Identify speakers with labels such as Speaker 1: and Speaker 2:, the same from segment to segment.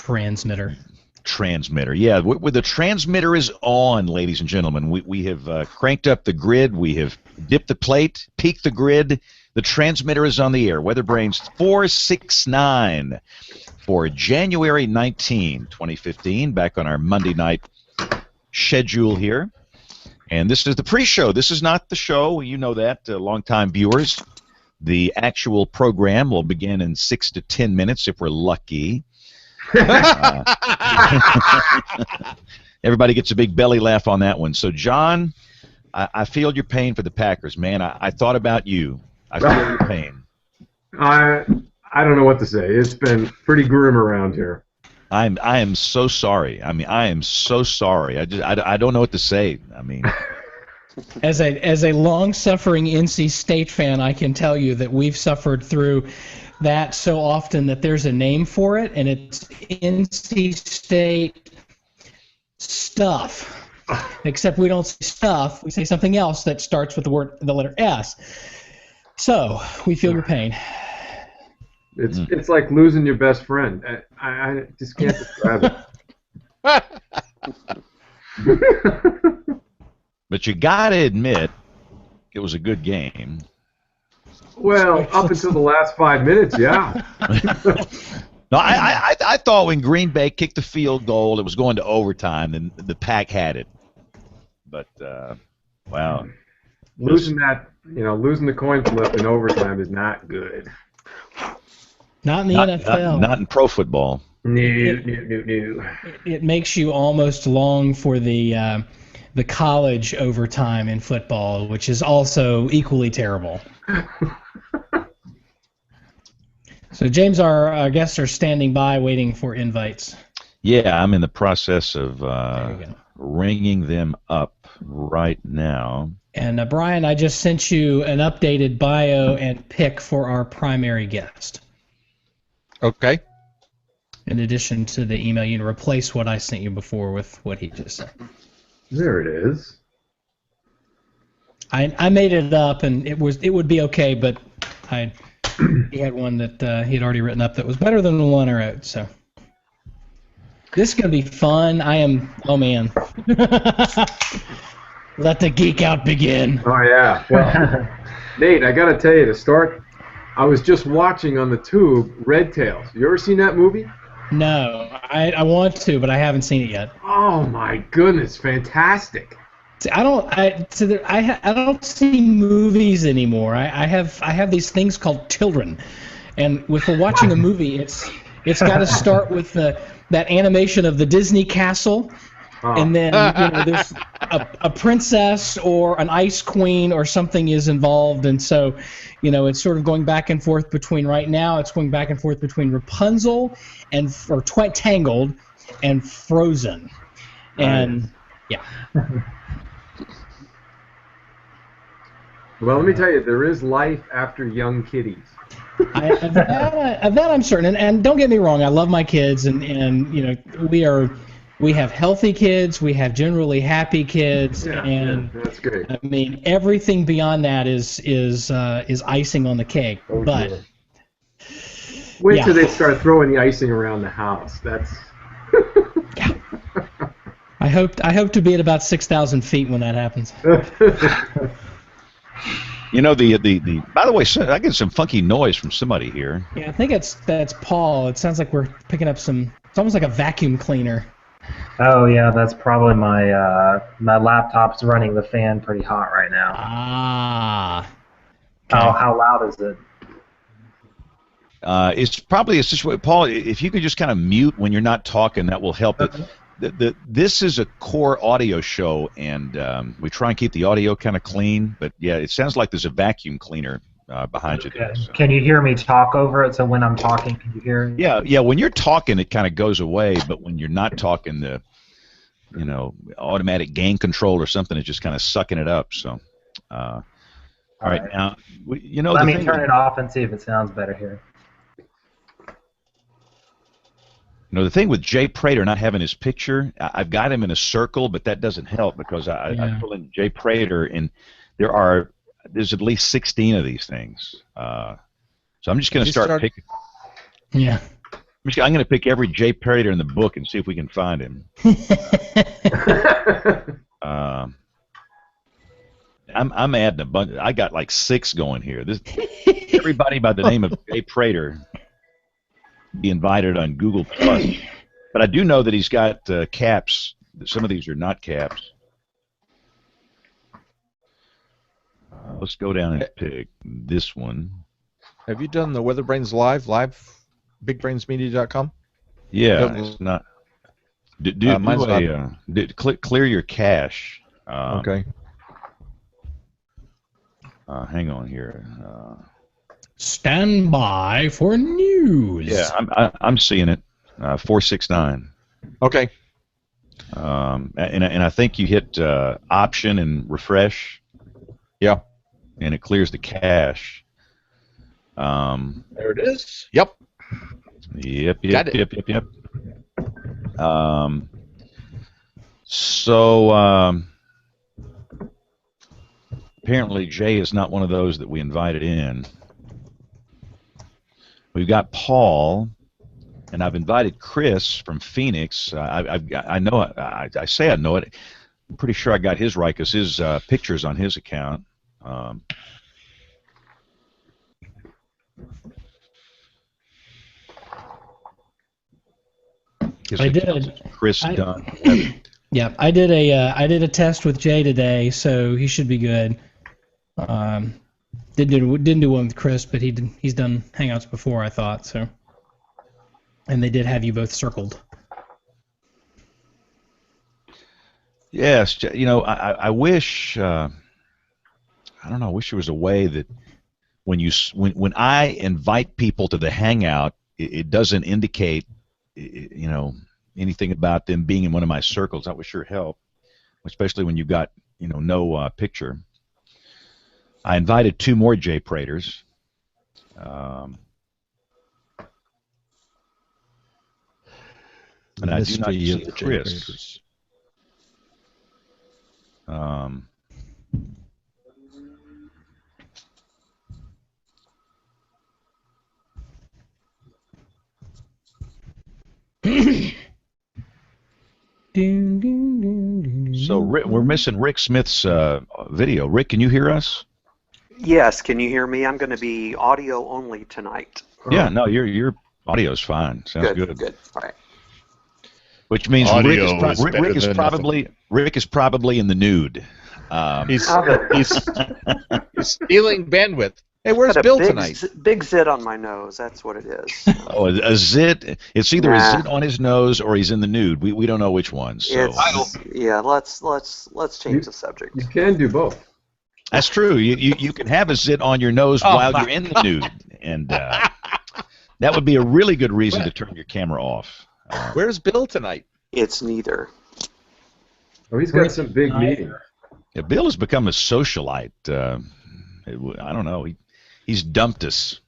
Speaker 1: transmitter.
Speaker 2: Transmitter, yeah. Where the transmitter is on, ladies and gentlemen. We have cranked up the grid. We have dipped the plate, peaked the grid. The transmitter is on the air. WeatherBrains 469 for January 19, 2015, back on our Monday night schedule here. And this is the pre-show. This is not the show. You know that, longtime viewers. The actual program will begin in 6 to 10 minutes if we're lucky. Everybody gets a big belly laugh on that one. So, John, I feel your pain for the Packers, man. I thought about you. I feel your pain.
Speaker 3: I don't know what to say. It's been pretty grim around here.
Speaker 2: I am so sorry. I mean, I am so sorry. I don't know what to say. I mean,
Speaker 1: as a long-suffering NC State fan, I can tell you that we've suffered through that so often that there's a name for it, and it's NC State stuff. Except we don't say stuff, we say something else that starts with the letter S. So we feel your pain.
Speaker 3: It's like losing your best friend. I just can't describe it.
Speaker 2: But you gotta admit, it was a good game.
Speaker 3: Well, up until the last 5 minutes, yeah.
Speaker 2: No, I thought when Green Bay kicked the field goal, it was going to overtime, and the Pack had it. But wow,
Speaker 3: losing the coin flip in overtime is not good.
Speaker 1: Not in the NFL.
Speaker 2: Not in pro football.
Speaker 3: No.
Speaker 1: It makes you almost long for the college overtime in football, which is also equally terrible. So, James, our guests are standing by waiting for invites.
Speaker 2: Yeah, I'm in the process of ringing them up right now.
Speaker 1: And, Brian, I just sent you an updated bio and pic for our primary guest.
Speaker 4: Okay.
Speaker 1: In addition to the email, you can replace what I sent you before with what he just sent.
Speaker 3: There it is.
Speaker 1: I made it up, and it would be okay, but he had one that he had already written up that was better than the one I wrote. So this is gonna be fun. Oh man, let the geek out begin.
Speaker 3: Oh yeah. Well, Nate, I gotta tell you to start. I was just watching on the tube Red Tails. You ever seen that movie?
Speaker 1: No, I want to, but I haven't seen it yet.
Speaker 3: Oh my goodness, fantastic!
Speaker 1: I don't see movies anymore. I have these things called children, and for watching a movie, it's got to start with that animation of the Disney castle, and then there's a princess or an ice queen or something is involved, and so it's sort of going back and forth between right now. It's going back and forth between Rapunzel or Tangled and Frozen, and yeah.
Speaker 3: Well, let me tell you, there is life after young kitties.
Speaker 1: Of that I'm certain, and don't get me wrong, I love my kids, and we have healthy kids, we have generally happy kids, and
Speaker 3: that's great.
Speaker 1: I mean everything beyond that is icing on the cake.
Speaker 3: Oh,
Speaker 1: but
Speaker 3: sure. Wait till they start throwing the icing around the house. That's.
Speaker 1: Yeah. I hope to be at about 6,000 feet when that happens.
Speaker 2: By the way, I get some funky noise from somebody here.
Speaker 1: Yeah, I think that's Paul. It sounds like we're picking up some. It's almost like a vacuum cleaner.
Speaker 5: Oh yeah, that's probably my laptop's running the fan pretty hot right now.
Speaker 1: Ah.
Speaker 5: Okay. How loud is it?
Speaker 2: It's probably a situation. Paul, if you could just kind of mute when you're not talking, that will help. This is a core audio show, and we try and keep the audio kind of clean. But yeah, it sounds like there's a vacuum cleaner behind you there. So.
Speaker 5: Can you hear me talk over it? So when I'm talking, can you hear it?
Speaker 2: Yeah. When you're talking, it kind of goes away, but when you're not talking, the automatic gain control or something is just kind of sucking it up. So, all right, now
Speaker 5: Let me turn it off and see if it sounds better here.
Speaker 2: The thing with Jay Prater not having his picture, I've got him in a circle, but that doesn't help because I pull in Jay Prater, and there's at least 16 of these things. So I'm just going to start picking.
Speaker 1: Yeah.
Speaker 2: I'm going to pick every Jay Predator in the book and see if we can find him. I'm adding a bunch. I got like 6 going here. Everybody by the name of Jay Prater be invited on Google Plus. But I do know that he's got caps. Some of these are not caps. Let's go down and pick this one.
Speaker 4: Have you done the WeatherBrains live bigbrainsmedia.com?
Speaker 2: Yeah, it's not. Clear your cache.
Speaker 4: Okay.
Speaker 2: Hang on here.
Speaker 1: Stand by for news.
Speaker 2: Yeah, I'm seeing it. 469.
Speaker 4: Okay.
Speaker 2: And I think you hit option and refresh.
Speaker 4: Yeah.
Speaker 2: And it clears the cache.
Speaker 4: There it is. Yep.
Speaker 2: Yep.
Speaker 4: Got it.
Speaker 2: Yep. So apparently Jay is not one of those that we invited in. We've got Paul, and I've invited Chris from Phoenix. I know it. I say I know it. I'm pretty sure I got his right because his picture's on his account.
Speaker 1: I did.
Speaker 2: Chris Dunn.
Speaker 1: Yeah, I did a test with Jay today, so he should be good. Didn't do one with Chris, but he's done Hangouts before, I thought so. And they did have you both circled.
Speaker 2: Yes, I wish. I don't know. I wish there was a way that when I invite people to the Hangout, it doesn't indicate anything about them being in one of my circles. That would sure help, especially when you've got no picture. I invited 2 more Jay Praters. And I do not see Chris. So we're missing Rick Smith's video. Rick, can you hear us?
Speaker 6: Yes, can you hear me? I'm going to be audio only tonight.
Speaker 2: Yeah, no, your audio's fine. Sounds good.
Speaker 6: Good. All right.
Speaker 2: Which means Rick is probably in the nude.
Speaker 4: He's stealing bandwidth. Hey, where's Bill tonight?
Speaker 6: Big zit on my nose. That's what it is.
Speaker 2: Oh, a zit. It's either a zit on his nose or he's in the nude. We don't know which one. So.
Speaker 6: Yeah, let's change the subject.
Speaker 3: You can do both.
Speaker 2: That's true. You can have a zit on your nose while you're in the nude, and that would be a really good reason to turn your camera off.
Speaker 4: Where's Bill tonight?
Speaker 6: It's neither.
Speaker 3: Oh, he's got some big meeting.
Speaker 2: Yeah, Bill has become a socialite. I don't know. He's dumped us.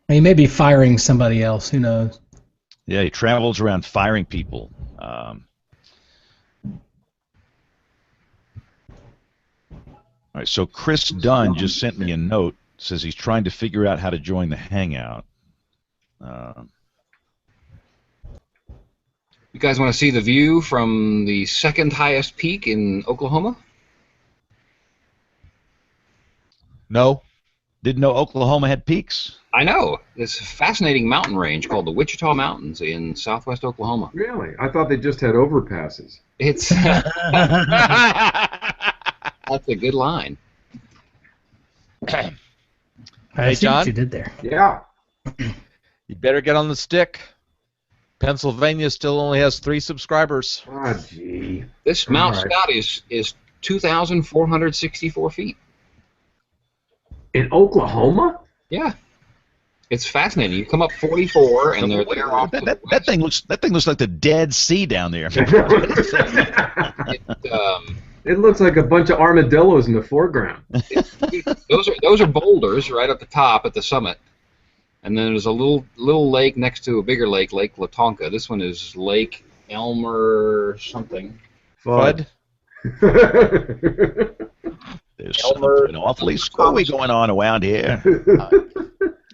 Speaker 1: He may be firing somebody else. Who knows?
Speaker 2: Yeah, he travels around firing people. All right, so Chris Dunn just sent me a note. Says he's trying to figure out how to join the Hangout.
Speaker 7: You guys want to see the view from the second highest peak in Oklahoma?
Speaker 4: No.
Speaker 2: Didn't know Oklahoma had peaks.
Speaker 7: I know. This fascinating mountain range called the Wichita Mountains in southwest Oklahoma.
Speaker 3: Really? I thought they just had overpasses.
Speaker 7: It's that's a good line.
Speaker 1: I see
Speaker 4: John?
Speaker 1: what you did there.
Speaker 3: Yeah.
Speaker 4: You better get on the stick. Pennsylvania still only has 3 subscribers.
Speaker 3: Ah, gee.
Speaker 7: This Mount
Speaker 3: All right.
Speaker 7: Scott is 2,464 feet.
Speaker 3: In Oklahoma?
Speaker 7: Yeah. It's fascinating. You come up 44, and they're there off to the
Speaker 2: That
Speaker 7: west.
Speaker 2: thing looks like the Dead Sea down there.
Speaker 3: It looks like a bunch of armadillos in the foreground.
Speaker 7: Those are boulders right at the top at the summit, and then there's a little lake next to a bigger lake, Lake Latonka. This one is Lake Elmer something.
Speaker 3: Fud.
Speaker 2: There's something awfully screwy going on around here.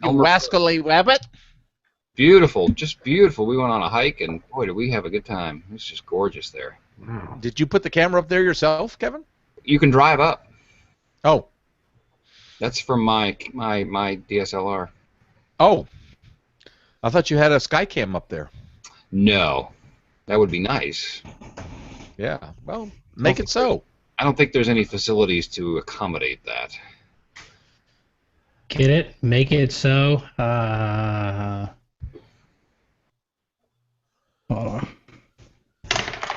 Speaker 4: You rascally rabbit.
Speaker 7: Beautiful, just beautiful. We went on a hike, and boy, did we have a good time. It's just gorgeous there.
Speaker 3: Wow.
Speaker 4: Did you put the camera up there yourself, Kevin?
Speaker 7: You can drive up.
Speaker 4: Oh.
Speaker 7: That's from my DSLR.
Speaker 4: Oh. I thought you had a Skycam up there.
Speaker 7: No, that would be nice.
Speaker 4: Yeah. Well, make it so.
Speaker 7: I don't think there's any facilities to accommodate that.
Speaker 1: Get it? Make it so. Hold on.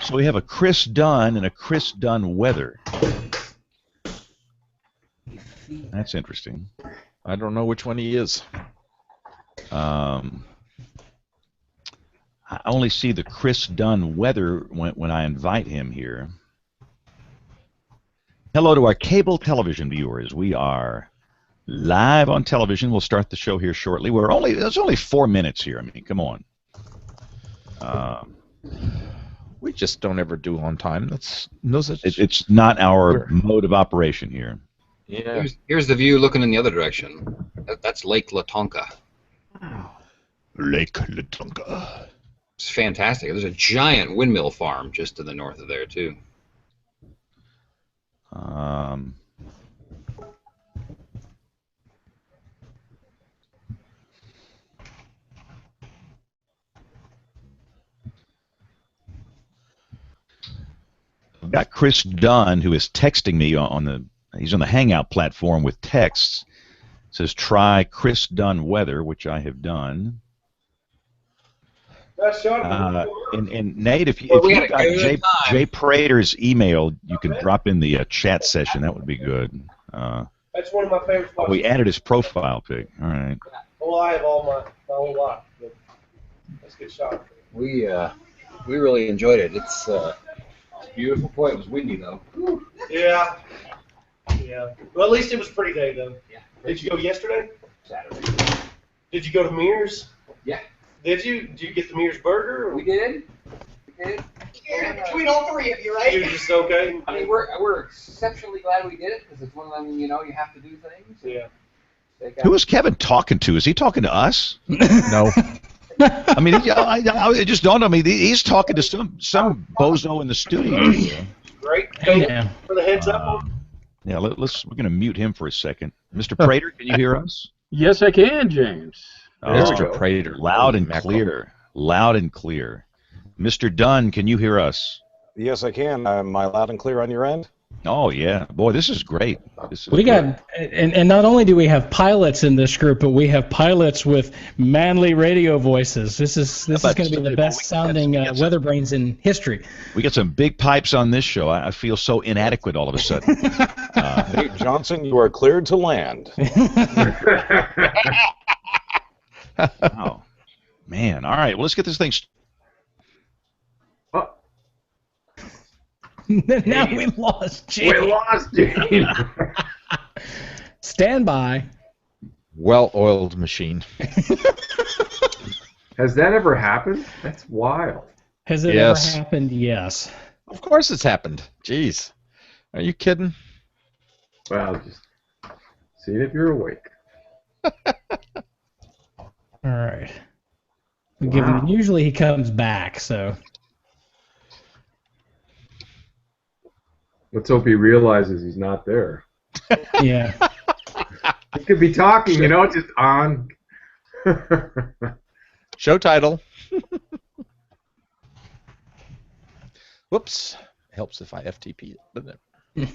Speaker 2: So we have a Chris Dunn and a Chris Dunn weather. That's interesting.
Speaker 4: I don't know which one he is.
Speaker 2: I only see the Chris Dunn weather when I invite him here. Hello to our cable television viewers. We are live on television. We'll start the show here shortly. There's only 4 minutes here. I mean, come on.
Speaker 4: We just don't ever do on time. It's
Speaker 2: not our mode of operation here.
Speaker 4: Yeah.
Speaker 7: Here's the view looking in the other direction. That's Lake Latonka.
Speaker 2: Lake Latonka.
Speaker 7: It's fantastic. There's a giant windmill farm just to the north of there, too.
Speaker 2: I've got Chris Dunn, who is texting me he's on the Hangout platform with texts. It says try Chris Dunn weather, which I have done. And Nate, if you got Jay Prater's email, you can drop in the chat session. That would be good.
Speaker 8: That's one of my favorite spots.
Speaker 2: We added his profile pic. All right.
Speaker 8: Well, I have all my whole lot. But that's a good shot.
Speaker 7: We really enjoyed it. It's beautiful. Boy, it was windy though.
Speaker 8: Yeah. Yeah. Well, at least it was a pretty day though.
Speaker 7: Yeah.
Speaker 8: Did you go yesterday?
Speaker 7: Saturday.
Speaker 8: Did you go to Mears?
Speaker 7: Yeah.
Speaker 8: Did you? Did you get the Mears burger? Or?
Speaker 7: We did.
Speaker 9: Yeah, between all three of you, right?
Speaker 8: You're just okay.
Speaker 7: I mean, we're exceptionally glad we did it because it's one of them. You know, you have to do things.
Speaker 8: Yeah.
Speaker 2: Who is Kevin talking to? Is he talking to us?
Speaker 4: No.
Speaker 2: I mean, it just dawned on me. He's talking to some bozo in the studio.
Speaker 8: Great.
Speaker 1: Yeah.
Speaker 8: For the heads up.
Speaker 2: Yeah, we're going to mute him for a second. Mr. Prater, can you hear us?
Speaker 10: Yes, I can, James.
Speaker 2: Mr. Prater, loud and clear. Loud and clear. Mr. Dunn, can you hear us?
Speaker 10: Yes, I can. Am I loud and clear on your end?
Speaker 2: Oh, yeah. Boy, this is great.
Speaker 1: And not only do we have pilots in this group, but we have pilots with manly radio voices. This is going to be the best sounding WeatherBrains in history.
Speaker 2: We got some big pipes on this show. I feel so inadequate all of a sudden.
Speaker 10: Nate Johnson, you are cleared to land.
Speaker 2: Oh, man. All right. Well, let's get this thing.
Speaker 1: Now we lost James.
Speaker 3: We lost James.
Speaker 1: Stand by.
Speaker 4: Well-oiled machine.
Speaker 3: Has that ever happened? That's wild.
Speaker 1: Has it ever happened? Yes.
Speaker 4: Of course it's happened. Jeez. Are you kidding?
Speaker 3: Well, just seeing if you're awake.
Speaker 1: All right. Wow. Usually he comes back, so.
Speaker 3: Let's hope he realizes he's not there.
Speaker 1: Yeah.
Speaker 3: He could be talking, just on.
Speaker 4: Show title. Whoops. Helps if I FTP it, doesn't it?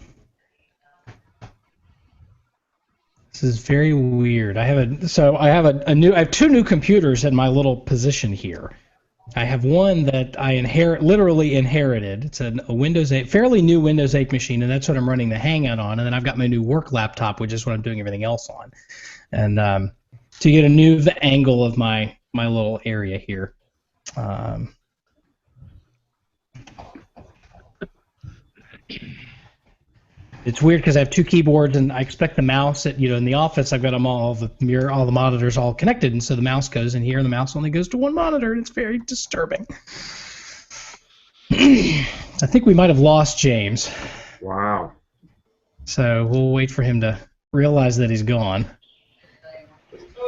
Speaker 1: This is very weird. I have two new computers in my little position here. I have one that I literally inherited. It's a Windows 8, fairly new Windows 8 machine, and that's what I'm running the Hangout on. And then I've got my new work laptop, which is what I'm doing everything else on. And to get a new angle of my little area here. It's weird because I have two keyboards, and I expect the mouse in the office. I've got them all the monitors all connected, and so the mouse goes in here, and the mouse only goes to one monitor, and it's very disturbing. I think we might have lost James.
Speaker 3: Wow.
Speaker 1: So we'll wait for him to realize that he's gone.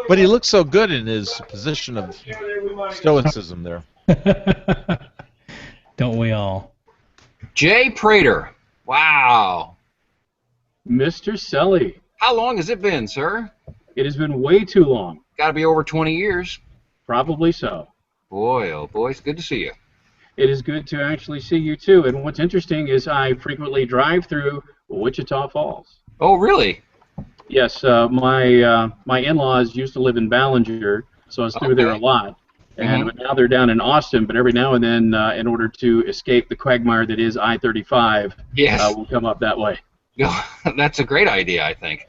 Speaker 4: But he looks so good in his position of stoicism there.
Speaker 1: Don't we all?
Speaker 7: Jay Prater. Wow.
Speaker 10: Mr. Selly.
Speaker 7: How long has it been, sir?
Speaker 10: It has been way too long.
Speaker 7: Got to be over 20 years.
Speaker 10: Probably so.
Speaker 7: Boy, oh boy, it's good to see you.
Speaker 10: It is good to actually see you, too. And what's interesting is I frequently drive through Wichita Falls.
Speaker 7: Oh, really?
Speaker 10: Yes, my in-laws used to live in Ballinger, so I was through there a lot. And but now they're down in Austin, but every now and then, in order to escape the quagmire that is I-35, we'll come up that way.
Speaker 7: That's a great idea, I think.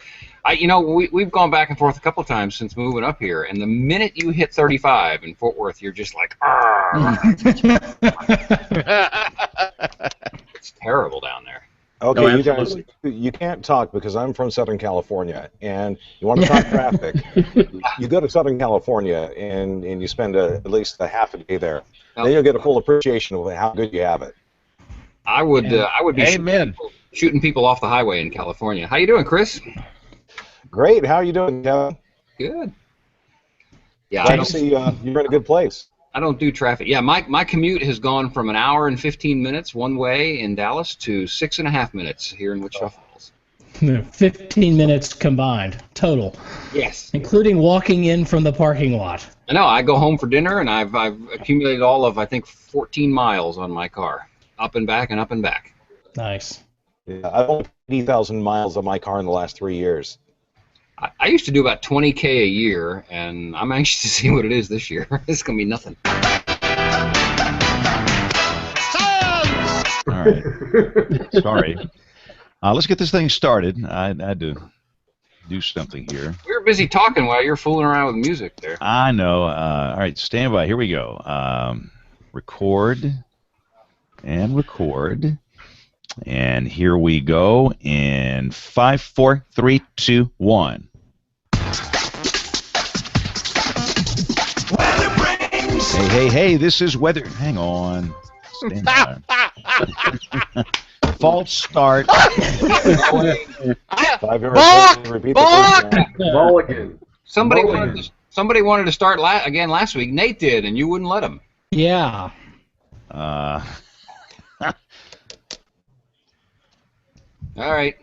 Speaker 7: We've gone back and forth a couple times since moving up here, and the minute you hit 35 in Fort Worth, you're just like, it's terrible down there.
Speaker 10: Okay, you guys, you can't talk because I'm from Southern California, and you want to talk traffic. You go to Southern California, and you spend at least a half a day there. Then you'll get a full appreciation of how good you have it.
Speaker 7: I would be shooting people off the highway in California. How you doing, Chris?
Speaker 10: Great. How are you doing, Kevin?
Speaker 7: Good. Yeah,
Speaker 10: Glad to see you're in a good place.
Speaker 7: I don't do traffic. Yeah, my commute has gone from an hour and 15 minutes one way in Dallas to 6.5 minutes here in Wichita Falls.
Speaker 1: 15 minutes combined, total.
Speaker 7: Yes.
Speaker 1: Including walking in from the parking lot.
Speaker 7: I know. I go home for dinner, and I've accumulated all of, I think, 14 miles on my car. Up and back and up and back.
Speaker 1: Nice.
Speaker 10: Yeah, I've only 80,000 miles on my car in the last 3 years.
Speaker 7: I used to do about 20K a year, and I'm anxious to see what it is this year. It's going to be nothing.
Speaker 2: All right. Sorry. Let's get this thing started. I had to do something here.
Speaker 7: We were busy talking while you're fooling around with music there.
Speaker 2: I know. All right, stand by. Here we go. Record and record. And here we go in 5, 4, 3, 2, 1. Hey, this is Weather. Hang on. Stand by. False start.
Speaker 3: Mulligan.
Speaker 7: Somebody wanted to start again last week. Nate did, and you wouldn't let him.
Speaker 1: Yeah.
Speaker 7: All right.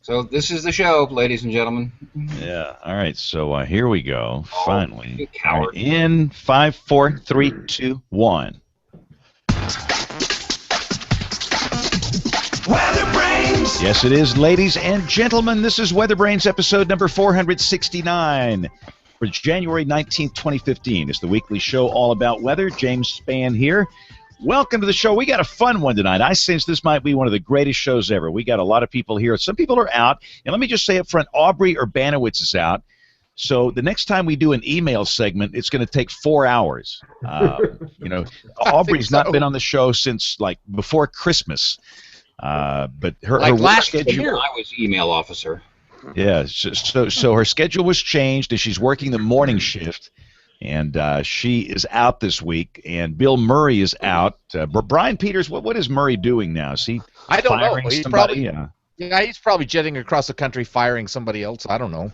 Speaker 7: So this is the show, ladies and gentlemen.
Speaker 2: Yeah. All right. So here we go. Finally.
Speaker 7: You coward.
Speaker 2: Right, in 5, 4, 3, 2, 1. WeatherBrains! Yes, it is, ladies and gentlemen. This is WeatherBrains episode number 469 for January 19th, 2015. It's the weekly show all about weather. James Spann here. Welcome to the show. We got a fun one tonight. I sense this might be one of the greatest shows ever. We got a lot of people here. Some people are out. And let me just say up front, Aubrey Urbanowitz is out. So the next time we do an email segment, it's going to take 4 hours. Aubrey's not been on the show since, like, before Christmas. But her
Speaker 7: last
Speaker 2: schedule,
Speaker 7: year, I was email officer.
Speaker 2: Yeah, so her schedule was changed, and she's working the morning shift. And she is out this week, and Bill Murray is out. Brian Peters, what is Murray doing now? Is he
Speaker 4: I don't know.
Speaker 2: firing
Speaker 4: He's
Speaker 2: somebody?
Speaker 4: probably he's probably jetting across the country firing somebody else. I don't know.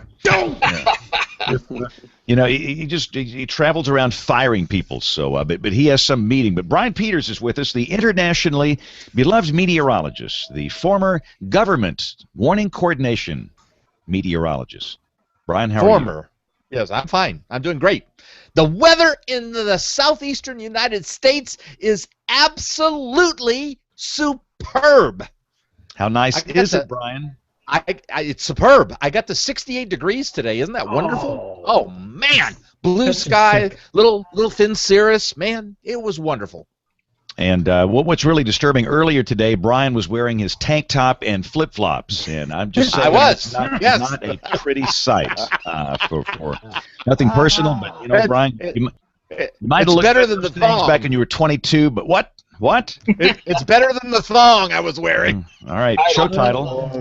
Speaker 2: He travels around firing people. So, but he has some meeting. But Brian Peters is with us, the internationally beloved meteorologist, the former government warning coordination meteorologist. Brian, how are you?
Speaker 4: Yes, I'm fine. I'm doing great. The weather in the southeastern United States is absolutely superb.
Speaker 2: How nice is it, Brian?
Speaker 4: It's superb. I got to 68 degrees today. Isn't that wonderful? Oh man, blue sky, little thin cirrus. Man, it was wonderful.
Speaker 2: And what's really disturbing, earlier today, Brian was wearing his tank top and flip-flops, and I'm just saying it's not a pretty sight for nothing personal, but Brian, you might have looked
Speaker 4: better than the thong
Speaker 2: back when you were 22. But what?
Speaker 4: It's better than the thong I was wearing.
Speaker 2: All right, show title.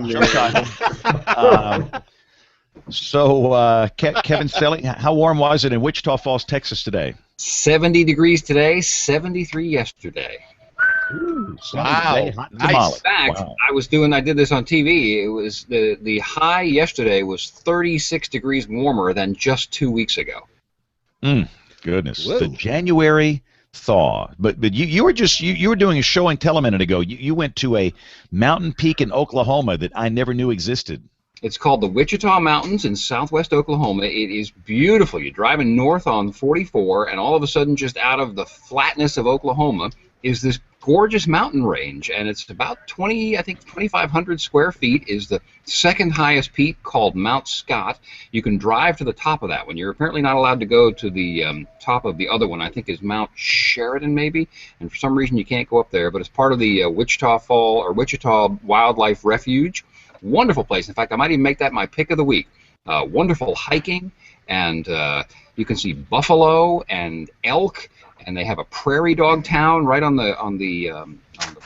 Speaker 2: So, Kevin Stelling, how warm was it in Wichita Falls, Texas today?
Speaker 7: 70 degrees today, 73 yesterday.
Speaker 2: Ooh,
Speaker 4: Wow.
Speaker 2: hot
Speaker 4: Nice.
Speaker 2: tamale.
Speaker 7: In fact,
Speaker 2: Wow.
Speaker 7: I did this on TV. It was the high yesterday was 36 degrees warmer than just 2 weeks ago.
Speaker 2: Goodness.
Speaker 4: Whoa.
Speaker 2: The January thaw. But you were just you were doing a show and tell a minute ago. You went to a mountain peak in Oklahoma that I never knew existed.
Speaker 7: It's called the Wichita Mountains in southwest Oklahoma. It is beautiful. You're driving north on 44, and all of a sudden, just out of the flatness of Oklahoma, is this gorgeous mountain range, and it's about 2,500 square feet. Is the second highest peak, called Mount Scott. You can drive to the top of that one. You're apparently not allowed to go to the top of the other one. I think is Mount Sheridan maybe, and for some reason you can't go up there. But it's part of the Wichita Wildlife Refuge. Wonderful place. In fact, I might even make that my pick of the week. Wonderful hiking, and you can see buffalo and elk, and they have a prairie dog town right on the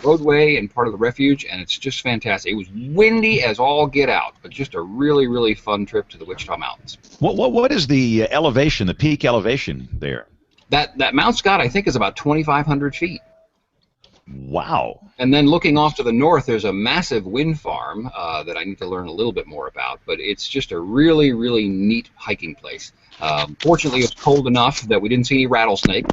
Speaker 7: roadway and part of the refuge, and it's just fantastic. It was windy as all get out, but just a really, really fun trip to the Wichita Mountains.
Speaker 2: What is the elevation, the peak elevation there?
Speaker 7: That Mount Scott, I think, is about 2,500 feet.
Speaker 2: Wow.
Speaker 7: And then looking off to the north, there's a massive wind farm that I need to learn a little bit more about, but it's just a really, really neat hiking place. Fortunately, it was cold enough that we didn't see any rattlesnakes.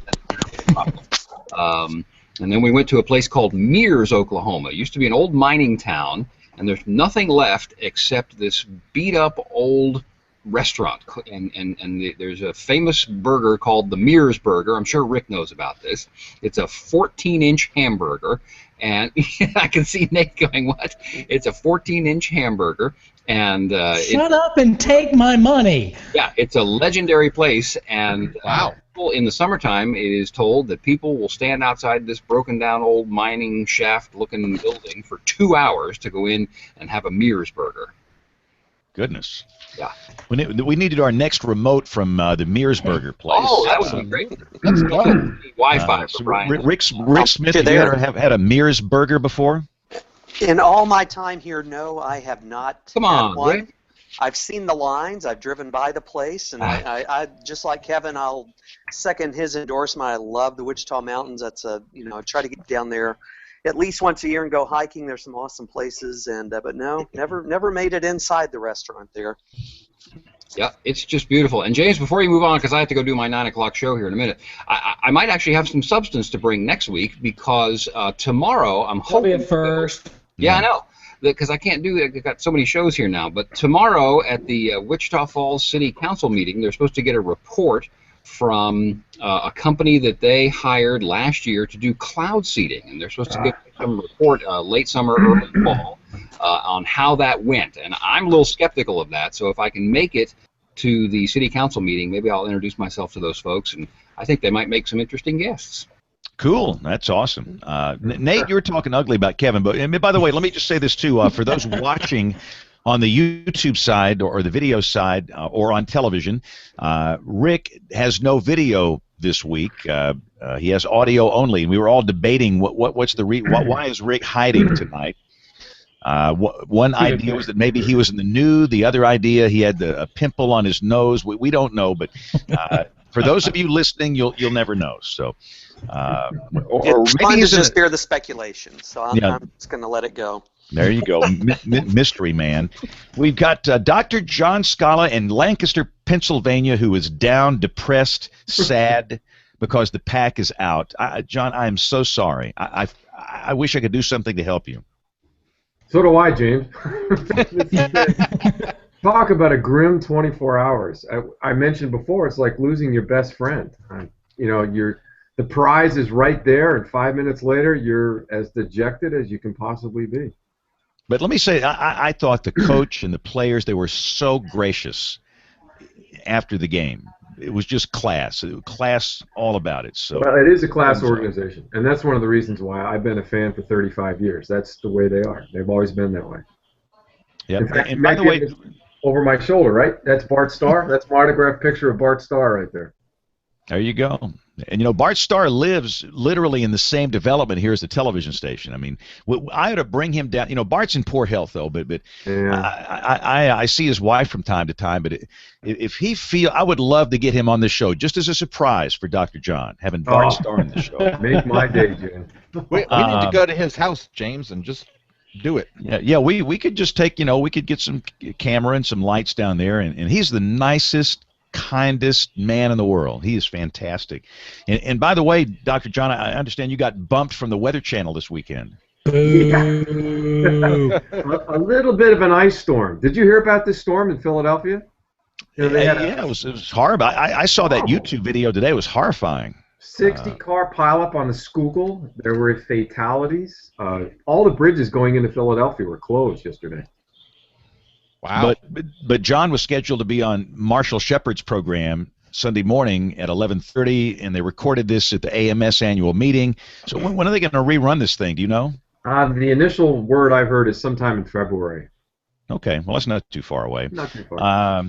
Speaker 7: And then we went to a place called Mears, Oklahoma. It used to be an old mining town, and there's nothing left except this beat-up old restaurant, and there's a famous burger called the Mears Burger. I'm sure Rick knows about this. It's a 14-inch hamburger, and I can see Nate going, "What?" It's a 14-inch hamburger, and
Speaker 1: Shut up and take my money.
Speaker 7: Yeah, it's a legendary place, and
Speaker 4: Wow.
Speaker 7: In the summertime, it is told that people will stand outside this broken-down old mining shaft-looking building for 2 hours to go in and have a Mears Burger.
Speaker 2: Goodness.
Speaker 7: Yeah.
Speaker 2: We needed our next remote from the Mears Burger place.
Speaker 7: Oh, that would be great. Let's go to Wi-Fi for Brian.
Speaker 2: Rick Smith, have you ever had a Mears Burger before?
Speaker 6: In all my time here, no, I have not.
Speaker 7: Come
Speaker 6: had
Speaker 7: on,
Speaker 6: one.
Speaker 7: Rick.
Speaker 6: I've seen the lines. I've driven by the place, and I just like Kevin, I'll second his endorsement. I love the Wichita Mountains. That's I try to get down there at least once a year and go hiking. There's some awesome places, and but no, never made it inside the restaurant there.
Speaker 7: Yeah, it's just beautiful. And James, before you move on, because I have to go do my 9 o'clock show here in a minute, I might actually have some substance to bring next week, because tomorrow I'm
Speaker 1: That'll be
Speaker 7: hoping.
Speaker 1: a first.
Speaker 7: Yeah, I know. Because I can't do it. I've got so many shows here now. But tomorrow at the Wichita Falls City Council meeting, they're supposed to get a report from a company that they hired last year to do cloud seeding. And they're supposed to get some report late summer, early fall on how that went. And I'm a little skeptical of that. So if I can make it to the City Council meeting, maybe I'll introduce myself to those folks. And I think they might make some interesting guests.
Speaker 2: Cool. That's awesome. Nate, you were talking ugly about Kevin, but and by the way, let me just say this too. For those watching on the YouTube side or the video side or on television, Rick has no video this week. He has audio only, and we were all debating what's the why is Rick hiding tonight. One idea was that maybe he was in the nude. The other idea, he had a pimple on his nose. We don't know, but for those of you listening, you'll never know. So.
Speaker 6: It's fun to just hear the speculation, so I'm just going to let it go.
Speaker 2: There you go, mystery man. We've got Dr. John Scala in Lancaster, Pennsylvania, who is down, depressed, sad because the pack is out. John, I am so sorry. I wish I could do something to help you.
Speaker 3: So do I, James. Talk about a grim 24 hours. I mentioned before, it's like losing your best friend. The prize is right there, and 5 minutes later, you're as dejected as you can possibly be.
Speaker 2: But let me say, I thought the coach and the players, they were so gracious after the game. It was just class. It was class all about it. So
Speaker 3: well, it is a class organization, and that's one of the reasons why I've been a fan for 35 years. That's the way they are. They've always been that way.
Speaker 2: Yeah.
Speaker 3: In fact,
Speaker 2: and by the way,
Speaker 3: over my shoulder, right? That's Bart Starr. That's my autographed picture of Bart Starr right there.
Speaker 2: There you go. And, you know, Bart Starr lives literally in the same development here as the television station. I mean, I ought to bring him down. You know, Bart's in poor health, though, but
Speaker 3: Yeah.
Speaker 2: I see his wife from time to time. But if he I would love to get him on the show just as a surprise for Dr. John, having Bart Starr on the show.
Speaker 3: Make my day, Jen.
Speaker 4: We need to go to his house, James, and just do it.
Speaker 2: Yeah. We could just take, you know, we could get some camera and some lights down there, and he's the nicest, kindest man in the world. He is fantastic. And by the way, Dr. John, I understand you got bumped from the Weather Channel this weekend.
Speaker 1: Boo.
Speaker 3: A little bit of an ice storm. Did you hear about this storm in Philadelphia? You know,
Speaker 2: It was horrible. I saw that YouTube video today. It was horrifying.
Speaker 3: 60-car pileup on the Schuylkill. There were fatalities. All the bridges going into Philadelphia were closed yesterday.
Speaker 4: Wow.
Speaker 2: But John was scheduled to be on Marshall Shepard's program Sunday morning at 11:30, and they recorded this at the AMS annual meeting. So when are they going to rerun this thing? Do you know?
Speaker 3: The initial word I've heard is sometime in February.
Speaker 2: Okay, well, that's not too far away.
Speaker 3: Not too far.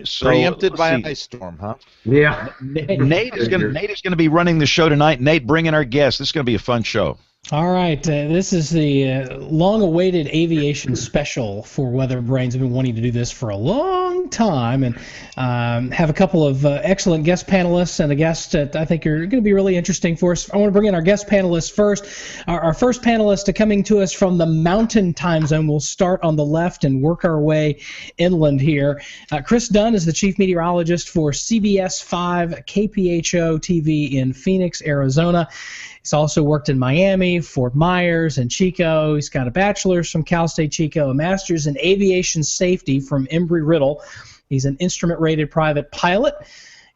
Speaker 2: So,
Speaker 4: Preempted by an ice storm, huh?
Speaker 3: Yeah.
Speaker 2: Nate is going to be running the show tonight. Nate, bring in our guest. This is going to be a fun show.
Speaker 1: All right, this is the long-awaited aviation special for WeatherBrains. I've been wanting to do this for a long time, and have a couple of excellent guest panelists and a guest that I think are going to be really interesting for us. I want to bring in our guest panelists first. Our first panelist coming to us from the Mountain Time Zone. We'll start on the left and work our way inland here. Chris Dunn is the chief meteorologist for CBS 5 KPHO TV in Phoenix, Arizona. He's also worked in Miami, Fort Myers, and Chico. He's got a bachelor's from Cal State Chico, a master's in aviation safety from Embry-Riddle. He's an instrument-rated private pilot,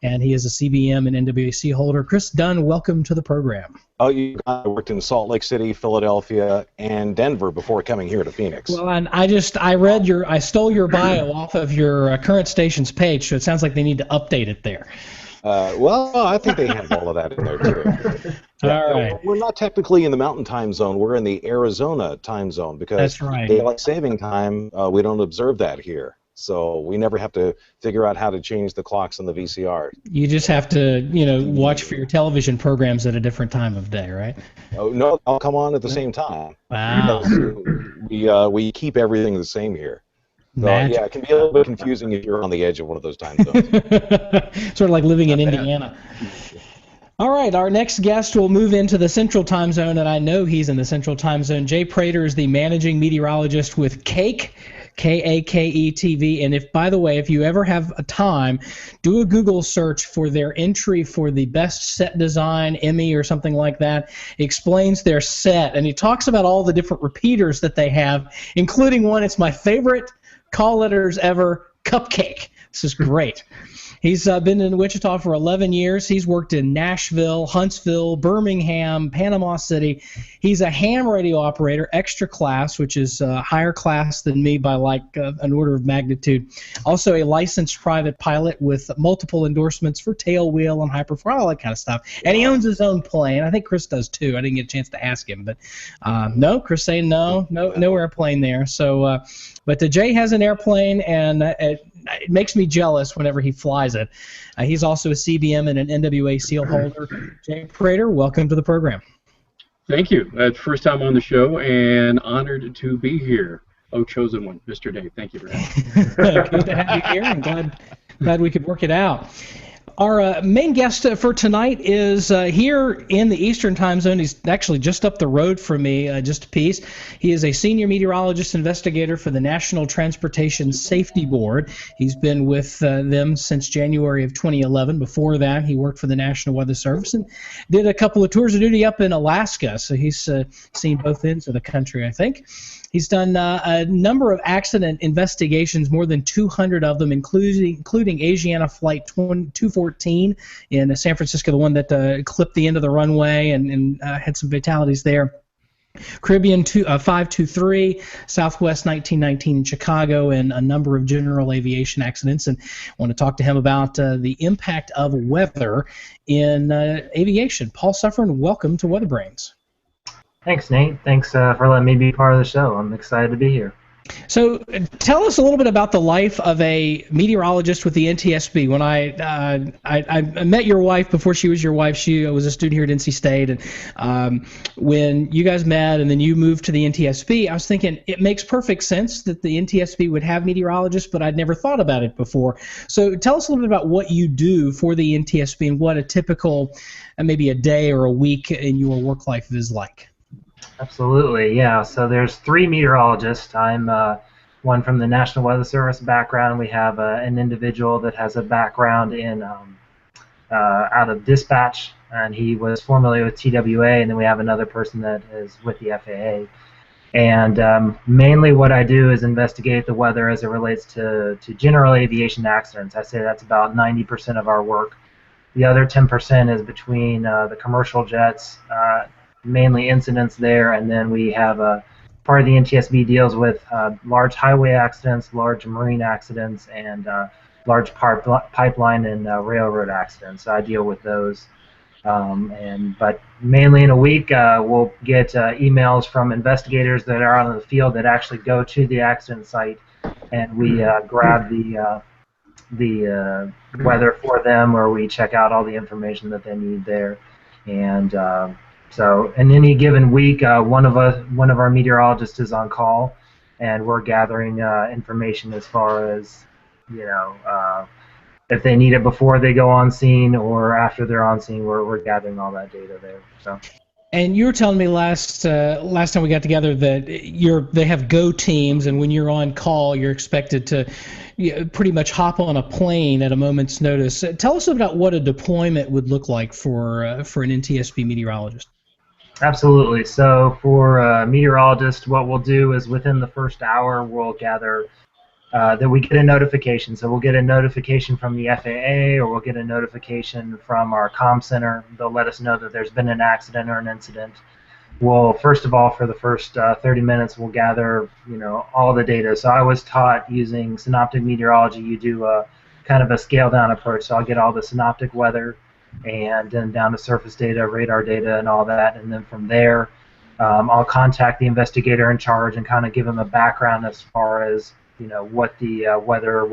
Speaker 1: and he is a CBM and NWAC holder. Chris Dunn, welcome to the program.
Speaker 11: Oh, I worked in Salt Lake City, Philadelphia, and Denver before coming here to Phoenix.
Speaker 1: Well, and I stole your bio off of your current station's page, so it sounds like they need to update it there.
Speaker 11: Well, I think they have all of that in there, too.
Speaker 1: All right.
Speaker 11: We're not technically in the Mountain Time Zone. We're in the Arizona Time Zone because
Speaker 1: That's right.
Speaker 11: daylight saving time, we don't observe that here. So we never have to figure out how to change the clocks on the VCR.
Speaker 1: You just have to, watch for your television programs at a different time of day, right?
Speaker 11: Oh, no, I'll come on at the same time.
Speaker 1: Wow.
Speaker 11: We keep everything the same here. So, yeah, it can be a little bit confusing if you're on the edge of one of those time zones.
Speaker 1: Sort of like living in Indiana. All right, our next guest will move into the Central Time Zone, and I know he's in the Central Time Zone. Jay Prater is the managing meteorologist with Cake, K-A-K-E TV. And by the way, if you ever have a time, do a Google search for their entry for the best set design, Emmy or something like that. It explains their set, and he talks about all the different repeaters that they have, including one, it's my favorite call letters ever, Cupcake. This is great. He's been in Wichita for 11 years. He's worked in Nashville, Huntsville, Birmingham, Panama City. He's a ham radio operator, extra class, which is higher class than me by like an order of magnitude. Also a licensed private pilot with multiple endorsements for tailwheel and hyperfour, all that kind of stuff. And he owns his own plane. I think Chris does too. I didn't get a chance to ask him, but no, Chris saying no airplane there. So, but Jay has an airplane, and it makes me jealous whenever he flies it. He's also a CBM and an NWA SEAL holder. Jay Prater, welcome to the program.
Speaker 10: Thank you. First time on the show, and honored to be here. Oh, chosen one, Mr. Dave. Thank you very much.
Speaker 1: Good to have you here, and glad we could work it out. Our main guest for tonight is here in the Eastern Time Zone. He's actually just up the road from me, just a piece. He is a senior meteorologist investigator for the National Transportation Safety Board. He's been with them since January of 2011. Before that, he worked for the National Weather Service and did a couple of tours of duty up in Alaska. So he's seen both ends of the country, I think. He's done a number of accident investigations, more than 200 of them, including Asiana Flight 214 in San Francisco, the one that clipped the end of the runway and had some fatalities there. Caribbean 523, Southwest 1919 in Chicago, and a number of general aviation accidents. And I want to talk to him about the impact of weather in aviation. Paul Suffren, welcome to WeatherBrains.
Speaker 5: Thanks, Nate. Thanks for letting me be part of the show. I'm excited to be here.
Speaker 1: So tell us a little bit about the life of a meteorologist with the NTSB. When I met your wife before she was your wife, she was a student here at NC State, and when you guys met and then you moved to the NTSB, I was thinking it makes perfect sense that the NTSB would have meteorologists, but I'd never thought about it before. So tell us a little bit about what you do for the NTSB and what a typical, maybe a day or a week in your work life is like.
Speaker 5: Absolutely, yeah. So there's 3 meteorologists. I'm one from the National Weather Service background. We have an individual that has a background in out of dispatch, and he was formerly with TWA, and then we have another person that is with the FAA. And mainly what I do is investigate the weather as it relates to general aviation accidents. I say that's about 90% of our work. The other 10% is between the commercial jets, mainly incidents there, and then we have a part of the NTSB deals with large highway accidents, large marine accidents, and large pipeline and railroad accidents. So I deal with those. But mainly in a week, we'll get emails from investigators that are out in the field that actually go to the accident site, and we grab the weather for them, or we check out all the information that they need there. And so in any given week, one of our meteorologists is on call, and we're gathering information as far as, if they need it before they go on scene or after they're on scene. We're gathering all that data there. So.
Speaker 1: And you were telling me last time we got together that they have go teams, and when you're on call, you're expected to pretty much hop on a plane at a moment's notice. Tell us about what a deployment would look like for an NTSB meteorologist.
Speaker 5: Absolutely. So for a meteorologist, what we'll do is within the first hour, we'll gather that we get a notification. So we'll get a notification from the FAA, or we'll get a notification from our comm center. They'll let us know that there's been an accident or an incident. We'll, first of all, for the first 30 minutes, we'll gather, all the data. So I was taught using synoptic meteorology, you do a kind of a scale-down approach. So I'll get all the synoptic weather, and then down to surface data, radar data, and all that. And then from there, I'll contact the investigator in charge and kind of give them a background as far as, what the weather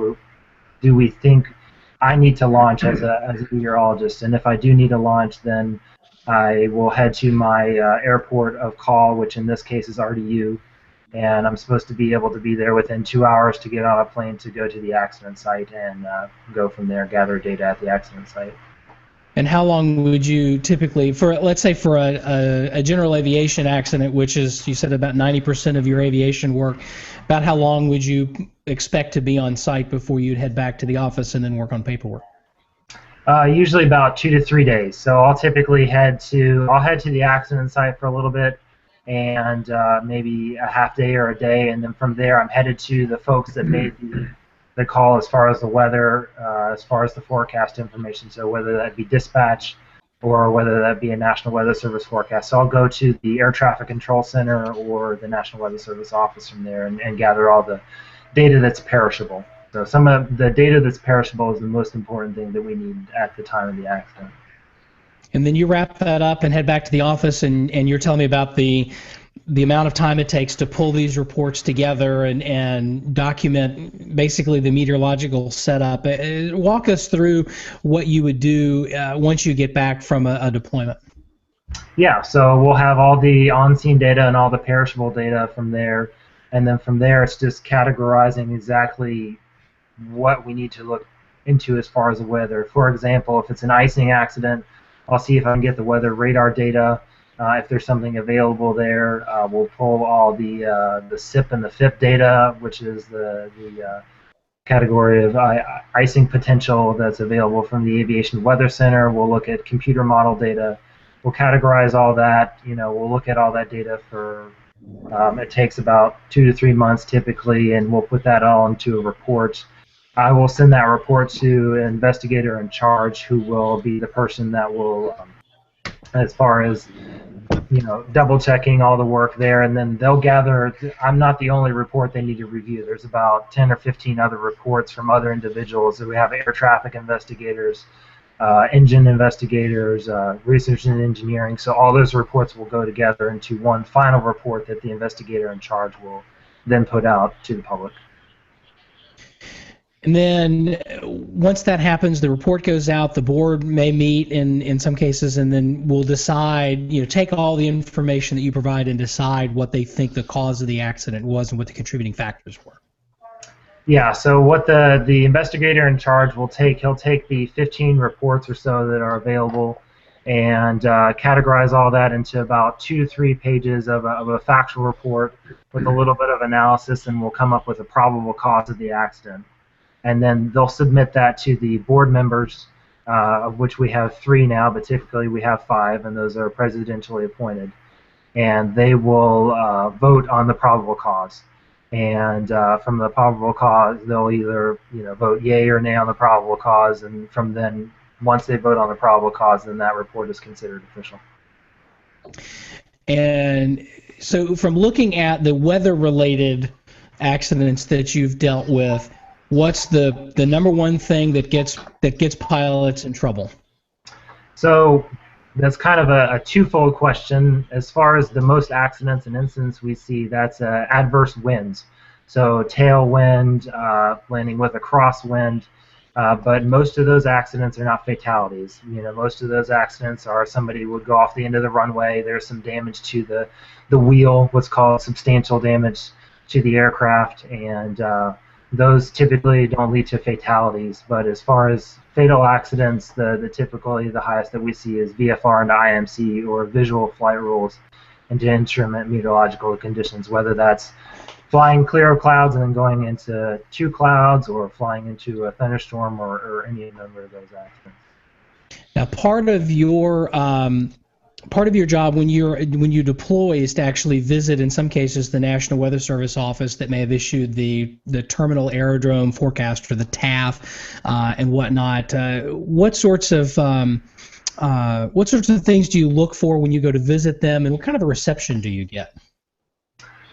Speaker 5: do we think I need to launch as a meteorologist. And if I do need to launch, then I will head to my airport of call, which in this case is RDU, and I'm supposed to be able to be there within 2 hours to get on a plane to go to the accident site and go from there, gather data at the accident site.
Speaker 1: And how long would you typically, let's say for a general aviation accident, which is, you said, about 90% of your aviation work, about how long would you expect to be on site before you'd head back to the office and then work on paperwork?
Speaker 5: Usually about 2 to 3 days. So I'll typically head to the accident site for a little bit, and maybe a half day or a day, and then from there I'm headed to the folks that made the call as far as the weather, as far as the forecast information, so whether that be dispatch or whether that be a National Weather Service forecast. So I'll go to the Air Traffic Control Center or the National Weather Service office from there and gather all the data that's perishable. So some of the data that's perishable is the most important thing that we need at the time of the accident.
Speaker 1: And then you wrap that up and head back to the office, and you're telling me about the amount of time it takes to pull these reports together and document basically the meteorological setup. Walk us through what you would do once you get back from a deployment.
Speaker 5: Yeah, so we'll have all the on-scene data and all the perishable data from there, and then from there it's just categorizing exactly what we need to look into as far as the weather. For example, if it's an icing accident, I'll see if I can get the weather radar data. If there's something available there, we'll pull all the SIP and the FIP data, which is the category of icing potential that's available from the Aviation Weather Center. We'll look at computer model data. We'll categorize all that. We'll look at all that data for. It takes about 2 to 3 months typically, and we'll put that all into a report. I will send that report to an investigator in charge, who will be the person that will, as far as double checking all the work there, and then they'll gather. I'm not the only report they need to review. There's about 10 or 15 other reports from other individuals. So we have air traffic investigators, engine investigators, research and engineering. So all those reports will go together into one final report that the investigator in charge will then put out to the public.
Speaker 1: And then once that happens, the report goes out, the board may meet in some cases, and then will decide, take all the information that you provide and decide what they think the cause of the accident was and what the contributing factors were.
Speaker 5: Yeah, so what the investigator in charge will take, he'll take the 15 reports or so that are available and categorize all that into about 2 to 3 pages of a factual report with a little bit of analysis, and we'll come up with a probable cause of the accident. And then they'll submit that to the board members, of which we have 3 now, but typically we have 5, and those are presidentially appointed. And they will vote on the probable cause. And from the probable cause, they'll either vote yay or nay on the probable cause, and from then, once they vote on the probable cause, then that report is considered official.
Speaker 1: And so from looking at the weather-related accidents that you've dealt with, what's the number one thing that gets pilots in trouble?
Speaker 5: So that's kind of a twofold question. As far as the most accidents and incidents we see, that's adverse winds. So tailwind, landing with a crosswind, but most of those accidents are not fatalities. Most of those accidents are somebody would go off the end of the runway. There's some damage to the wheel, what's called substantial damage to the aircraft, and those typically don't lead to fatalities. But as far as fatal accidents, typically the highest that we see is VFR into IMC, or visual flight rules into instrument meteorological conditions, whether that's flying clear of clouds and then going into 2 clouds, or flying into a thunderstorm, or any number of those accidents.
Speaker 1: Now, part of your job when you deploy is to actually visit, in some cases, the National Weather Service office that may have issued the terminal aerodrome forecast for the TAF and whatnot. What sorts of things do you look for when you go to visit them, and what kind of a reception do you get?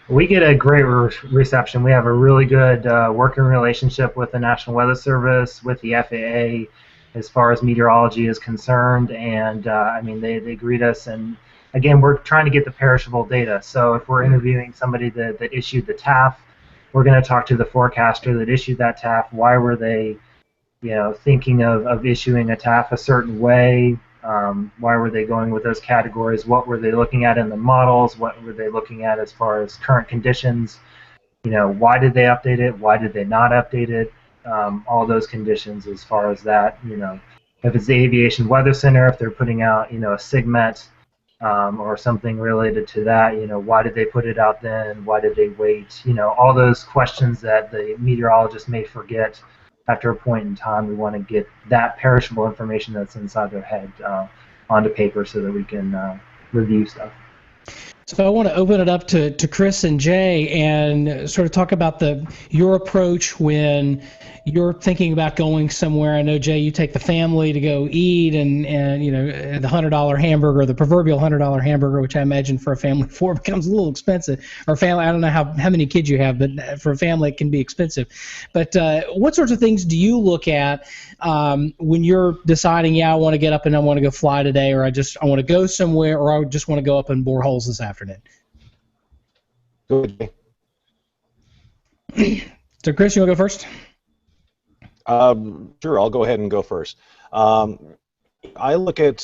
Speaker 5: We get a great reception. We have a really good working relationship with the National Weather Service, with the FAA, as far as meteorology is concerned, and they greet us. And again, we're trying to get the perishable data. So if we're interviewing somebody that issued the TAF, we're going to talk to the forecaster that issued that TAF. Why were they, thinking of issuing a TAF a certain way? Why were they going with those categories? What were they looking at in the models? What were they looking at as far as current conditions? Why did they update it? Why did they not update it? All those conditions as far as that. If it's the Aviation Weather Center, if they're putting out, a SIGMET or something related to that, why did they put it out then? Why did they wait? All those questions that the meteorologist may forget after a point in time. We want to get that perishable information that's inside their head onto paper so that we can review stuff.
Speaker 1: So I want to open it up to Chris and Jay and sort of talk about your approach when you're thinking about going somewhere. I know, Jay, you take the family to go eat, and the $100 hamburger, the proverbial $100 hamburger, which I imagine for a family of 4 becomes a little expensive. Or family, I don't know how many kids you have, but for a family it can be expensive. But what sorts of things do you look at when you're deciding, I want to get up and I want to go fly today, or I want to go somewhere, or I just want to go up and bore holes this afternoon?
Speaker 11: Good.
Speaker 1: So, Chris, you want to go first?
Speaker 11: Sure, I'll go ahead and go first. I look at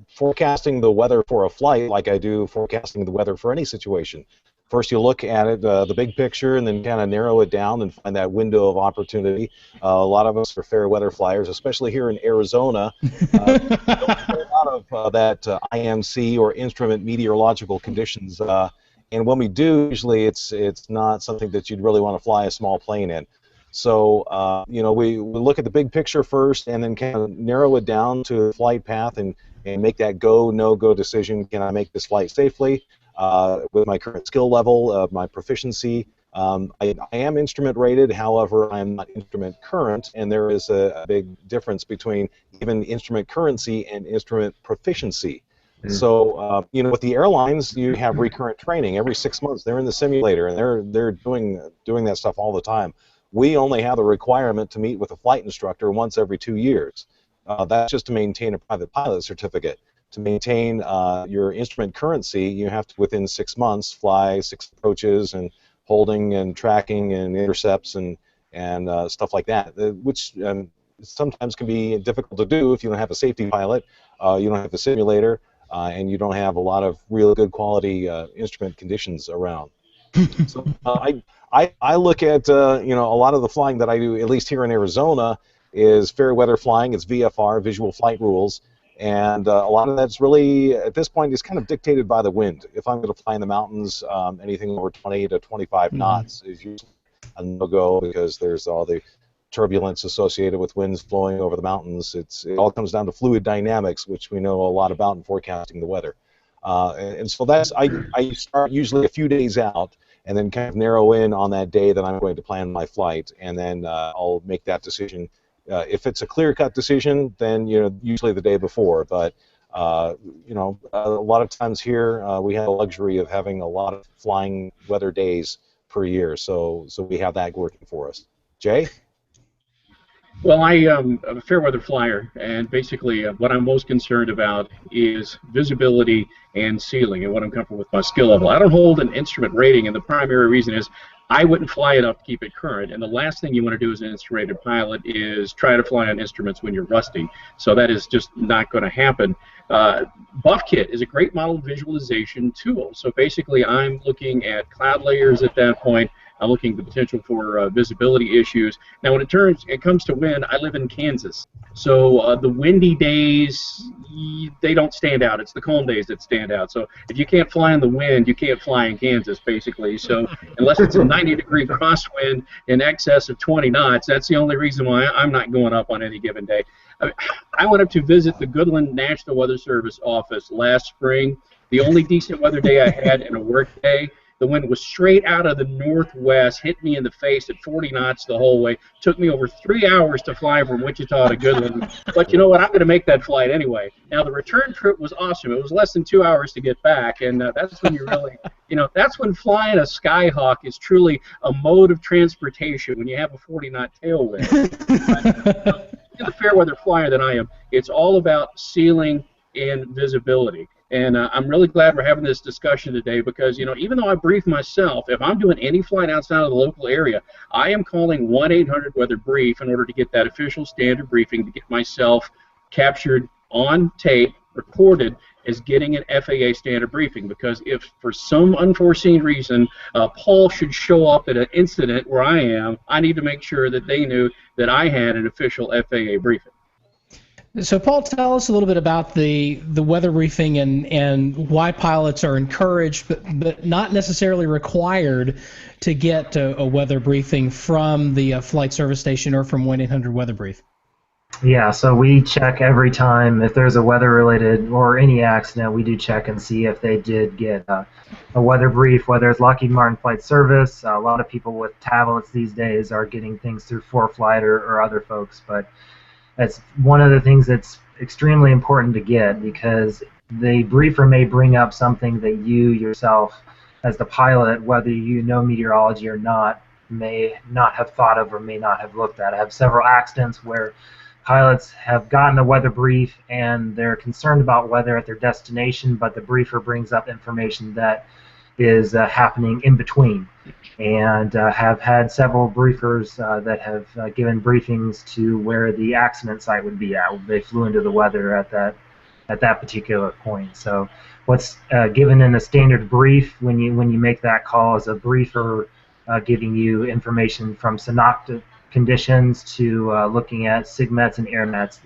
Speaker 11: forecasting the weather for a flight like I do forecasting the weather for any situation. First, you look at it, the big picture, and then kind of narrow it down and find that window of opportunity. A lot of us are fair weather flyers, especially here in Arizona. Don't get a lot of that IMC or instrument meteorological conditions. And when we do, usually it's not something that you'd really want to fly a small plane in. So, we look at the big picture first and then kind of narrow it down to a flight path and make that go, no-go decision. Can I make this flight safely with my current skill level, my proficiency? I am instrument rated, however, I am not instrument current, and there is a big difference between even instrument currency and instrument proficiency. So, with the airlines, you have recurrent training. Every 6 months, they're in the simulator, and they're doing that stuff all the time. We only have the requirement to meet with a flight instructor once every 2 years. That's just to maintain a private pilot certificate. To maintain your instrument currency, you have to, within 6 months, fly 6 approaches and holding and tracking and intercepts and stuff like that, which sometimes can be difficult to do if you don't have a safety pilot, you don't have a simulator, and you don't have a lot of really good quality instrument conditions around. So I look at a lot of the flying that I do, at least here in Arizona, is fair weather flying. It's VFR, visual flight rules, and a lot of that's really at this point is kind of dictated by the wind. If I'm going to fly in the mountains, anything over 20 to 25 knots is usually a no-go because there's all the turbulence associated with winds blowing over the mountains. It all comes down to fluid dynamics, which we know a lot about in forecasting the weather. And so that's I start usually a few days out and then kind of narrow in on that day that I'm going to plan my flight, and then I'll make that decision. If it's a clear-cut decision, then usually the day before. But a lot of times here we have the luxury of having a lot of flying weather days per year, so we have that working for us. Jay?
Speaker 10: Well, I'm a fair weather flyer, and basically what I'm most concerned about is visibility and ceiling and what I'm comfortable with my skill level. I don't hold an instrument rating, and the primary reason is I wouldn't fly enough to keep it current. And the last thing you want to do as an instrument pilot is try to fly on instruments when you're rusty. So that is just not going to happen. BuffKit is a great model visualization tool. So basically I'm looking at cloud layers at that point. I'm looking at the potential for visibility issues. Now, when it comes to wind, I live in Kansas, so the windy days, they don't stand out. It's the calm days that stand out. So if you can't fly in the wind, you can't fly in Kansas, basically. So unless it's a 90-degree crosswind in excess of 20 knots, that's the only reason why I'm not going up on any given day. I went up to visit the Goodland National Weather Service office last spring. The only decent weather day I had in a work day. The wind was straight out of the northwest, hit me in the face at 40 knots the whole way. Took me over 3 hours to fly from Wichita to Goodland. But you know what? I'm going to make that flight anyway. Now, the return trip was awesome. It was less than 2 hours to get back, and that's when you really, that's when flying a Skyhawk is truly a mode of transportation when you have a 40-knot tailwind. The fair weather flyer that I am, it's all about ceiling and visibility. And I'm really glad we're having this discussion today because, even though I brief myself, if I'm doing any flight outside of the local area, I am calling 1-800-WEATHER-BRIEF in order to get that official standard briefing to get myself captured on tape, recorded as getting an FAA standard briefing. Because if for some unforeseen reason Paul should show up at an incident where I am, I need to make sure that they knew that I had an official FAA briefing.
Speaker 1: So, Paul, tell us a little bit about the weather briefing and why pilots are encouraged but not necessarily required to get a weather briefing from the flight service station or from 1-800-WEATHER-BRIEF.
Speaker 5: Yeah, so we check every time if there's a weather-related or any accident, we do check and see if they did get a weather brief, whether it's Lockheed Martin Flight Service. A lot of people with tablets these days are getting things through ForeFlight or other folks, but that's one of the things that's extremely important to get because the briefer may bring up something that you yourself, as the pilot, whether you know meteorology or not, may not have thought of or may not have looked at. I have several accidents where pilots have gotten a weather brief and they're concerned about weather at their destination, but the briefer brings up information that is happening in between. And have had several briefers that have given briefings to where the accident site would be at. They flew into the weather at that particular point. So what's given in a standard brief when you make that call is a briefer giving you information from synoptic conditions to looking at SIGMETs and AirMets,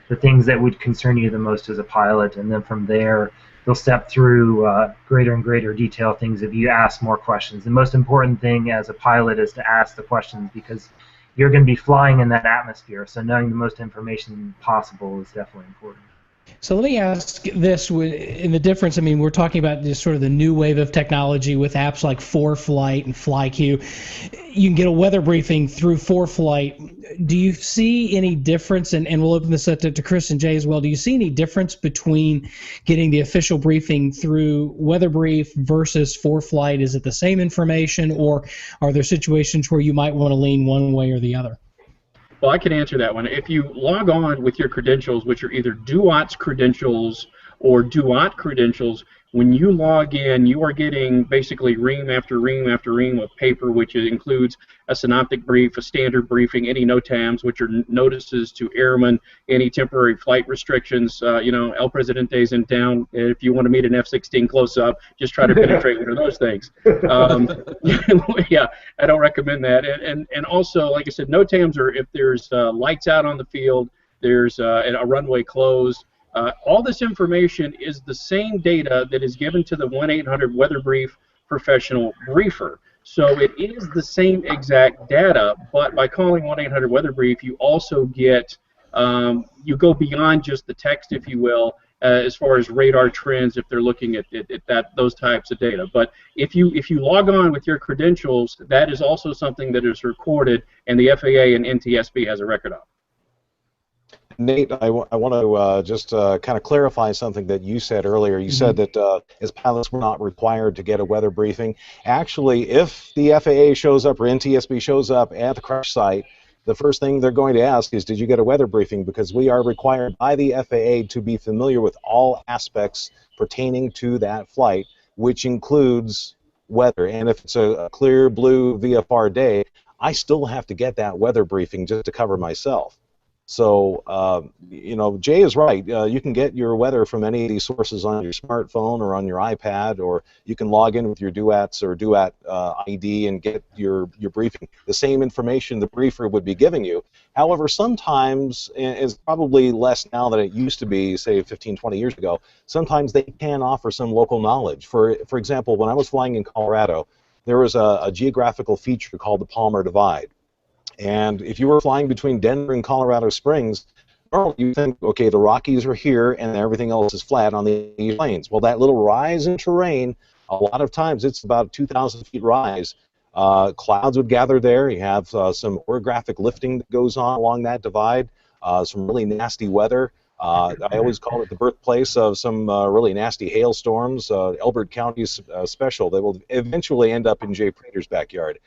Speaker 5: the things that would concern you the most as a pilot, and then from there they'll step through greater and greater detail things if you ask more questions. The most important thing as a pilot is to ask the questions because you're going to be flying in that atmosphere, so knowing the most information possible is definitely important.
Speaker 1: So let me ask this, in the difference, we're talking about just sort of the new wave of technology with apps like ForeFlight and FlyQ. You can get a weather briefing through ForeFlight. Do you see any difference, and we'll open this up to Chris and Jay as well, do you see any difference between getting the official briefing through WeatherBrief versus ForeFlight? Is it the same information, or are there situations where you might want to lean one way or the other?
Speaker 10: Well, I can answer that one. If you log on with your credentials, which are either DUAT's credentials or DUAT credentials, When you log in, you are getting basically ream after ream after ream of paper, which includes a synoptic brief, a standard briefing, any NOTAMs, which are notices to airmen, any temporary flight restrictions. El Presidente's in town. If you want to meet an F-16 close-up, just try to penetrate one of those things. Yeah, I don't recommend that. And also, like I said, NOTAMs are if there's lights out on the field, there's a runway closed. All this information is the same data that is given to the 1-800 Weather Brief professional briefer. So it is the same exact data, but by calling 1-800 Weather Brief, you also get, you go beyond just the text, if you will, as far as radar trends if they're looking at those types of data. But if you log on with your credentials, that is also something that is recorded, and the FAA and NTSB has a record of.
Speaker 11: Nate, I want to just kind of clarify something that you said earlier. You said that as pilots we're not required to get a weather briefing. Actually, if the FAA shows up or NTSB shows up at the crash site, the first thing they're going to ask is, did you get a weather briefing? Because we are required by the FAA to be familiar with all aspects pertaining to that flight, which includes weather. And if it's a clear blue VFR day, I still have to get that weather briefing just to cover myself. So, Jay is right. You can get your weather from any of these sources on your smartphone or on your iPad, or you can log in with your DUATs or DUAT ID and get your briefing. The same information the briefer would be giving you. However, sometimes, and it's probably less now than it used to be, say 15, 20 years ago, sometimes they can offer some local knowledge. For example, when I was flying in Colorado, there was a geographical feature called the Palmer Divide. And if you were flying between Denver and Colorado Springs, normally you think, okay, the Rockies are here and everything else is flat on the plains. Well, that little rise in terrain, a lot of times it's about a 2,000 feet rise. Clouds would gather there. You have some orographic lifting that goes on along that divide, some really nasty weather. I always call it the birthplace of some really nasty hailstorms. Elbert County's special that will eventually end up in Jay Prater's backyard.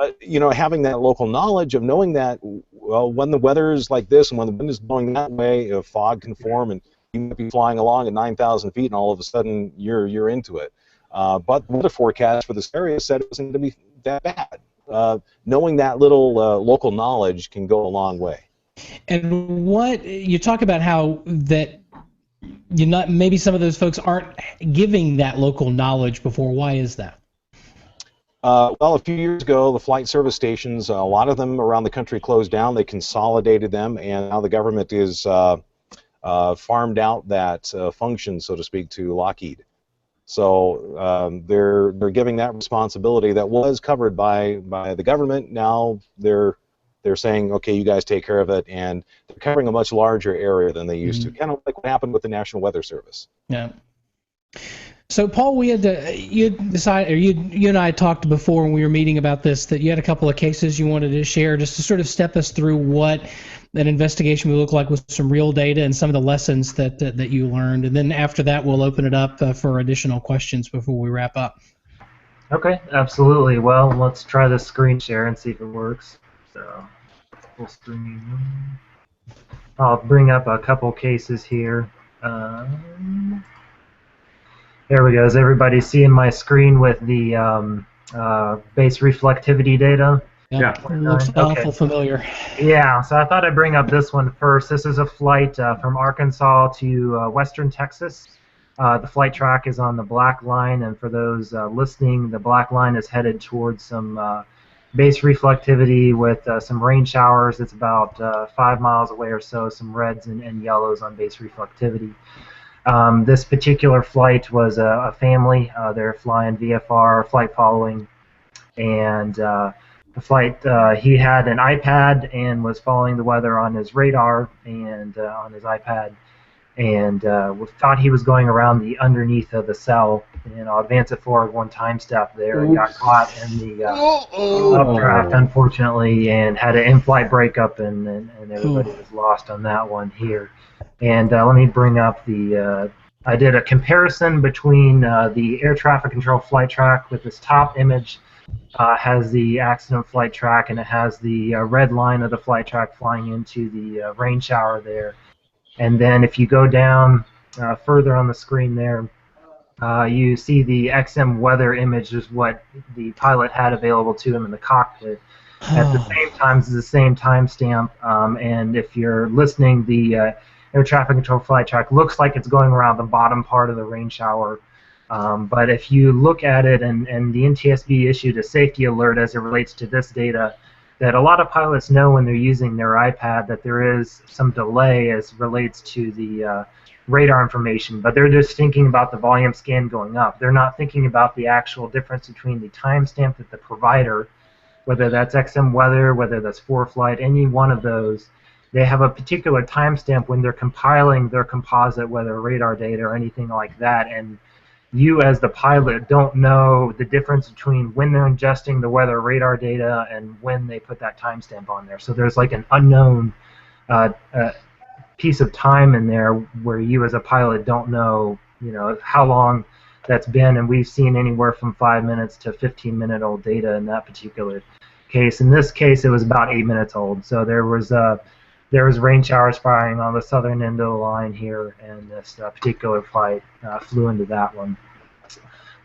Speaker 11: But, having that local knowledge of knowing that, well, when the weather is like this and when the wind is blowing that way, fog can form and you might be flying along at 9,000 feet and all of a sudden you're into it. But the weather forecast for this area said it wasn't going to be that bad. Knowing that little local knowledge can go a long way. And
Speaker 1: what you talk about how that maybe some of those folks aren't giving that local knowledge before. Why is that?
Speaker 11: Well, a few years ago, the flight service stations, a lot of them around the country closed down. They consolidated them, and now the government is farmed out that function, so to speak, to Lockheed. So they're giving that responsibility that was covered by the government. Now they're saying, okay, you guys take care of it, and they're covering a much larger area than they used to. Kind of like what happened with the National Weather Service.
Speaker 1: Yeah. So, Paul, we had you and I talked before when we were meeting about this that you had a couple of cases you wanted to share just to sort of step us through what an investigation would look like with some real data and some of the lessons that you learned. And then after that, we'll open it up for additional questions before we wrap up.
Speaker 5: Okay, absolutely. Well, let's try the screen share and see if it works. So, full screen. I'll bring up a couple cases here. There we go. Is everybody seeing my screen with the base reflectivity data?
Speaker 1: Yeah. Looks awful familiar.
Speaker 5: Yeah, so I thought I'd bring up this one first. This is a flight from Arkansas to western Texas. The flight track is on the black line, and for those listening, the black line is headed towards some base reflectivity with some rain showers. It's about 5 miles away or so, some reds and yellows on base reflectivity. This particular flight was a family. They're flying VFR, flight following, and the flight, he had an iPad and was following the weather on his radar and on his iPad, and thought he was going around the underneath of the cell. And I'll advance it forward one time step there and got caught in the updraft, unfortunately, and had an in-flight breakup, and everybody was lost on that one here. And let me bring up the, I did a comparison between the air traffic control flight track with this top image, has the accident flight track, and it has the red line of the flight track flying into the rain shower there. And then if you go down further on the screen there, you see the XM weather image is what the pilot had available to him in the cockpit. At the same time, it's the same timestamp, and if you're listening, the air traffic control flight track looks like it's going around the bottom part of the rain shower. But if you look at it, and the NTSB issued a safety alert as it relates to this data, that a lot of pilots know when they're using their iPad that there is some delay as relates to the radar information, but they're just thinking about the volume scan going up. They're not thinking about the actual difference between the timestamp that the provider, whether that's XM weather, whether that's ForeFlight, any one of those, they have a particular timestamp when they're compiling their composite weather radar data or anything like that, and you as the pilot don't know the difference between when they're ingesting the weather radar data and when they put that timestamp on there. So there's like an unknown piece of time in there where you as a pilot don't know, how long that's been, and we've seen anywhere from 5 minutes to 15-minute old data in that particular case. In this case, it was about 8 minutes old. So there was rain showers firing on the southern end of the line here, and this particular flight flew into that one.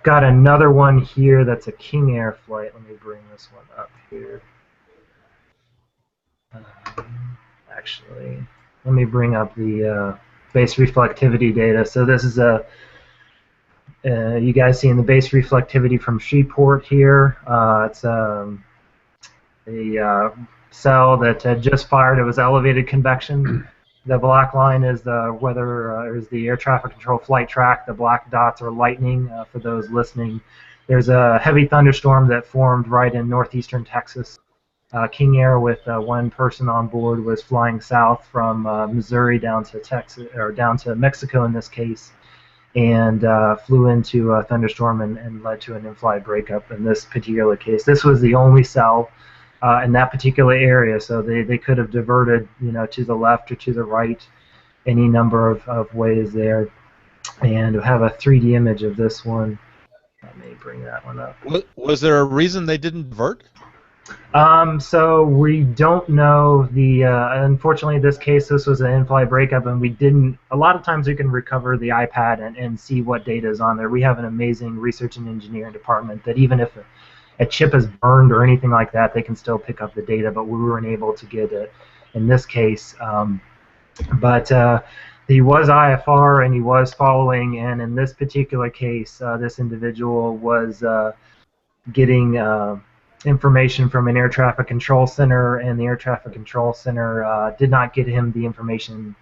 Speaker 5: Got another one here that's a King Air flight. Let me bring this one up here. Actually, let me bring up the base reflectivity data. So this is you guys seeing the base reflectivity from Shreveport here. It's a cell that just fired. It was elevated convection. The black line is the weather, is the air traffic control flight track. The black dots are lightning for those listening. There's a heavy thunderstorm that formed right in northeastern Texas. King Air with one person on board was flying south from Missouri down to Texas, or down to Mexico in this case, and flew into a thunderstorm and led to an in-flight breakup in this particular case. This was the only cell in that particular area, so they could have diverted, to the left or to the right, any number of ways there. And we have a 3D image of this one. Let me bring that one up.
Speaker 4: Was there a reason they didn't divert?
Speaker 5: So we don't know. Unfortunately, in this case, this was an in-flight breakup, and we didn't. A lot of times, we can recover the iPad and see what data is on there. We have an amazing research and engineering department that even if a chip is burned or anything like that, they can still pick up the data. But we weren't able to get it in this case. But he was IFR and he was following, and in this particular case, this individual was getting information from an air traffic control center, and the air traffic control center did not get him the information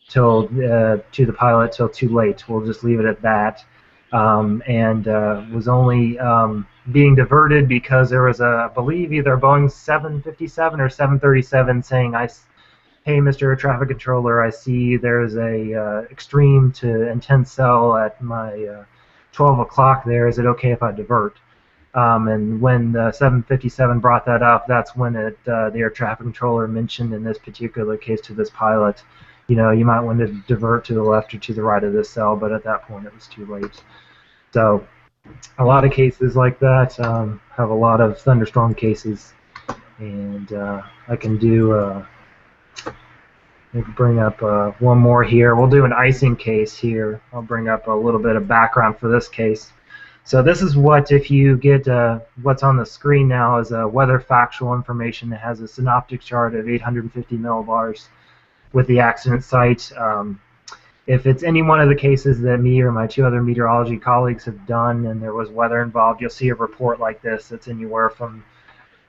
Speaker 5: to the pilot till too late. We'll just leave it at that. And was only being diverted because there was I believe either a Boeing 757 or 737 saying, "Hey, Mr. Air Traffic Controller, I see there's a extreme to intense cell at my 12 o'clock there. Is it okay if I divert?" And when the 757 brought that up, that's when the air traffic controller mentioned in this particular case to this pilot, you might want to divert to the left or to the right of this cell, but at that point it was too late. So a lot of cases like that, have a lot of thunderstorm cases, and I can do, bring up one more here. We'll do an icing case here. I'll bring up a little bit of background for this case. So this is what, if you get what's on the screen now is a weather factual information that has a synoptic chart of 850 millibars with the accident site. If it's any one of the cases that me or my two other meteorology colleagues have done and there was weather involved, you'll see a report like this that's anywhere from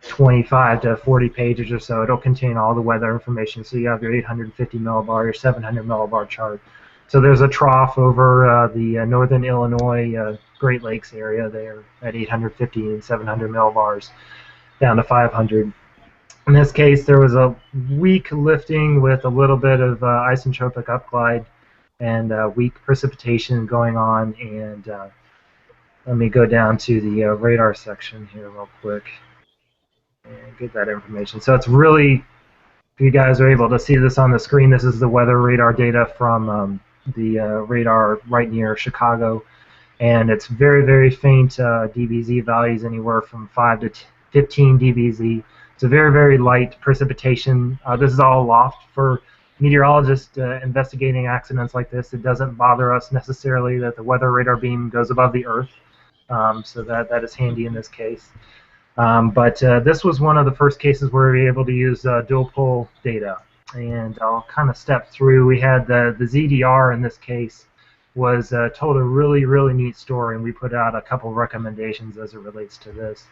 Speaker 5: 25 to 40 pages or so. It'll contain all the weather information. So you have your 850 millibar, your 700 millibar chart. So there's a trough over the northern Illinois Great Lakes area there at 850 and 700 millibars down to 500. In this case, there was a weak lifting with a little bit of isentropic upglide and weak precipitation going on. And let me go down to the radar section here real quick and get that information. So it's really, if you guys are able to see this on the screen, this is the weather radar data from the radar right near Chicago, and it's very, very faint dBz values, anywhere from 5 to 15 dBz. It's a very, very light precipitation. This is all aloft for meteorologist investigating accidents like this, it doesn't bother us necessarily that the weather radar beam goes above the Earth, so that is handy in this case. But this was one of the first cases where we were able to use dual pol data, and I'll kind of step through. We had the ZDR in this case was told a really neat story, and we put out a couple of recommendations as it relates to this.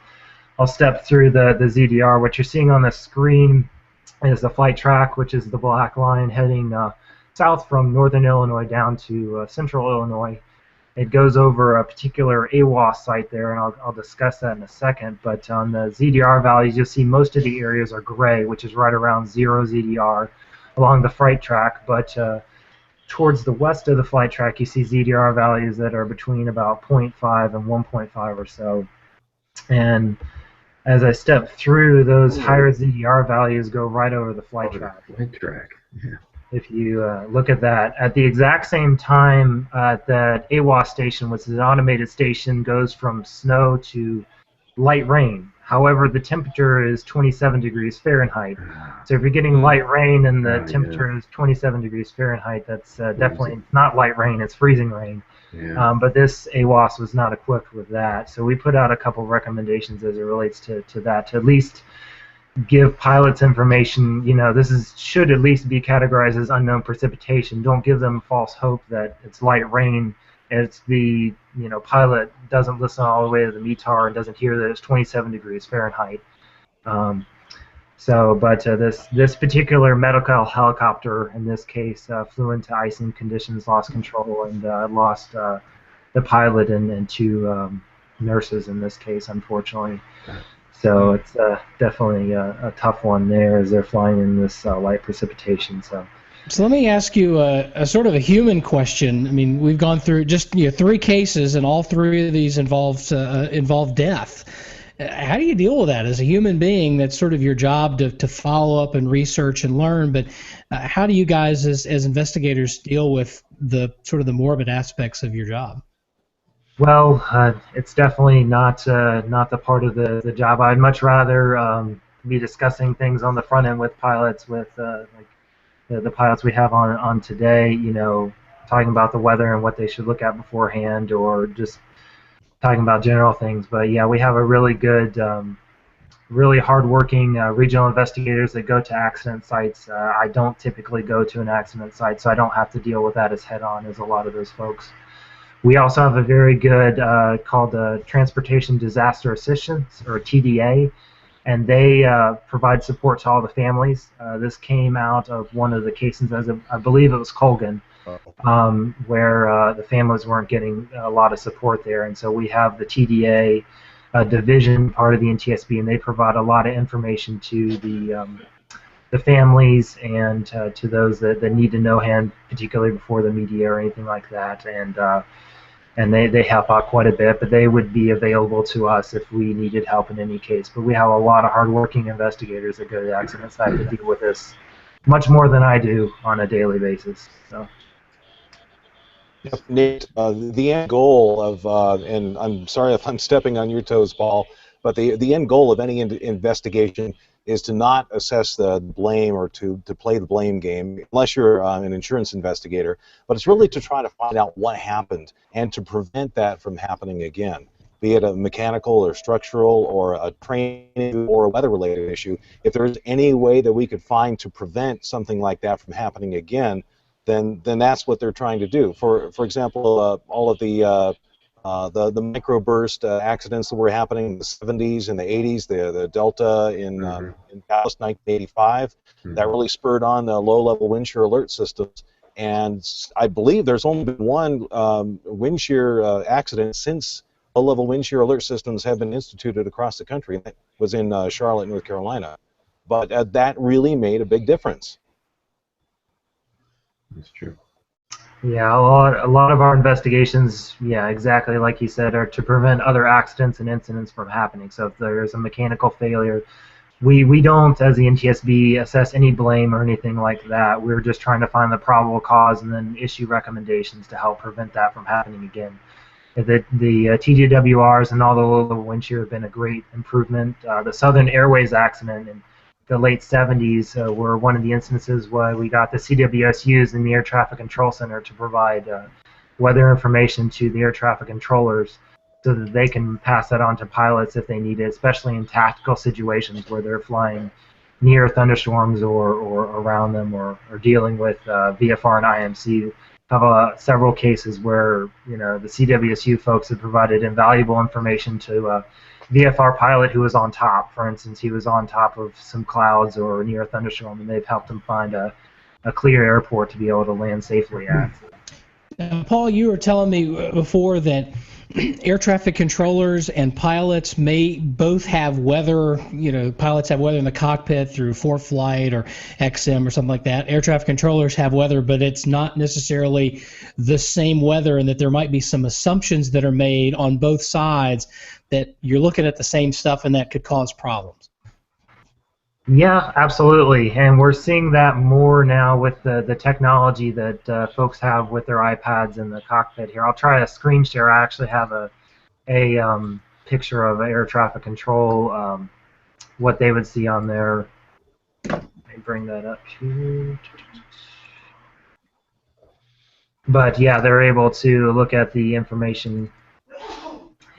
Speaker 5: I'll step through the ZDR. What you're seeing on the screen is the flight track, which is the black line heading south from northern Illinois down to central Illinois. It goes over a particular AWOS site there, and I'll discuss that in a second. But on the ZDR values, you'll see most of the areas are gray, which is right around 0 ZDR along the flight track. But towards the west of the flight track, you see ZDR values that are between about 0.5 and 1.5 or so. And as I step through, those higher ZDR values go right over the flight track.
Speaker 3: Yeah.
Speaker 5: If you look at that, at the exact same time that AWOS station, which is an automated station, goes from snow to light rain. However, the temperature is 27 degrees Fahrenheit. So if you're getting light rain and the temperature is 27 degrees Fahrenheit, that's definitely not light rain, it's freezing rain.
Speaker 3: Yeah.
Speaker 5: But this AWOS was not equipped with that. So we put out a couple recommendations as it relates to that, to at least give pilots information. This should at least be categorized as unknown precipitation. Don't give them false hope that it's light rain. It's the pilot doesn't listen all the way to the METAR and doesn't hear that it's 27 degrees Fahrenheit. This particular medical helicopter in this case flew into icing conditions, lost control, and lost the pilot and two nurses in this case, unfortunately. So it's definitely a tough one there as they're flying in this light precipitation. So
Speaker 1: let me ask you a sort of a human question. I mean, we've gone through just 3 cases, and all 3 of these involve death. How do you deal with that as a human being? That's sort of your job to follow up and research and learn. But how do you guys, as investigators, deal with the sort of the morbid aspects of your job?
Speaker 5: Well, it's definitely not the part of the job. I'd much rather be discussing things on the front end with pilots, with like the pilots we have on today. Talking about the weather and what they should look at beforehand, or just talking about general things. But yeah, we have a really good, really hardworking regional investigators that go to accident sites. I don't typically go to an accident site, so I don't have to deal with that as head-on as a lot of those folks. We also have a very good called Transportation Disaster Assistance, or TDA, and they provide support to all the families. This came out of one of the cases, I believe it was Colgan, where the families weren't getting a lot of support there, and so we have the TDA division, part of the NTSB, and they provide a lot of information to the families and to those that need to know hand, particularly before the media or anything like that, and they help out quite a bit, but they would be available to us if we needed help in any case. But we have a lot of hardworking investigators that go to the accident site to deal with this much more than I do on a daily basis. So.
Speaker 11: Yep, Nate, the end goal of, and I'm sorry if I'm stepping on your toes, Paul, but the end goal of any investigation is to not assess the blame or to play the blame game, unless you're an insurance investigator, but it's really to try to find out what happened and to prevent that from happening again, be it a mechanical or structural or a training or a weather-related issue. If there's any way that we could find to prevent something like that from happening again, then that's what they're trying to do. For example, all of the microburst accidents that were happening in the 70s and the 80s, the Delta in Dallas 1985, that really spurred on the low-level wind shear alert systems. And I believe there's only been one wind shear accident since low-level wind shear alert systems have been instituted across the country. That was in Charlotte, North Carolina. But that really made a big difference.
Speaker 3: That's true.
Speaker 5: Yeah, a lot of our investigations, yeah, exactly like you said, are to prevent other accidents and incidents from happening. So if there is a mechanical failure, we don't, as the NTSB, assess any blame or anything like that. We're just trying to find the probable cause and then issue recommendations to help prevent that from happening again. The TGWRs and all the low-level wind shear have been a great improvement. The Southern Airways accident in the late 70s were one of the instances where we got the CWSUs in the Air Traffic Control Center to provide weather information to the air traffic controllers so that they can pass that on to pilots if they need it, especially in tactical situations where they're flying near thunderstorms or around them or dealing with VFR and IMC. Have several cases where the CWSU folks have provided invaluable information to a VFR pilot who was on top. For instance, he was on top of some clouds or near a thunderstorm, and they've helped him find a clear airport to be able to land safely at.
Speaker 1: Now, Paul, you were telling me before that air traffic controllers and pilots may both have weather. Pilots have weather in the cockpit through ForeFlight or XM or something like that. Air traffic controllers have weather, but it's not necessarily the same weather, and that there might be some assumptions that are made on both sides that you're looking at the same stuff and that could cause problems.
Speaker 5: Yeah, absolutely, and we're seeing that more now with the technology that folks have with their iPads in the cockpit here. I'll try a screen share. I actually have a picture of air traffic control, what they would see on there. Let me bring that up here. But yeah, they're able to look at the information.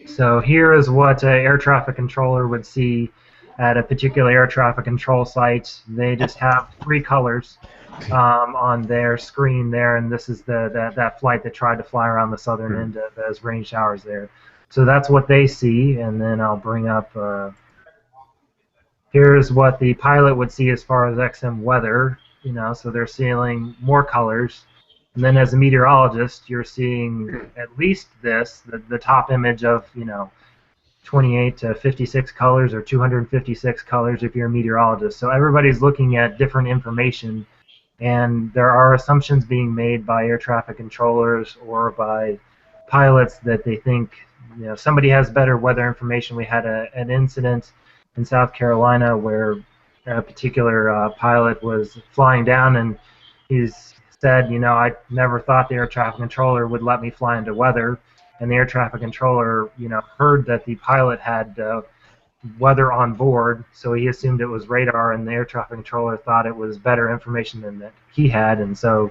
Speaker 5: So here is what an air traffic controller would see at a particular air traffic control site. They just have 3 colors on their screen there, and this is that flight that tried to fly around the southern end of those rain showers there. So that's what they see, and then I'll bring up here's what the pilot would see as far as XM weather. So they're seeing more colors. And then as a meteorologist, you're seeing at least the top image of 28 to 56 colors or 256 colors if you're a meteorologist. So everybody's looking at different information, and there are assumptions being made by air traffic controllers or by pilots that they think somebody has better weather information. We had an incident in South Carolina where a particular pilot was flying down, and he's said, I never thought the air traffic controller would let me fly into weather. And the air traffic controller, heard that the pilot had weather on board, so he assumed it was radar, and the air traffic controller thought it was better information than that he had. And so,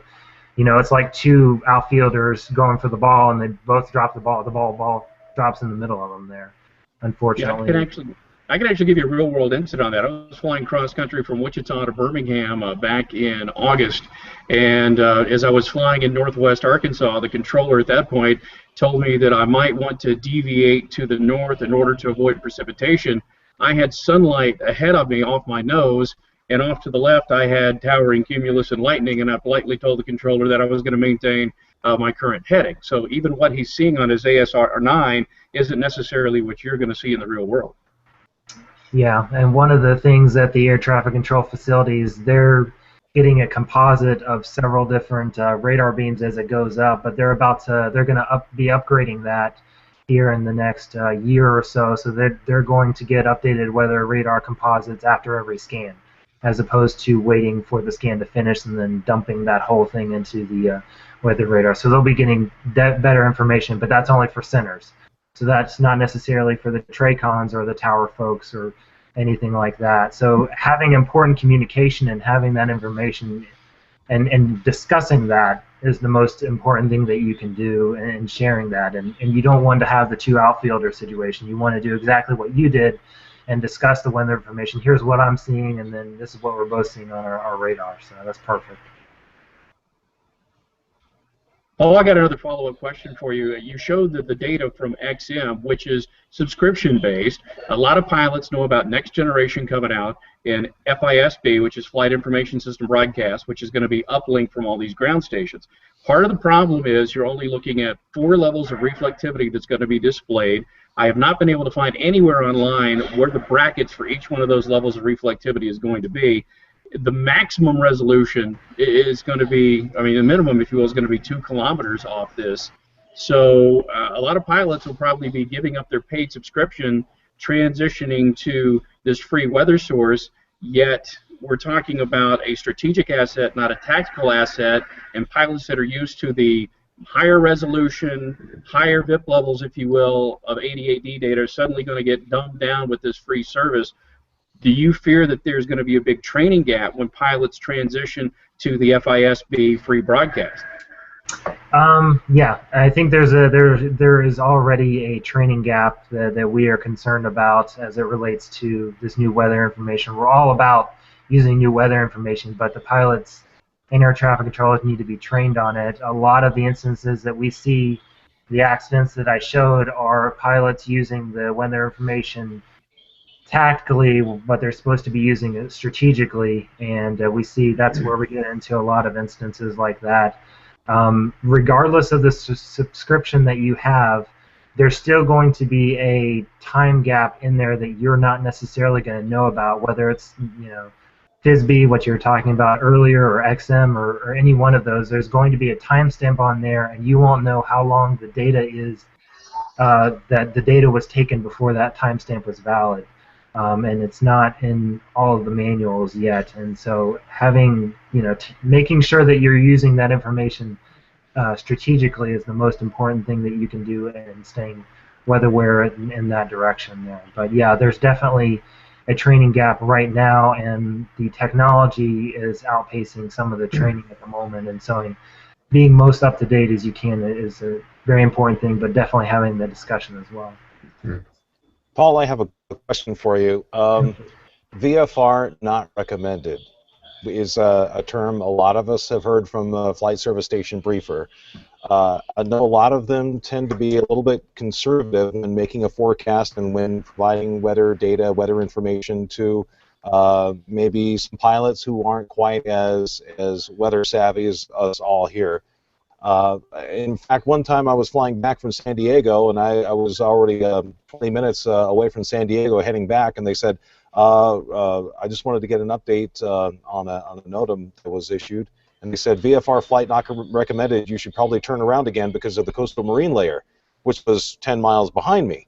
Speaker 5: it's like 2 outfielders going for the ball, and they both drop the ball. The ball drops in the middle of them there, unfortunately.
Speaker 10: Yeah, I can actually give you a real-world incident on that. I was flying cross-country from Wichita to Birmingham back in August, and as I was flying in northwest Arkansas, the controller at that point told me that I might want to deviate to the north in order to avoid precipitation. I had sunlight ahead of me off my nose, and off to the left I had towering cumulus and lightning, and I politely told the controller that I was going to maintain my current heading. So even what he's seeing on his ASR9 isn't necessarily what you're going to see in the real world.
Speaker 5: Yeah, and one of the things that the air traffic control facilities, they're getting a composite of several different radar beams as it goes up, but they're going to be upgrading that here in the next year or so. So they're going to get updated weather radar composites after every scan, as opposed to waiting for the scan to finish and then dumping that whole thing into the weather radar. So they'll be getting better information, but that's only for centers. So that's not necessarily for the TRACONs or the tower folks or anything like that. So having important communication and having that information and discussing that is the most important thing that you can do, and sharing that. And you don't want to have the 2 outfielder situation. You want to do exactly what you did and discuss the weather information. Here's what I'm seeing, and then this is what we're both seeing on our radar. So that's perfect.
Speaker 10: Oh, I got another follow-up question for you. You showed that the data from XM, which is subscription-based. A lot of pilots know about Next Generation coming out, and FISB, which is Flight Information System Broadcast, which is going to be uplinked from all these ground stations. Part of the problem is you're only looking at 4 levels of reflectivity that's going to be displayed. I have not been able to find anywhere online where the brackets for each one of those levels of reflectivity is going to be. The maximum resolution is going to be, the minimum, if you will, is going to be 2 kilometers off this. So a lot of pilots will probably be giving up their paid subscription, transitioning to this free weather source, yet we're talking about a strategic asset, not a tactical asset, and pilots that are used to the higher resolution, higher VIP levels, if you will, of 88D data are suddenly going to get dumbed down with this free service. do you fear that there's going to be a big training gap when pilots transition to the FISB free broadcast?
Speaker 5: Yeah, I think there is already a training gap that we are concerned about as it relates to this new weather information. We're all about using new weather information, but the pilots and air traffic controllers need to be trained on it. A lot of the instances that we see, the accidents that I showed, are pilots using the weather information tactically, but they're supposed to be using it strategically, and we see that's where we get into a lot of instances like that. Regardless of the subscription that you have, there's still going to be a time gap in there that you're not necessarily going to know about, whether it's FISB, what you were talking about earlier, or XM, or any one of those. There's going to be a timestamp on there, and you won't know how long the data is that the data was taken before that timestamp was valid. And it's not in all of the manuals yet, and so having, making sure that you're using that information strategically is the most important thing that you can do, and staying weather aware in that direction there. But yeah, there's definitely a training gap right now, and the technology is outpacing some of the training at the moment, and so being most up to date as you can is a very important thing, but definitely having the discussion as well.
Speaker 11: Paul, I have a question for you. VFR not recommended is a term a lot of us have heard from the Flight Service Station Briefer. I know a lot of them tend to be a little bit conservative in making a forecast and when providing weather data, weather information to maybe some pilots who aren't quite as weather savvy as us all here. In fact, one time I was flying back from San Diego, and I was already 20 minutes away from San Diego heading back, and they said, I just wanted to get an update on a NOTAM that was issued, and they said, VFR flight not recommended, you should probably turn around again because of the coastal marine layer, which was 10 miles behind me.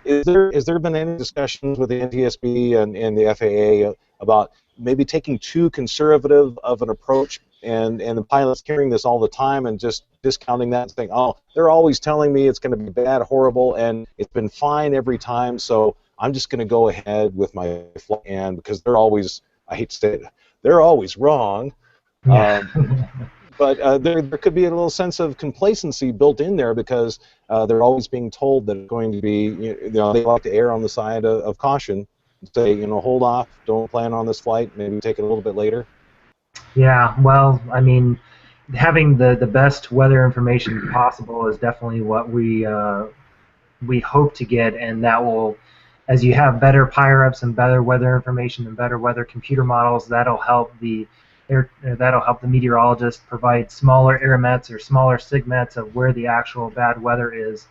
Speaker 11: Is there been any discussions with the NTSB and the FAA about maybe taking too conservative of an approach, and the pilots hearing this all the time and just discounting that and saying, oh, they're always telling me it's going to be bad, horrible, and it's been fine every time, so I'm just going to go ahead with my flight, and because they're always, I hate to say it, they're always wrong.
Speaker 5: Yeah.
Speaker 11: But there could be a little sense of complacency built in there because they're always being told that it's going to be, they like to err on the side of caution, say, hold off, don't plan on this flight, maybe take it a little bit later.
Speaker 5: Yeah, well, I mean, having the best weather information possible is definitely what we hope to get, and that will, as you have better PIREPs and better weather information and better weather computer models, that'll help the meteorologist provide smaller airmets or smaller sigmets of where the actual bad weather is,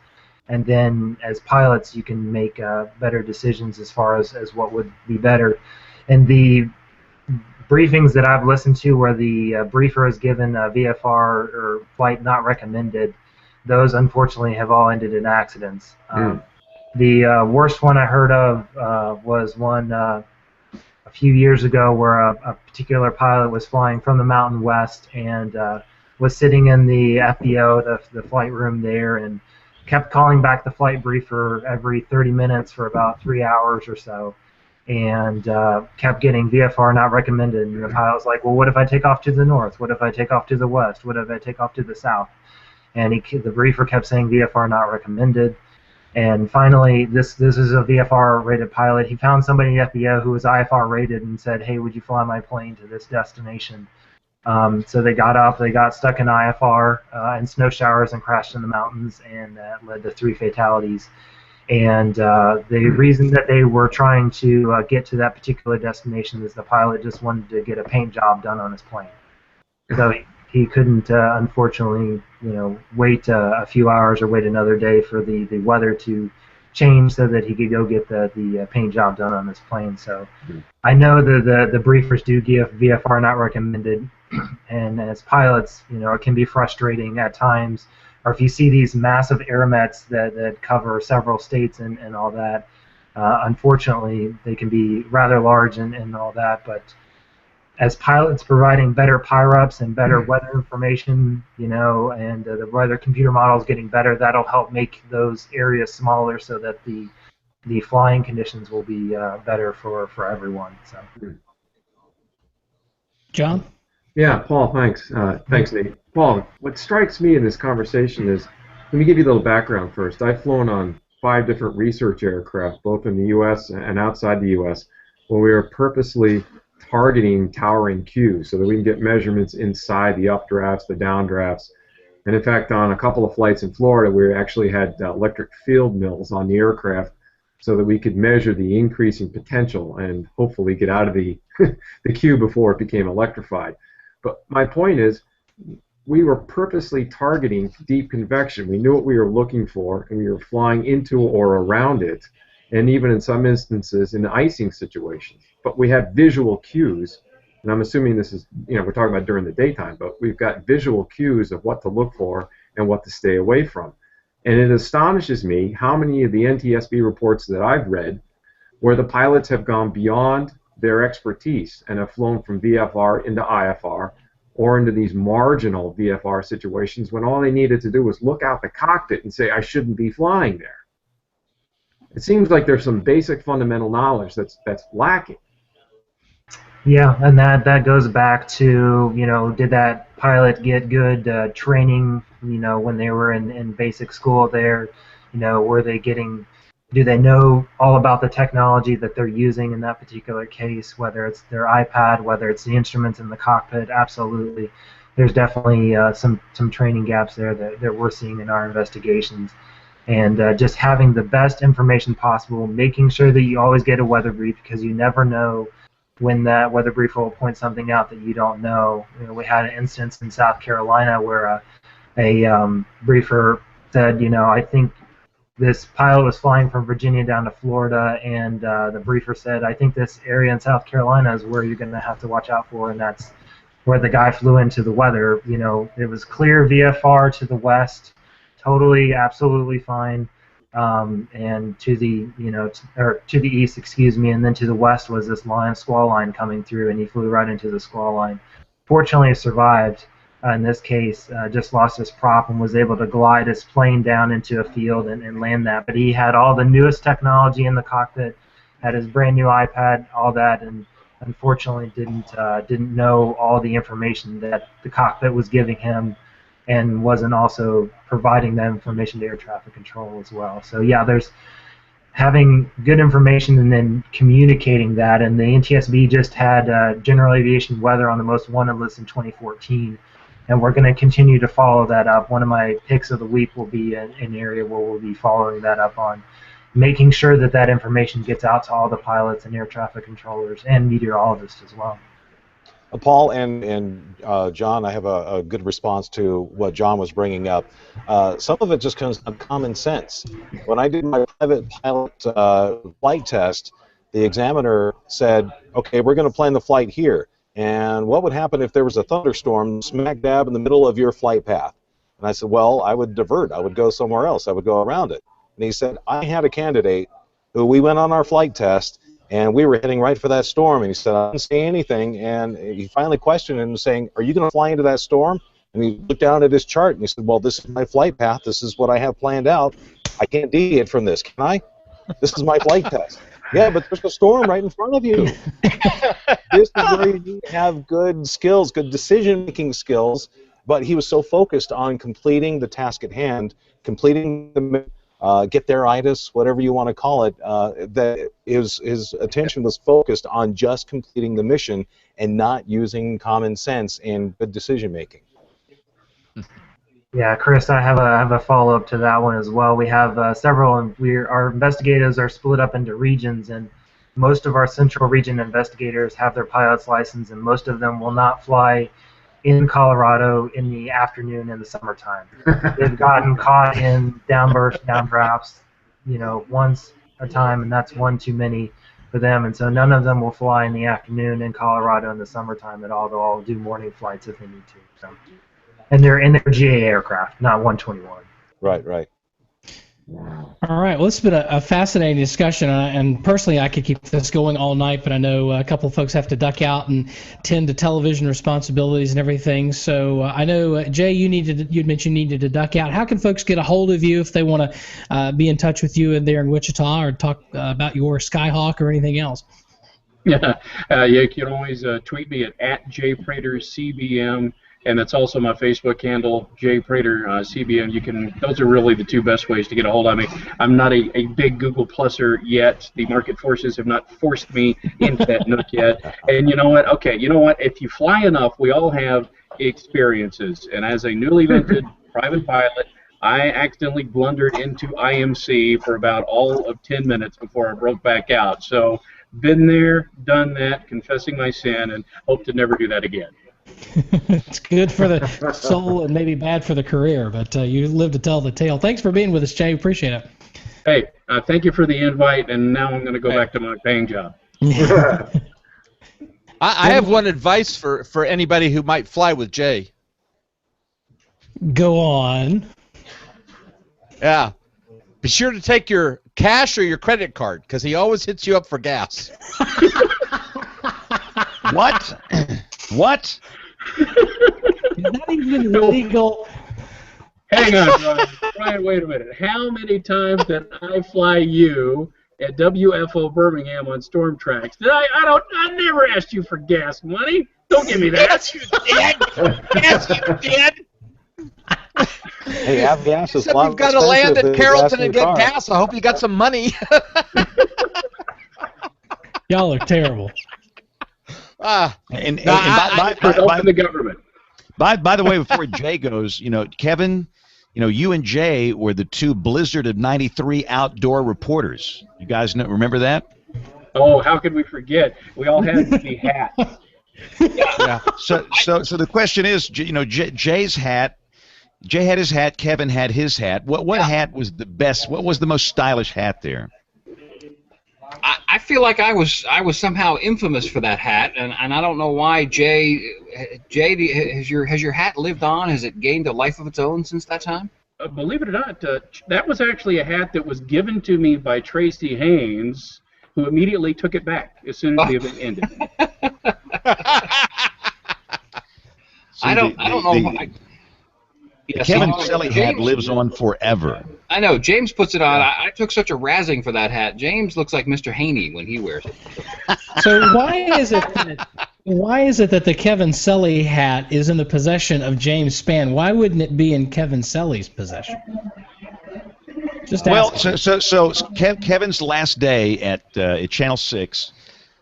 Speaker 5: and then as pilots you can make better decisions as far as what would be better. And the briefings that I've listened to where the briefer has given VFR or flight not recommended, those unfortunately have all ended in accidents. The worst one I heard of was one a few years ago where a particular pilot was flying from the Mountain West and was sitting in the FBO, the flight room there, and kept calling back the flight briefer every 30 minutes for about 3 hours or so, and kept getting VFR not recommended. And the pilot was like, well, what if I take off to the north? What if I take off to the west? What if I take off to the south? And the briefer kept saying VFR not recommended. And finally, this is a VFR-rated pilot. He found somebody at FBO who was IFR rated and said, hey, would you fly my plane to this destination? So they got up, they got stuck in IFR and snow showers and crashed in the mountains, and that led to 3 fatalities. And the reason that they were trying to get to that particular destination is the pilot just wanted to get a paint job done on his plane. So he couldn't, unfortunately, wait a few hours or wait another day for the weather to change so that he could go get the paint job done on his plane. So I know that the briefers do give VFR not recommended, and as pilots, it can be frustrating at times. Or if you see these massive airmets that cover several states and all that, unfortunately, they can be rather large and all that. But as pilots providing better PIREPs and better weather information, and the weather computer models getting better, that'll help make those areas smaller so that the the flying conditions will be better for everyone. So.
Speaker 1: John?
Speaker 3: Yeah, Paul, thanks. Thanks, Nate. Paul, what strikes me in this conversation is, let me give you a little background first. I've flown on 5 different research aircraft, both in the U.S. and outside the U.S., where we are purposely targeting towering Qs so that we can get measurements inside the updrafts, the downdrafts. And in fact, on a couple of flights in Florida, we actually had electric field mills on the aircraft so that we could measure the increasing potential and hopefully get out of the the Q before it became electrified. But my point is, we were purposely targeting deep convection. We knew what we were looking for, and we were flying into or around it, and even in some instances in icing situations. But we had visual cues, and I'm assuming this is, we're talking about during the daytime, but we've got visual cues of what to look for and what to stay away from. And it astonishes me how many of the NTSB reports that I've read where the pilots have gone beyond their expertise and have flown from VFR into IFR or into these marginal VFR situations when all they needed to do was look out the cockpit and say, I shouldn't be flying there. It seems like there's some basic fundamental knowledge that's lacking.
Speaker 5: Yeah, and that goes back to, did that pilot get good training, when they were in basic school there? Were they getting, do they know all about the technology that they're using in that particular case, whether it's their iPad, whether it's the instruments in the cockpit? Absolutely. There's definitely some training gaps there that we're seeing in our investigations. And just having the best information possible, making sure that you always get a weather brief, because you never know when that weather briefer will point something out that you don't know. We had an instance in South Carolina where a briefer said, I think this pilot was flying from Virginia down to Florida, and the briefer said, I think this area in South Carolina is where you're going to have to watch out for, and that's where the guy flew into the weather. It was clear VFR to the west, totally, absolutely fine. And to the to the east, excuse me, and then to the west was this squall line coming through, and he flew right into the squall line. Fortunately, he survived. In this case, just lost his prop and was able to glide his plane down into a field and land that. But he had all the newest technology in the cockpit, had his brand new iPad, all that, and unfortunately didn't know all the information that the cockpit was giving him, and wasn't also providing that information to air traffic control as well. So yeah, there's having good information and then communicating that. And the NTSB just had general aviation weather on the most wanted list in 2014, and we're going to continue to follow that up. One of my picks of the week will be an area where we'll be following that up on, making sure that that information gets out to all the pilots and air traffic controllers and meteorologists as well.
Speaker 11: Paul and John, I have a good response to what John was bringing up. Some of it just comes from common sense. When I did my private pilot flight test, the examiner said, okay, we're going to plan the flight here. And what would happen if there was a thunderstorm smack dab in the middle of your flight path? And I said, well, I would divert. I would go somewhere else. I would go around it. And he said, I had a candidate who we went on our flight test, and we were heading right for that storm. And he said, I didn't say anything. And he finally questioned him, saying, are you going to fly into that storm? And he looked down at his chart, and he said, well, this is my flight path. This is what I have planned out. I can't deviate from this, can I? This is my flight test. Yeah, but there's a storm right in front of you. This is where you need to have good skills, good decision-making skills. But he was so focused on completing the task at hand, completing the get there itis, whatever you want to call it, that his attention was focused on just completing the mission and not using common sense and good decision-making.
Speaker 5: Yeah, Chris, I have a follow-up to that one as well. We have several, and our investigators are split up into regions, and most of our central region investigators have their pilot's license, and most of them will not fly in Colorado in the afternoon in the summertime. They've gotten caught in downburst, downdrafts, once a time, and that's one too many for them. And so none of them will fly in the afternoon in Colorado in the summertime at all. They'll all do morning flights if they need to. So. And they're in their GA aircraft, not 121.
Speaker 11: Right, right.
Speaker 1: All right. Well, it's been a fascinating discussion, and personally, I could keep this going all night, but I know a couple of folks have to duck out and tend to television responsibilities and everything. So I know, Jay, you'd mentioned you needed to duck out. How can folks get a hold of you if they want to be in touch with you in there in Wichita or talk about your Skyhawk or anything else?
Speaker 10: Yeah, you can always tweet me at jpratercbm, and that's also my Facebook handle, jpratercbm. Those are really the two best ways to get a hold of me. I'm not a big Google Pluser yet. The market forces have not forced me into that nook yet. And you know what? Okay, you know what? If you fly enough, we all have experiences. And as a newly minted private pilot, I accidentally blundered into IMC for about all of 10 minutes before I broke back out. So, been there, done that, confessing my sin, and hope to never do that again.
Speaker 1: It's good for the soul and maybe bad for the career, but you live to tell the tale. Thanks for being with us, Jay. Appreciate it.
Speaker 10: Hey, thank you for the invite, and now I'm going to go back to my paying job.
Speaker 4: I have one advice for anybody who might fly with Jay.
Speaker 1: Go on.
Speaker 4: Yeah. Be sure to take your cash or your credit card, because he always hits you up for gas.
Speaker 2: What? What?
Speaker 1: Is that even legal?
Speaker 10: Hang on, Brian. Brian, wait a minute. How many times did I fly you at WFO Birmingham on storm tracks? I never asked you for gas money. Don't give me that.
Speaker 4: Yes, you did. Yes, you did.
Speaker 11: Hey, gas is a lot
Speaker 4: We've got to land in Carrollton and get gas. I hope you got some money.
Speaker 1: Y'all are terrible.
Speaker 2: And
Speaker 10: the government.
Speaker 2: By the way, before Jay goes, Kevin, you and Jay were the two Blizzard of '93 outdoor reporters. You guys remember that?
Speaker 10: Oh, how could we forget? We all had the hat.
Speaker 2: Yeah. So the question is, Jay's hat. Jay had his hat. Kevin had his hat. What hat was the best? What was the most stylish hat there?
Speaker 7: I feel like I was somehow infamous for that hat, and I don't know why. Jay, has your hat lived on? Has it gained a life of its own since that time?
Speaker 10: Believe it or not, that was actually a hat that was given to me by Tracy Haynes, who immediately took it back as soon as the event ended.
Speaker 7: I don't know.
Speaker 2: The Kevin Selly hat lives on forever.
Speaker 7: I know. James puts it on. I took such a razzing for that hat. James looks like Mr. Haney when he wears it.
Speaker 1: So why is it that the Kevin Selly hat is in the possession of James Spann? Why wouldn't it be in Kevin Selly's possession?
Speaker 2: So Kevin's last day at Channel 6,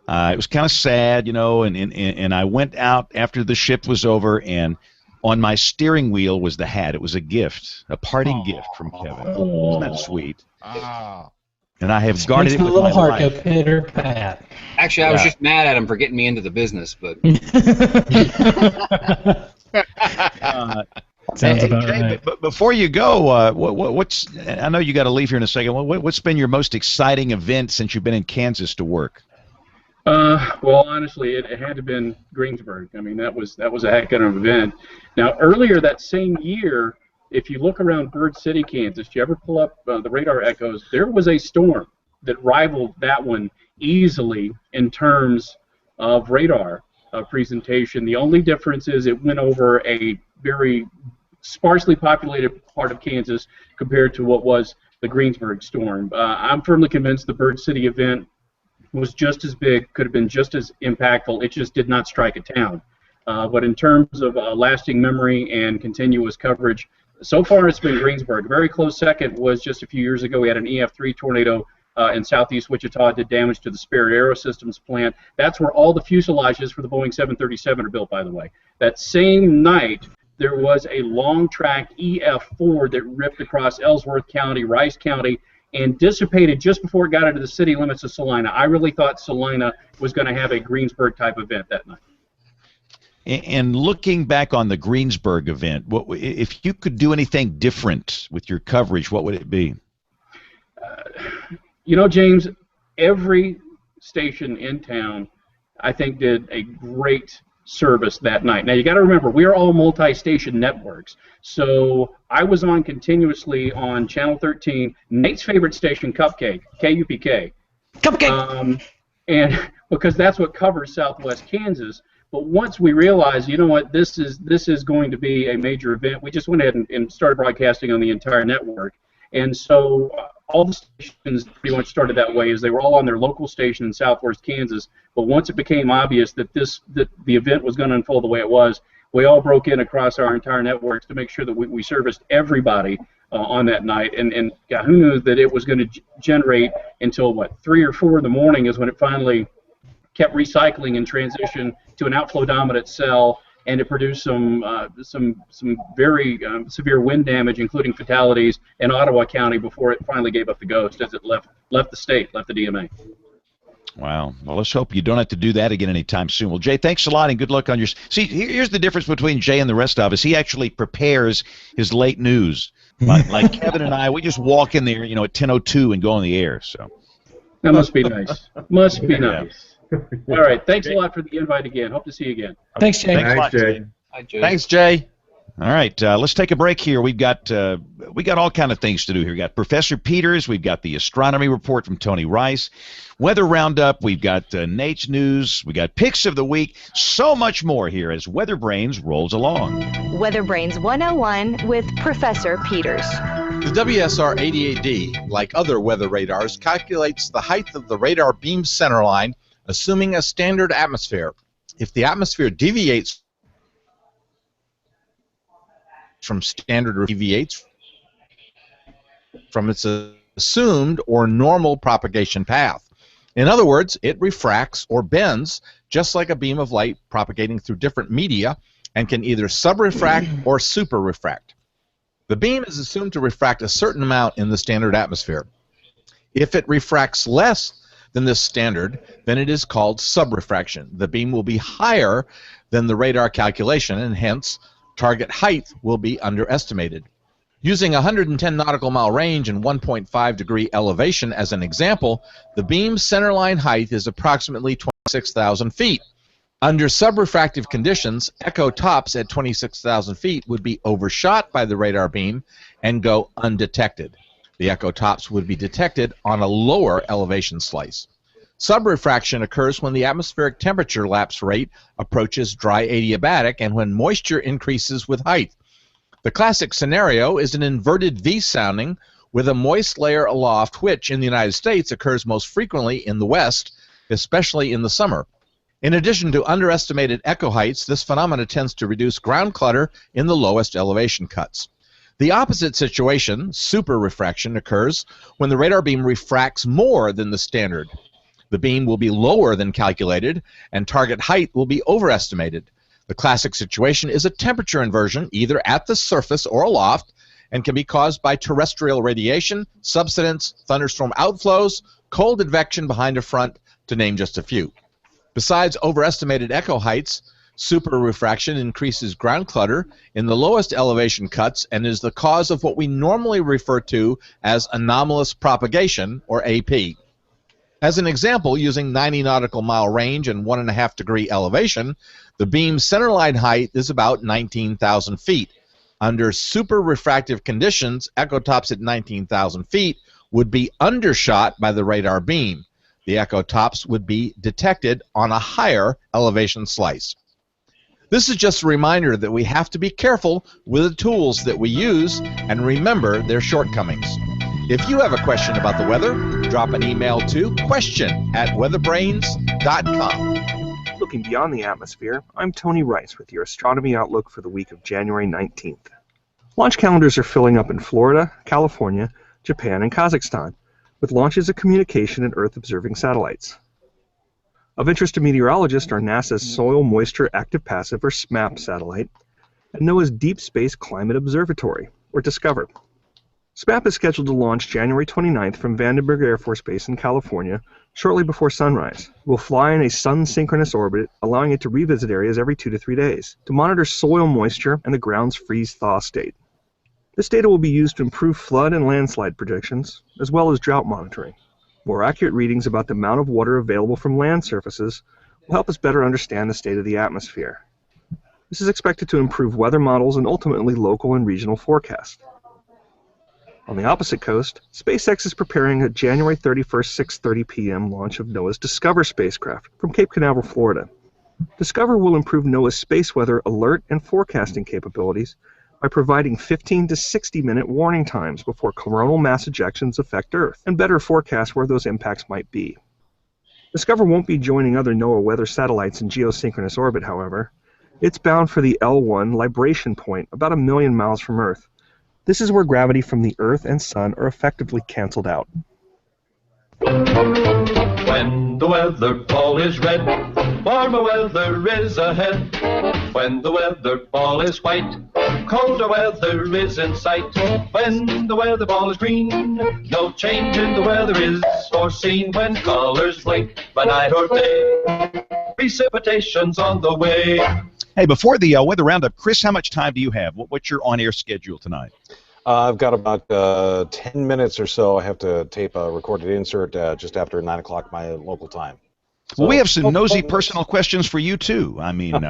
Speaker 2: it was kind of sad, and I went out after the shift was over, and on my steering wheel was the hat. It was a gift, a parting gift from Kevin. Isn't that sweet? And I have guarded it with my life.
Speaker 1: Makes the little heart go pitter-pat.
Speaker 7: Actually, I was just mad at him for getting me into the business, but.
Speaker 1: Sounds about right.
Speaker 2: But before you go, what's? I know you got to leave here in a second. What's been your most exciting event since you've been in Kansas to work?
Speaker 10: Well, honestly, it had to have been Greensburg. I mean, that was a heck of an event. Now, earlier that same year, if you look around Bird City, Kansas, you ever pull up the radar echoes, there was a storm that rivaled that one easily in terms of radar presentation. The only difference is it went over a very sparsely populated part of Kansas compared to what was the Greensburg storm. I'm firmly convinced the Bird City event was just as big, could have been just as impactful. It just did not strike a town. But in terms of lasting memory and continuous coverage, so far it's been Greensburg. A very close second was just a few years ago. We had an EF3 tornado in southeast Wichita, did damage to the Spirit Aerosystems plant. That's where all the fuselages for the Boeing 737 are built, by the way. That same night, there was a long-track EF4 that ripped across Ellsworth County, Rice County, and dissipated just before it got into the city limits of Salina. I really thought Salina was going to have a Greensburg-type event that night.
Speaker 2: And looking back on the Greensburg event, if you could do anything different with your coverage, what would it be? James, every station in town, I think, did a great
Speaker 10: service that night. Now you got to remember, we are all multi-station networks. So I was on continuously on Channel 13, Nate's favorite station, Cupcake, KUPK.
Speaker 1: Cupcake!
Speaker 10: And because that's what covers Southwest Kansas. But once we realized, you know what, this is going to be a major event, we just went ahead and started broadcasting on the entire network. And so all the stations pretty much started that way, as they were all on their local station in Southwest Kansas. But once it became obvious that the event was going to unfold the way it was, we all broke in across our entire networks to make sure that we serviced everybody on that night. And God, who knew that it was going to generate until, what, 3 or 4 in the morning is when it finally kept recycling and transitioned to an outflow dominant cell, and it produced some very severe wind damage, including fatalities in Ottawa County before it finally gave up the ghost as it left the state, left the DMA.
Speaker 2: Wow. Well, let's hope you don't have to do that again anytime soon. Well, Jay, thanks a lot, and good luck on your... See, here's the difference between Jay and the rest of us. He actually prepares his late news. Like Kevin and I, we just walk in there, at 10:02 and go on the air. So
Speaker 10: that must be nice. Must be nice. All right. Thanks a lot for the invite again. Hope to see you again.
Speaker 1: Thanks, Jay.
Speaker 3: Thanks, Jay.
Speaker 4: Hi, Jay.
Speaker 2: Thanks, Jay. All right, let's take a break here. We got all kind of things to do here. We got Professor Peters. We've got the astronomy report from Tony Rice, weather roundup. We've got Nate's news. We got picks of the week. So much more here as WeatherBrains rolls along.
Speaker 12: WeatherBrains 101 with Professor Peters.
Speaker 4: The WSR 88D, like other weather radars, calculates the height of the radar beam centerline, assuming a standard atmosphere. If the atmosphere deviates from standard or deviates from its assumed or normal propagation path. In other words, it refracts or bends just like a beam of light propagating through different media and can either subrefract or superrefract. The beam is assumed to refract a certain amount in the standard atmosphere. If it refracts less than this standard, then it is called subrefraction. The beam will be higher than the radar calculation, and hence target height will be underestimated. Using 110 nautical mile range and 1.5 degree elevation as an example, the beam's centerline height is approximately 26,000 feet. Under subrefractive conditions, echo tops at 26,000 feet would be overshot by the radar beam and go undetected. The echo tops would be detected on a lower elevation slice. Subrefraction occurs when the atmospheric temperature lapse rate approaches dry adiabatic and when moisture increases with height. The classic scenario is an inverted V sounding with a moist layer aloft, which in the United States occurs most frequently in the West, especially in the summer. In addition to underestimated echo heights, this phenomena tends to reduce ground clutter in the lowest elevation cuts. The opposite situation, superrefraction, occurs when the radar beam refracts more than the standard. The beam will be lower than calculated, and target height will be overestimated. The classic situation is a temperature inversion, either at the surface or aloft, and can be caused by terrestrial radiation, subsidence, thunderstorm outflows, cold advection behind a front, to name just a few. Besides overestimated echo heights, superrefraction increases ground clutter in the lowest elevation cuts and is the cause of what we normally refer to as anomalous propagation, or AP. As an example, using 90 nautical mile range and 1.5 degree elevation, the beam's centerline height is about 19,000 feet. Under superrefractive conditions, echo tops at 19,000 feet would be undershot by the radar beam. The echo tops would be detected on a higher elevation slice. This is just a reminder that we have to be careful with the tools that we use and remember their shortcomings. If you have a question about the weather, drop an email to question@weatherbrains.com.
Speaker 13: Looking beyond the atmosphere, I'm Tony Rice with your astronomy outlook for the week of January 19th. Launch calendars are filling up in Florida, California, Japan, and Kazakhstan, with launches of communication and Earth-observing satellites. Of interest to meteorologists are NASA's Soil Moisture Active Passive, or SMAP, satellite, and NOAA's Deep Space Climate Observatory, or DISCOVER. SMAP is scheduled to launch January 29th from Vandenberg Air Force Base in California shortly before sunrise. It will fly in a sun-synchronous orbit, allowing it to revisit areas every 2 to 3 days to monitor soil moisture and the ground's freeze-thaw state. This data will be used to improve flood and landslide predictions, as well as drought monitoring. More accurate readings about the amount of water available from land surfaces will help us better understand the state of the atmosphere. This is expected to improve weather models and ultimately local and regional forecasts. On the opposite coast, SpaceX is preparing a January 31st, 6:30 p.m. launch of NOAA's Discover spacecraft from Cape Canaveral, Florida. Discover will improve NOAA's space weather alert and forecasting capabilities by providing 15 to 60-minute warning times before coronal mass ejections affect Earth, and better forecast where those impacts might be. Discover won't be joining other NOAA weather satellites in geosynchronous orbit, however. It's bound for the L1 libration point, about 1 million miles from Earth. This is where gravity from the Earth and Sun are effectively canceled out.
Speaker 14: When the weather ball is red, warmer weather is ahead. When the weather ball is white, colder weather is in sight. When the weather ball is green, no change in the weather is foreseen. When colors blink by night or day, precipitation's on the way.
Speaker 2: Hey, before the weather roundup, Chris, how much time do you have? What's your on-air schedule tonight?
Speaker 11: I've got about 10 minutes or so. I have to tape a recorded insert just after 9 o'clock my local time.
Speaker 2: Well, we have some nosy personal questions for you, too. I mean,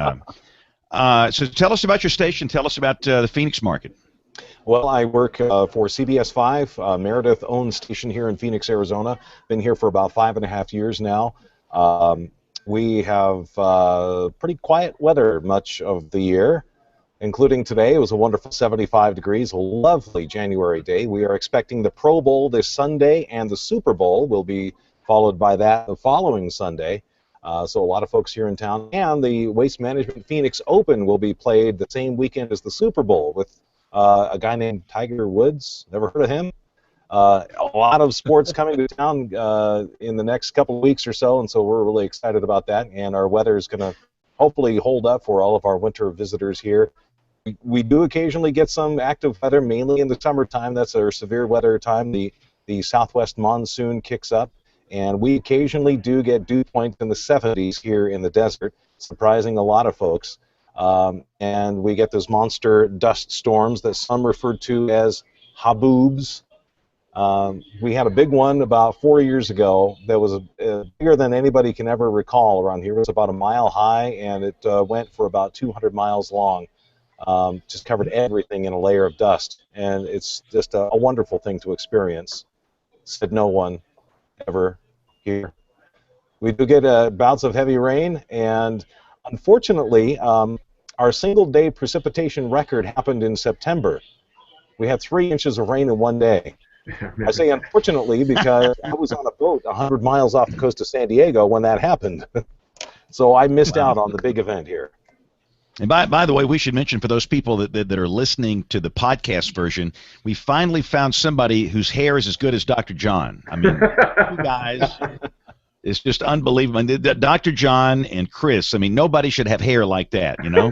Speaker 2: so tell us about your station. Tell us about the Phoenix market.
Speaker 11: Well, I work for CBS 5, Meredith-owned station here in Phoenix, Arizona. Been here for about 5.5 years now. We have pretty quiet weather much of the year, including today. It was a wonderful 75 degrees, a lovely January day. We are expecting the Pro Bowl this Sunday, and the Super Bowl will be followed by that the following Sunday. So a lot of folks here in town. And the Waste Management Phoenix Open will be played the same weekend as the Super Bowl with a guy named Tiger Woods. Never heard of him? A lot of sports coming to town in the next couple of weeks or so, and so we're really excited about that. And our weather is going to hopefully hold up for all of our winter visitors here. We do occasionally get some active weather, mainly in the summertime. That's our severe weather time. The southwest monsoon kicks up, and we occasionally do get dew points in the 70s here in the desert, surprising a lot of folks. And we get those monster dust storms that some referred to as haboobs. We had a big one about 4 years ago that was bigger than anybody can ever recall around here. It was about 1 mile high, and it went for about 200 miles long. Just covered everything in a layer of dust, and it's just a wonderful thing to experience. Said no one ever here. We do get bouts of heavy rain, and unfortunately, our single-day precipitation record happened in September. We had 3 inches of rain in one day. I say unfortunately because I was on a boat 100 miles off the coast of San Diego when that happened. So I missed out on the big event here.
Speaker 2: And by the way, we should mention for those people that are listening to the podcast version, we finally found somebody whose hair is as good as Dr. John. I mean, you guys, it's just unbelievable. I mean, Dr. John and Chris, I mean, nobody should have hair like that, you know?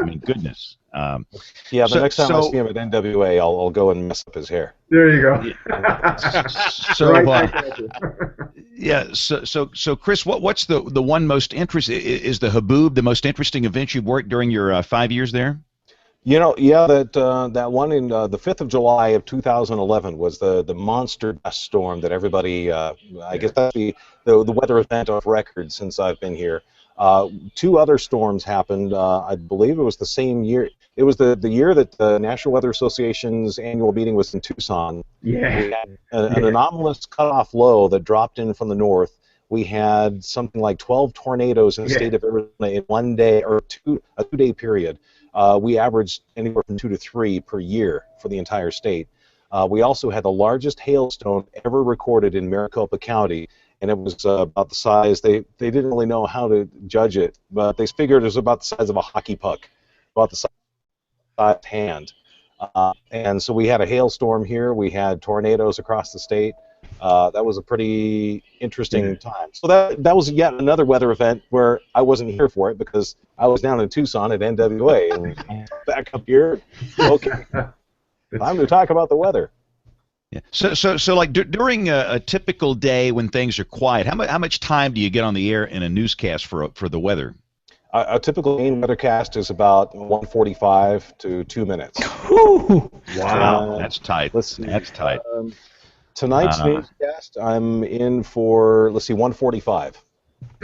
Speaker 2: I mean, goodness.
Speaker 11: Yeah, the next time I see him at NWA, I'll go and mess up his hair.
Speaker 3: There you go.
Speaker 2: So Chris, what's the one most interesting? Is the haboob the most interesting event you've worked during your 5 years there?
Speaker 11: You know, yeah, that one in the 5th of July of 2011 was the monster dust storm that everybody, I guess that's the weather event of record since I've been here. 2 other storms happened. I believe it was the same year. It was the year that the National Weather Association's annual meeting was in Tucson.
Speaker 3: Yeah.
Speaker 11: We had an anomalous cutoff low that dropped in from the north. We had something like 12 tornadoes in the state of Arizona in one day, or a two-day period. We averaged anywhere from 2 to 3 per year for the entire state. We also had the largest hailstone ever recorded in Maricopa County, and it was about the size. They didn't really know how to judge it, but they figured it was about the size of a hockey puck, about the size of a hand. And so we had a hailstorm here. We had tornadoes across the state. That was a pretty interesting time. So that was yet another weather event where I wasn't here for it because I was down in Tucson at NWA, and back up here. Okay, time to talk about the weather.
Speaker 2: Yeah. So like during a typical day when things are quiet, how much time do you get on the air in a newscast for the weather?
Speaker 11: A typical main weathercast is about 1:45 to 2 minutes.
Speaker 2: Wow, that's tight.
Speaker 11: Let's see.
Speaker 2: That's tight.
Speaker 11: Tonight's newscast, I'm in for 1:45.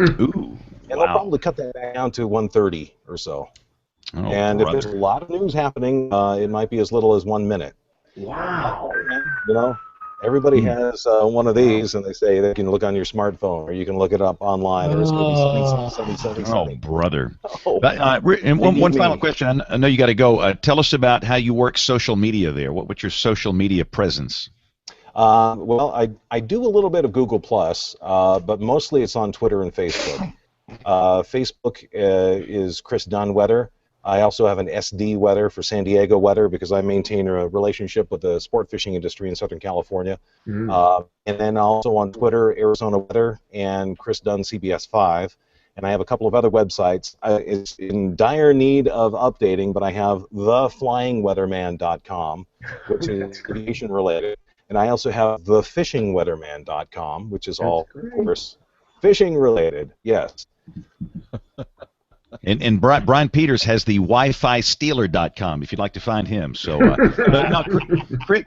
Speaker 2: Ooh.
Speaker 11: And they'll probably cut that back down to 1:30 or so.
Speaker 2: Oh,
Speaker 11: and if there's a lot of news happening, it might be as little as 1 minute.
Speaker 3: Wow.
Speaker 11: You know, everybody has one of these, and they say they can look on your smartphone, or you can look it up online, or it's going to be 77.
Speaker 2: Oh, brother. And one final question. I know you got to go. Tell us about how you work social media there. What's your social media presence?
Speaker 11: Well, I do a little bit of Google+, but mostly it's on Twitter and Facebook. Facebook is Chris Dunn Weather. I also have an SD Weather for San Diego Weather because I maintain a relationship with the sport fishing industry in Southern California. And then also on Twitter, Arizona Weather and Chris Dunn CBS 5. And I have a couple of other websites. It's in dire need of updating, but I have theflyingweatherman.com, which is aviation related. And I also have thefishingweatherman.com, which is all, of course, fishing related. Yes.
Speaker 2: And Brian Peters has the WiFiStealer.com if you'd like to find him. So, no,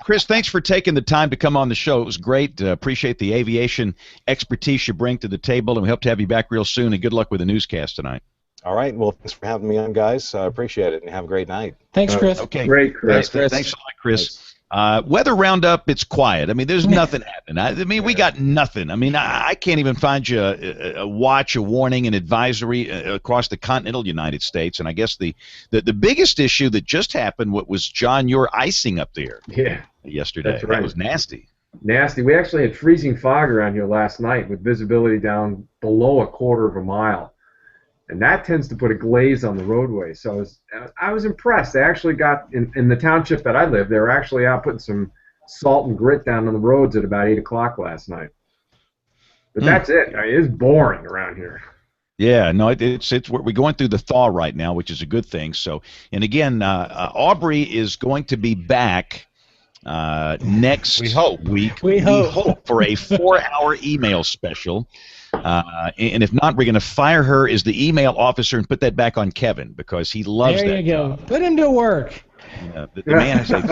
Speaker 2: Chris, thanks for taking the time to come on the show. It was great. Appreciate the aviation expertise you bring to the table, and we hope to have you back real soon. And good luck with the newscast tonight.
Speaker 11: All right. Well, thanks for having me on, guys. I appreciate it, and have a great night.
Speaker 1: Thanks, Chris.
Speaker 2: Okay.
Speaker 3: Great, Chris.
Speaker 2: Thanks a lot, Chris. Thanks. Weather Roundup, it's quiet. I mean, there's nothing happening. I mean, we got nothing. I mean, I can't even find you a watch, a warning, an advisory across the continental United States. And I guess the biggest issue that just happened was, John, your icing up there yesterday.
Speaker 3: That's right.
Speaker 2: That was nasty.
Speaker 3: Nasty. We actually had freezing fog around here last night with visibility down below a quarter of a mile. And that tends to put a glaze on the roadway. So I was impressed. They actually got, in the township that I live, they were actually out putting some salt and grit down on the roads at about 8 o'clock last night. But that's it. I mean, it's boring around here.
Speaker 2: Yeah, no, we're going through the thaw right now, which is a good thing. So, and again, Aubrey is going to be back next week. We hope for a 4-hour email special. And if not, we're going to fire her as the email officer and put that back on Kevin because he loves that.
Speaker 1: There you go. Put him to work.
Speaker 2: The man has a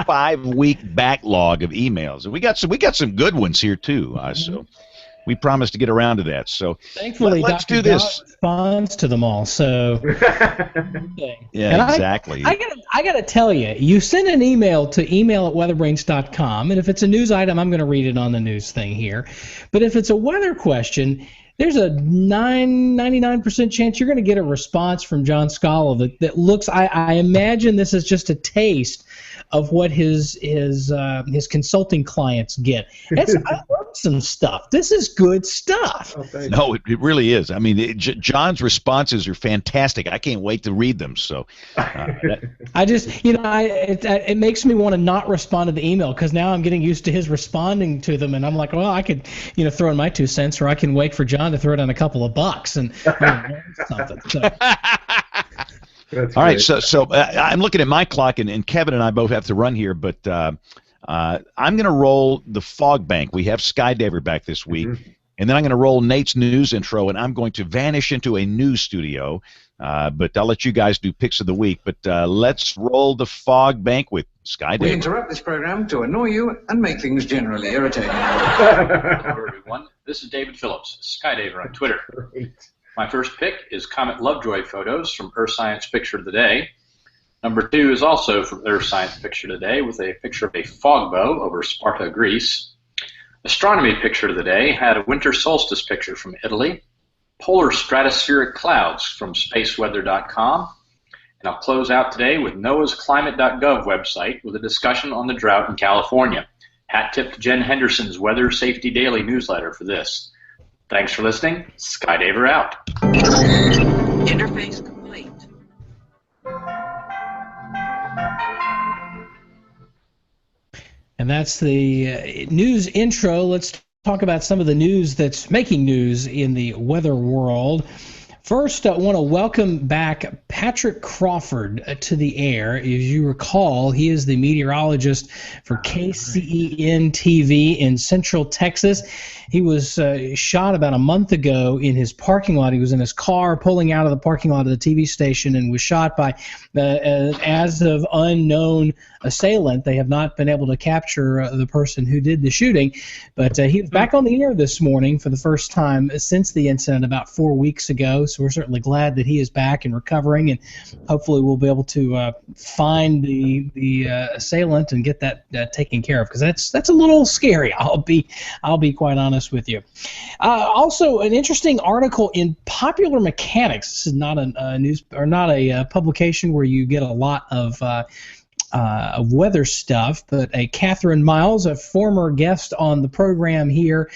Speaker 2: 5-week backlog of emails, and we got some good ones here too. So we promised to get around to that. So
Speaker 1: thankfully,
Speaker 2: let's
Speaker 1: Dr.
Speaker 2: do this.
Speaker 1: Responds to them all. So
Speaker 2: yeah,
Speaker 1: and
Speaker 2: exactly.
Speaker 1: I gotta tell you, you send an email to email@weatherbrains.com, and if it's a news item, I'm going to read it on the news thing here. But if it's a weather question, there's a 99% chance you're going to get a response from John Scala that looks. I imagine this is just a taste of what his consulting clients get. I learned some stuff. This is good stuff.
Speaker 2: No, it really is. I mean, John's responses are fantastic. I can't wait to read them. So,
Speaker 1: I just, it makes me want to not respond to the email because now I'm getting used to his responding to them, and I'm like, well, I could, throw in my 2 cents, or I can wait for John to throw it on a couple of bucks and learn something. So.
Speaker 2: All right, so I'm looking at my clock, and Kevin and I both have to run here, but I'm going to roll the fog bank. We have Skydiver back this week, and then I'm going to roll Nate's news intro, and I'm going to vanish into a news studio, but I'll let you guys do picks of the week. But let's roll the fog bank with Skydiver.
Speaker 15: We interrupt this program to annoy you and make things generally irritating.
Speaker 16: Hello, everyone. This is David Phillips, Skydiver on Twitter. My first pick is Comet Lovejoy photos from Earth Science Picture of the Day. Number 2 is also from Earth Science Picture of the Day with a picture of a fog bow over Sparta, Greece. Astronomy Picture of the Day had a winter solstice picture from Italy. Polar stratospheric clouds from spaceweather.com. And I'll close out today with NOAA's climate.gov website with a discussion on the drought in California. Hat tip to Jen Henderson's Weather Safety Daily newsletter for this. Thanks for listening. Skydiver out.
Speaker 15: Interface complete.
Speaker 1: And that's the news intro. Let's talk about some of the news that's making news in the weather world. First, I want to welcome back Patrick Crawford to the air. As you recall, he is the meteorologist for KCEN TV in Central Texas. He was shot about a month ago in his parking lot. He was in his car pulling out of the parking lot of the TV station and was shot by as of unknown assailant. They have not been able to capture the person who did the shooting, but he was back on the air this morning for the first time since the incident about 4 weeks ago. So we're certainly glad that he is back and recovering, and hopefully we'll be able to find the assailant and get that taken care of, because that's a little scary. I'll be quite honest with you. Also, an interesting article in Popular Mechanics. This is not a news or not a publication where you get a lot of weather stuff, but Catherine Miles, a former guest on the program here,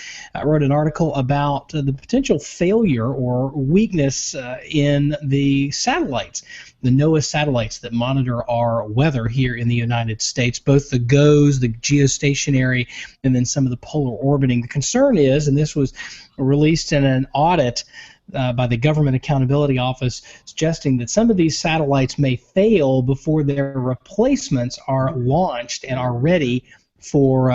Speaker 1: wrote an article about the potential failure or weakness in the satellites, the NOAA satellites that monitor our weather here in the United States, both the GOES, the geostationary, and then some of the polar orbiting. The concern is, and this was released in an audit by the Government Accountability Office, suggesting that some of these satellites may fail before their replacements are launched and are ready for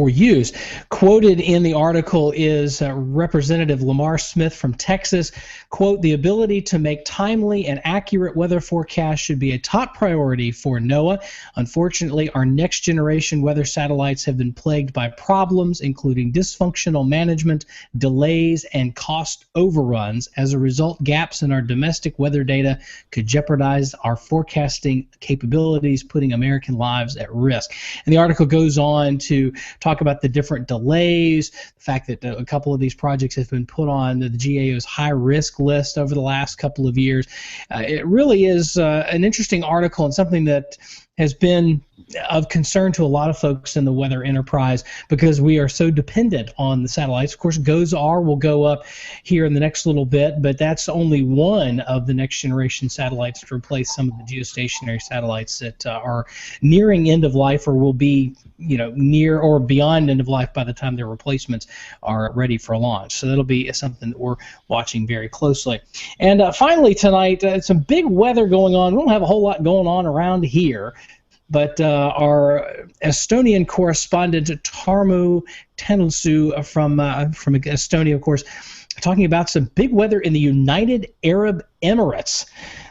Speaker 1: use. Quoted in the article is Representative Lamar Smith from Texas. Quote, "The ability to make timely and accurate weather forecasts should be a top priority for NOAA. Unfortunately, our next generation weather satellites have been plagued by problems, including dysfunctional management, delays, and cost overruns. As a result, gaps in our domestic weather data could jeopardize our forecasting capabilities, putting American lives at risk." And the article goes on to talk about the different delays, the fact that a couple of these projects have been put on the GAO's high-risk list over the last couple of years. It really is an interesting article and something that has been of concern to a lot of folks in the weather enterprise, because we are so dependent on the satellites. Of course, GOES-R will go up here in the next little bit, but that's only one of the next generation satellites to replace some of the geostationary satellites that are nearing end of life or will be, near or beyond end of life by the time their replacements are ready for launch. So that'll be something that we're watching very closely. And finally tonight, some big weather going on. We don't have a whole lot going on around here, but our Estonian correspondent Tarmu Tenelsu from Estonia, of course, talking about some big weather in the United Arab Emirates.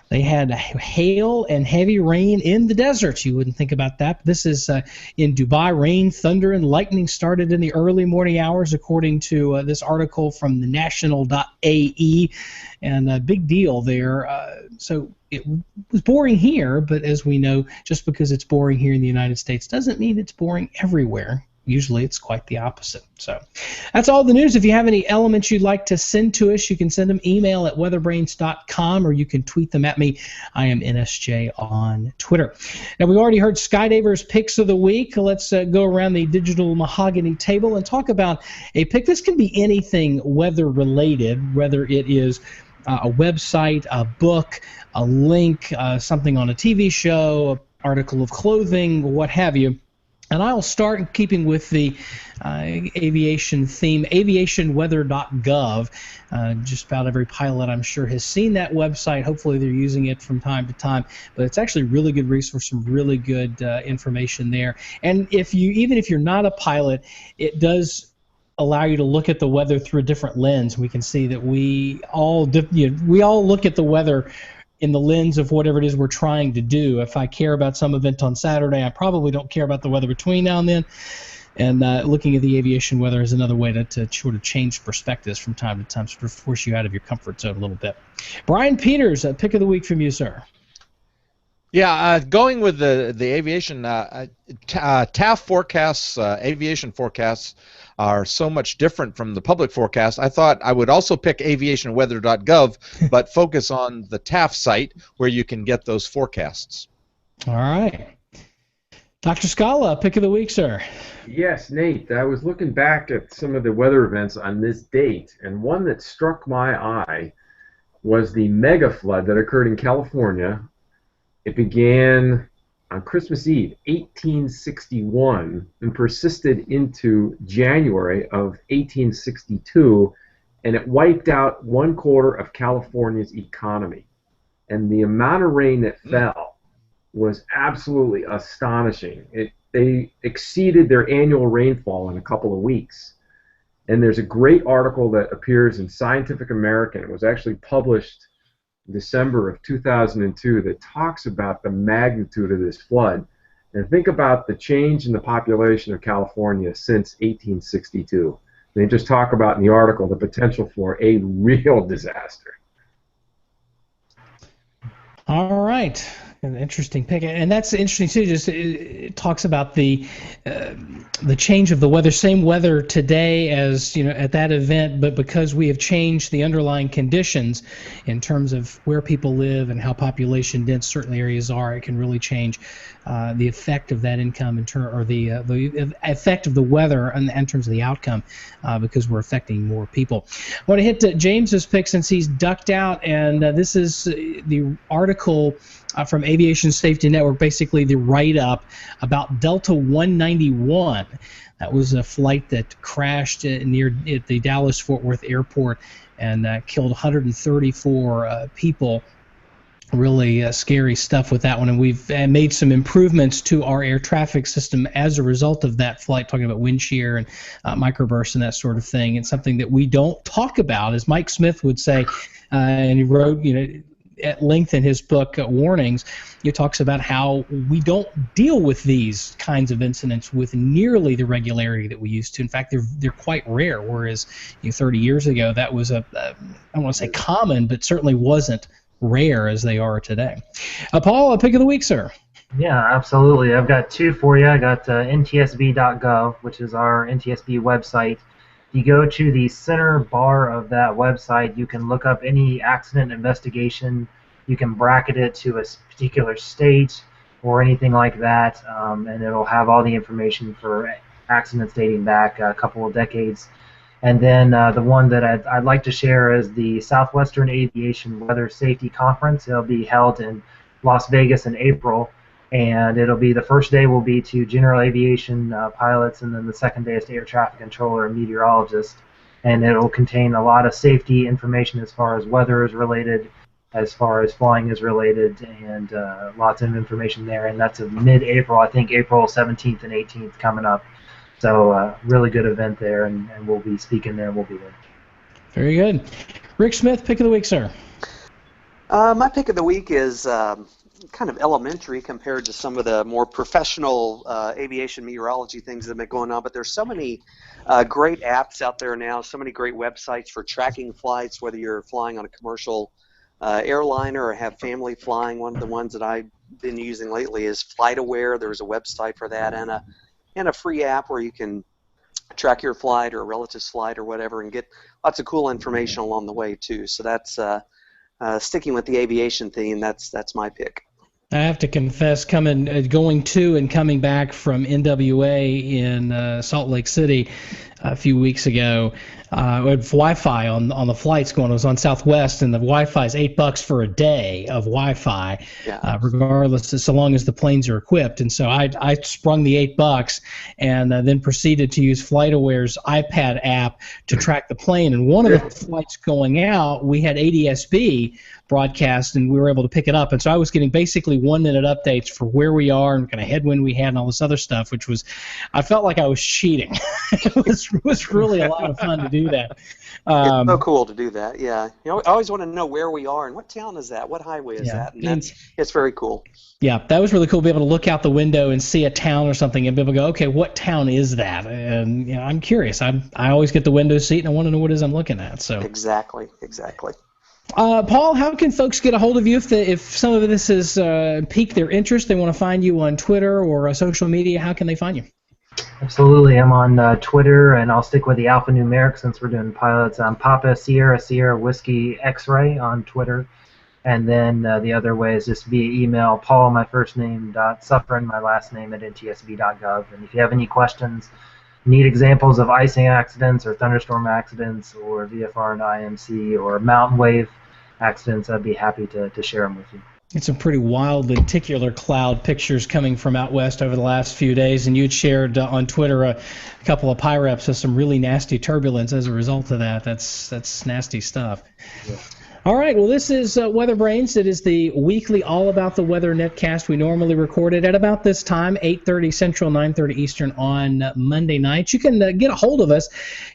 Speaker 1: They had hail and heavy rain in the desert. You wouldn't think about that. But this is in Dubai. Rain, thunder, and lightning started in the early morning hours, according to this article from the national.ae. And a big deal there. So it was boring here, but as we know, just because it's boring here in the United States doesn't mean it's boring everywhere. Usually it's quite the opposite. So that's all the news. If you have any elements you'd like to send to us, you can send them email at weatherbrains.com, or you can tweet them at me. I am NSJ on Twitter. Now, we already heard Skydaver's picks of the week. Let's go around the digital mahogany table and talk about a pick. This can be anything weather related, whether it is a website, a book, a link, something on a TV show, an article of clothing, what have you. And I'll start in keeping with the aviation theme, aviationweather.gov. Just about every pilot, I'm sure, has seen that website. Hopefully they're using it from time to time. But it's actually a really good resource, some really good information there. And even if you're not a pilot, it does allow you to look at the weather through a different lens. We can see that we all look at the weather in the lens of whatever it is we're trying to do. If I care about some event on Saturday, I probably don't care about the weather between now and then. And looking at the aviation weather is another way to sort of change perspectives from time to time, sort of force you out of your comfort zone a little bit. Brian Peters, a pick of the week from you, sir.
Speaker 4: Yeah, going with the aviation, TAF forecasts, aviation forecasts are so much different from the public forecast. I thought I would also pick aviationweather.gov, but focus on the TAF site where you can get those forecasts.
Speaker 1: All right. Dr. Scala, pick of the week, sir.
Speaker 3: Yes, Nate, I was looking back at some of the weather events on this date, and one that struck my eye was the mega flood that occurred in California. It began on Christmas Eve, 1861, and persisted into January of 1862, and it wiped out 1/4 of California's economy. And the amount of rain that fell was absolutely astonishing. They exceeded their annual rainfall in a couple of weeks. And there's a great article that appears in Scientific American. It was actually published in December of 2002 that talks about the magnitude of this flood. And think about the change in the population of California since 1862. They just talk about in the article the potential for a real disaster.
Speaker 1: All right. An interesting pick, and that's interesting too. Just it talks about the change of the weather. Same weather today as at that event, but because we have changed the underlying conditions in terms of where people live and how population dense certain areas are, it can really change the effect of that income or the effect of the weather in terms of the outcome, because we're affecting more people. I want to hit James's pick since he's ducked out, and this is the article from Aviation Safety Network, basically the write-up about Delta 191. That was a flight that crashed near at the Dallas-Fort Worth airport and killed 134 people. Really scary stuff with that one, and we've made some improvements to our air traffic system as a result of that flight, talking about wind shear and microbursts and that sort of thing. It's something that we don't talk about, as Mike Smith would say, and he wrote, at length in his book, Warnings. He talks about how we don't deal with these kinds of incidents with nearly the regularity that we used to. In fact, they're quite rare, whereas 30 years ago that was I don't want to say common, but certainly wasn't rare as they are today. Paul, a pick of the week, sir.
Speaker 5: Yeah, absolutely. I've got two for you. I got ntsb.gov, which is our NTSB website. You go to the center bar of that website, you can look up any accident investigation. You can bracket it to a particular state or anything like that, and it'll have all the information for accidents dating back a couple of decades. And then the one that I'd like to share is the Southwestern Aviation Weather Safety Conference. It'll be held in Las Vegas in April. And it'll be, the first day will be to general aviation pilots, and then the second day is to air traffic controller and meteorologist. And it'll contain a lot of safety information as far as weather is related, as far as flying is related, and lots of information there. And that's mid-April, I think April 17th and 18th coming up. So really good event there, and we'll be speaking there, and we'll be there.
Speaker 1: Very good. Rick Smith, pick of the week, sir.
Speaker 6: My pick of the week is kind of elementary compared to some of the more professional aviation meteorology things that have been going on, but there's so many great apps out there now, so many great websites for tracking flights, whether you're flying on a commercial airliner or have family flying. One of the ones that I've been using lately is FlightAware. There's a website for that, and a free app where you can track your flight or a relative's flight or whatever and get lots of cool information along the way too. So that's sticking with the aviation theme. That's my pick.
Speaker 1: I have to confess, going to and coming back from NWA in Salt Lake City a few weeks ago, we had Wi-Fi on the flights going. I was on Southwest, and the Wi-Fi is $8 for a day of Wi-Fi, regardless, so long as the planes are equipped. And so I sprung the $8 and then proceeded to use FlightAware's iPad app to track the plane. And one of the flights going out, we had ADSB broadcast, and we were able to pick it up. And so I was getting basically 1-minute updates for where we are and kind of headwind we had and all this other stuff, which was, I felt like I was cheating. It was really a lot of fun to do that.
Speaker 6: It's so cool to do that, yeah. I always want to know where we are and what town is that, what highway is that, and it's very cool.
Speaker 1: Yeah, that was really cool to be able to look out the window and see a town or something and be able to go, okay, what town is that? And I'm curious. I always get the window seat and I want to know what it is I'm looking at. So
Speaker 6: Exactly.
Speaker 1: Paul, how can folks get a hold of you if some of this has piqued their interest, they want to find you on Twitter or social media? How can they find you?
Speaker 5: Absolutely. I'm on Twitter, and I'll stick with the alphanumeric since we're doing pilots. I'm Papa Sierra Sierra Whiskey X-Ray on Twitter. And then the other way is just via email, Paul, my first name, Suffren, my last name, at ntsb.gov. And if you have any questions, need examples of icing accidents or thunderstorm accidents or VFR and IMC or mountain wave accidents, I'd be happy to share them with you.
Speaker 1: It's some pretty wild lenticular cloud pictures coming from out west over the last few days, and you'd shared on Twitter a couple of PIREPs of some really nasty turbulence as a result of that. That's nasty stuff.
Speaker 3: Yeah.
Speaker 1: All right, well, this is WeatherBrains. It is the weekly All About the Weather netcast. We normally record it at about this time, 8:30 Central, 9:30 Eastern on Monday nights. You can get a hold of us.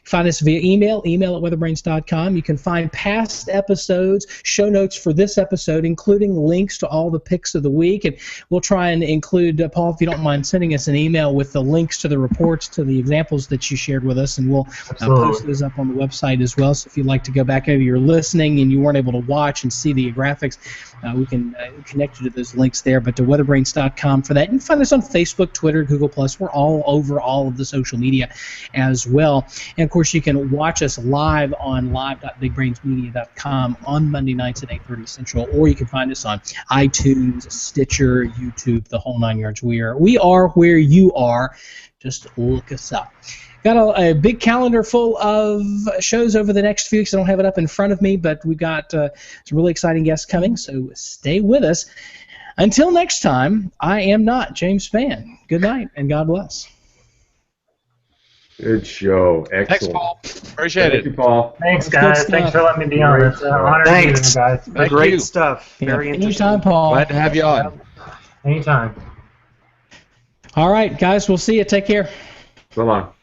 Speaker 1: Find us via email at weatherbrains.com. You can find past episodes, show notes for this episode, including links to all the picks of the week. And we'll try and include, Paul, if you don't mind, sending us an email with the links to the reports, to the examples that you shared with us, and we'll post those up on the website as well. So if you'd like to go back, maybe you're listening and you weren't able to watch and see the graphics, we can connect you to those links there. But to weatherbrains.com for that. You can find us on Facebook, Twitter, Google+. We're all over all of the social media as well. And, of course, you can watch us live on live.bigbrainsmedia.com on Monday nights at 8:30 Central, or you can find us on iTunes, Stitcher, YouTube, the whole nine yards. We are where you are. Just look us up. Got a big calendar full of shows over the next few weeks. I don't have it up in front of me, but we've got some really exciting guests coming, so stay with us. Until next time, I am not James Spann. Good night, and God bless.
Speaker 3: Good show. Excellent.
Speaker 4: Thanks, Paul. Appreciate it.
Speaker 3: Thank you, Paul.
Speaker 5: Thanks, guys. Thanks for letting me be on. It's an honor to be here, guys.
Speaker 13: Great stuff. Very interesting.
Speaker 1: Anytime, Paul.
Speaker 4: Glad to have you on.
Speaker 5: Anytime.
Speaker 1: All right, guys. We'll see you. Take care.
Speaker 3: So long.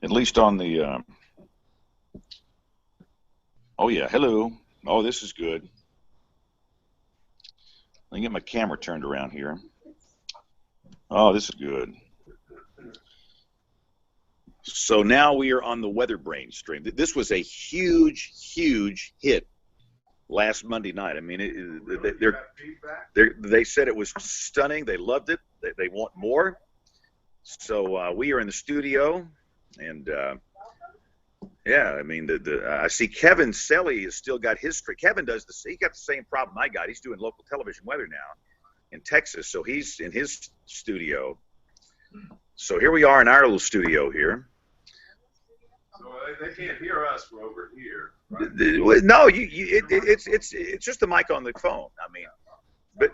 Speaker 2: At least on the. Oh yeah, hello. Oh, this is good. Let me get my camera turned around here. Oh, this is good. So now we are on the WeatherBrains stream. This was a huge, huge hit last Monday night. I mean, they said it was stunning. They loved it. They want more. So we are in the studio, and yeah, I mean, I see Kevin Selly has still got his stream. Kevin does he got the same problem I got. He's doing local television weather now in Texas, so he's in his studio. So here we are in our little studio here.
Speaker 17: So they can't hear us. We're over here. Right?
Speaker 2: No, it's just the mic on the phone. I mean, but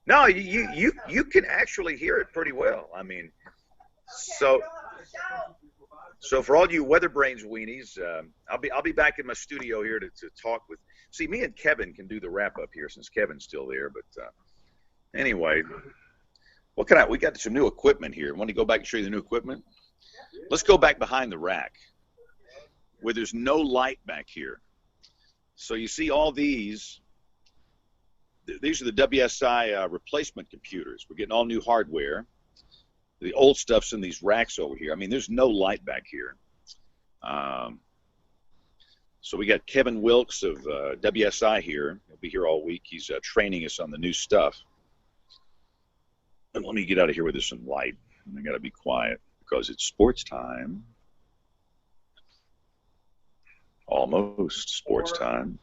Speaker 2: no, you can actually hear it pretty well. I mean, so for all you WeatherBrains weenies, I'll be back in my studio here to talk with. See, me and Kevin can do the wrap up here since Kevin's still there. But anyway, we got some new equipment here. Want to go back and show you the new equipment? Let's go back behind the rack where there's no light back here. So you see all these. These are the WSI replacement computers. We're getting all new hardware. The old stuff's in these racks over here. I mean, there's no light back here. So we got Kevin Wilkes of WSI here. He'll be here all week. He's training us on the new stuff. And let me get out of here with this some light. I got to be quiet because it's sports time. Almost sports time.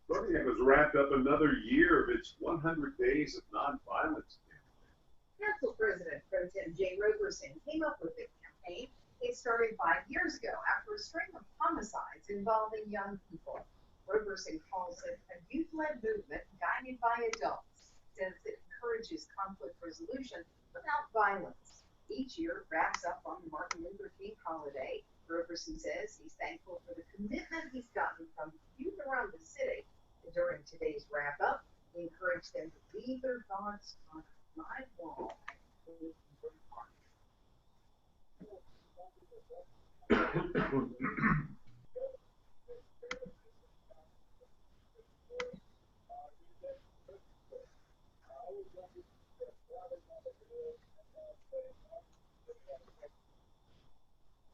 Speaker 17: Birmingham has wrapped up another year of its 100 Days of Nonviolence campaign.
Speaker 9: Council President Pro Tem Jay Roberson came up with the campaign. It started 5 years ago after a string of homicides involving young people. Roberson calls it a youth-led movement guided by adults, says it encourages conflict resolution without violence. Each year wraps up on the Martin Luther King holiday. Roberson says he's thankful for the commitment he's gotten from youth around the city. And during today's wrap-up, he encouraged them to leave their thoughts on a live wall.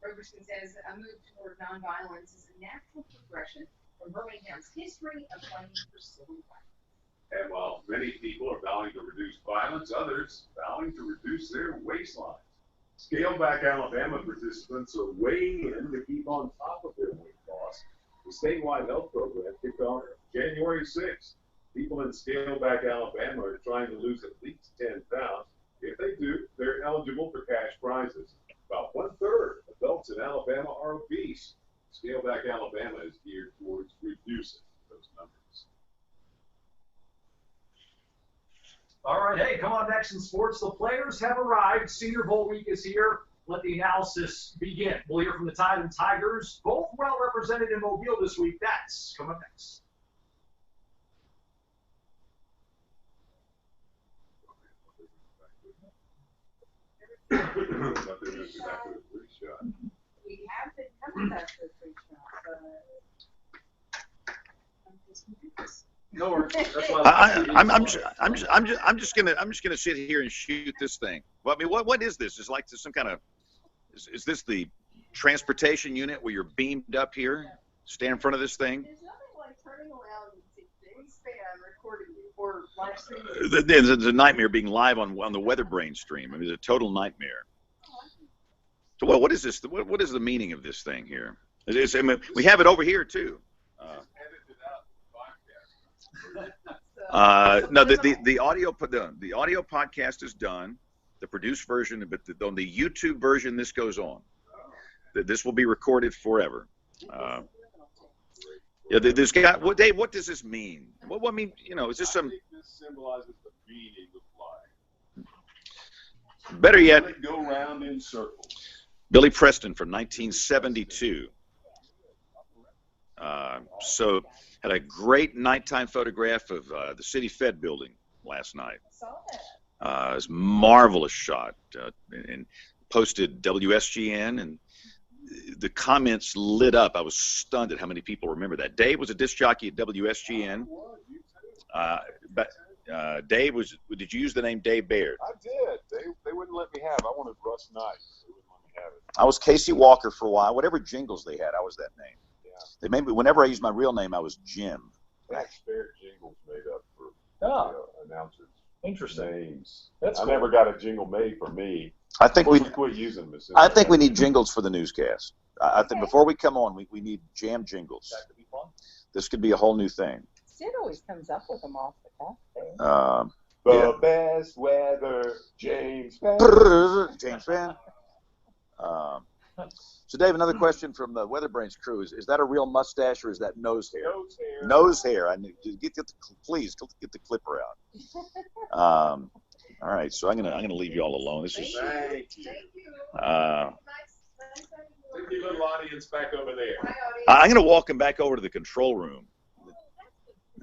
Speaker 9: Roberson says a move toward nonviolence is a natural progression from Birmingham's history of fighting for civil rights.
Speaker 17: And while many people are vowing to reduce violence, others vowing to reduce their waistlines. Scale Back Alabama participants are weighing in to keep on top of their weight loss. The statewide health program kicked off January 6th. People in Scale Back Alabama are trying to lose at least 10 pounds. If they do, they're eligible for cash prizes. About 1/3 of adults in Alabama are obese. Scale Back Alabama is geared towards reducing those numbers.
Speaker 8: All right, hey, come on, next in sports. The players have arrived. Senior Bowl week is here. Let the analysis begin. We'll hear from the Tide and Tigers, both well represented in Mobile this week. That's coming up next.
Speaker 9: We have been coming back to the free shot,
Speaker 17: No worries. That's why
Speaker 2: I'm just gonna sit here and shoot this thing. Well, I mean, what is this? Is like some kind of is this the transportation unit where you're beamed up here, stand in front of this thing?
Speaker 9: There's nothing like turning around and seeing James Spann recording before live streaming.
Speaker 2: It's a nightmare being live on the WeatherBrains stream. I mean, it's a total nightmare. So, well, what is this? What is the meaning of this thing here? I mean, we have it over here too. No, the audio podcast is done. The produced version, but on the YouTube version, this goes on. This will be recorded forever. Yeah, this guy. Dave, what does this mean? What I mean, is this some?
Speaker 17: I think this symbolizes the meaning of flying.
Speaker 2: Better yet,
Speaker 17: Let it go round in circles.
Speaker 2: Billy Preston from 1972. So had a great nighttime photograph of the City Fed building last night. It's a marvelous shot, and posted WSGN, and the comments lit up. I was stunned at how many people remember that. Dave was a disc jockey at WSGN. But Dave did you use the name Dave Baird?
Speaker 17: I did. They wouldn't let me have it. I wanted Russ Knight. They wouldn't let me have it.
Speaker 2: I was Casey Walker for a while. Whatever jingles they had, I was that name.
Speaker 17: Yeah.
Speaker 2: They made me, whenever I used my real name, I was Jim.
Speaker 17: They had spare jingles made up for announcers.
Speaker 8: Interesting.
Speaker 17: Names.
Speaker 8: That's
Speaker 17: I
Speaker 8: cool.
Speaker 17: never got a jingle made for me.
Speaker 2: I think
Speaker 17: we quit using them.
Speaker 2: I think we need jingles for the newscast. I think before we come on, we need jam jingles.
Speaker 8: That could be fun.
Speaker 2: This could be a whole new thing.
Speaker 18: Sid always comes up with them off the cuff.
Speaker 17: The best weather, James Fan.
Speaker 2: James Fan. So, Dave, another question from the WeatherBrains crew is that a real mustache or is that nose hair?
Speaker 17: Nose hair.
Speaker 2: Nose hair. I need to please get the clipper out. All right, so I'm gonna leave you all alone. This is.
Speaker 17: Thank you. Take your little audience back over there.
Speaker 2: I'm gonna walk him back over to the control room.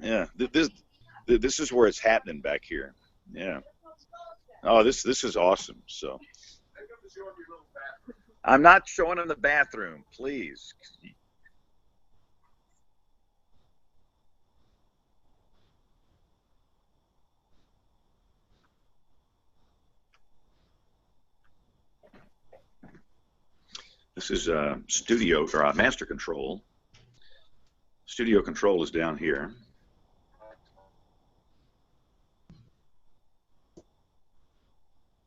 Speaker 2: Yeah, this is where it's happening back here. Yeah. Oh, this is awesome. So. I'm not showing him the bathroom, please. This is studio or master control. Studio control is down here.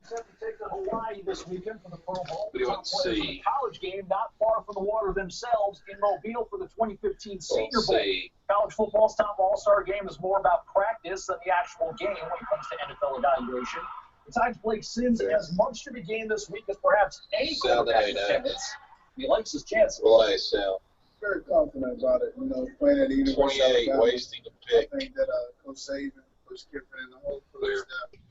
Speaker 8: Set to take to Hawaii this weekend for the Pro Bowl.
Speaker 7: What do you want to see?
Speaker 8: College game not far from the water themselves in Mobile for the 2015 Senior Bowl.
Speaker 7: See.
Speaker 8: College football's top all-star game is more about practice than the actual game when it comes to NFL evaluation. Besides Blake Sims, he has much to be gained this week as perhaps any quarterback in attendance. He likes his chances.
Speaker 19: Relay, Sal. Very confident about it. You know, playing at the University of Alabama.
Speaker 7: 28, wasting a pick.
Speaker 19: I think that Coach Saban, Coach Kiffin, and the whole crew staff.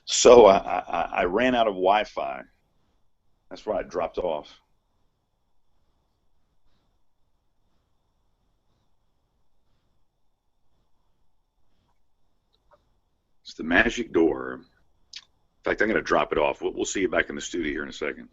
Speaker 2: So I ran out of Wi-Fi. That's why I dropped off. It's the magic door. In fact, I'm going to drop it off. We'll see you back in the studio here in a second.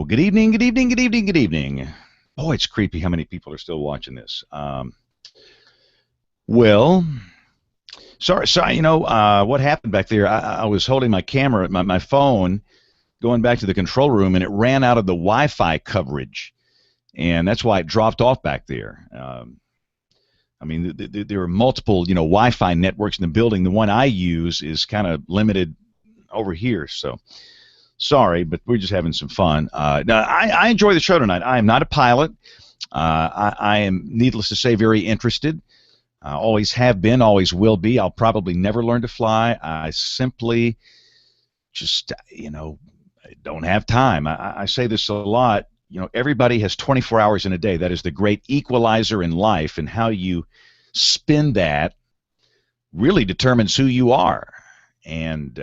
Speaker 2: good evening, good evening, good evening, good evening. Boy, it's creepy how many people are still watching this. Well, sorry, what happened back there, I was holding my camera, my phone, going back to the control room, and it ran out of the Wi-Fi coverage, and that's why it dropped off back there. I mean, there are multiple, Wi-Fi networks in the building. The one I use is kind of limited over here, so sorry, but we're just having some fun. Now, I enjoy the show tonight. I am not a pilot. I am, needless to say, very interested. Always have been, always will be. I'll probably never learn to fly. I simply just, don't have time. I say this a lot. Everybody has 24 hours in a day. That is the great equalizer in life, and how you spend that really determines who you are. And,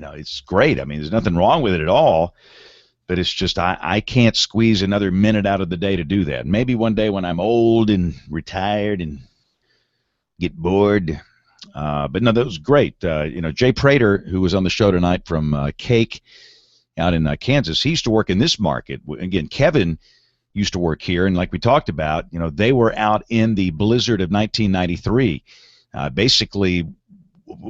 Speaker 2: it's great. I mean, there's nothing wrong with it at all, but it's just I can't squeeze another minute out of the day to do that. Maybe one day when I'm old and retired and get bored. But no, that was great. Jay Prater, who was on the show tonight from Cake out in Kansas, he used to work in this market. Again, Kevin used to work here, and like we talked about, they were out in the blizzard of 1993, basically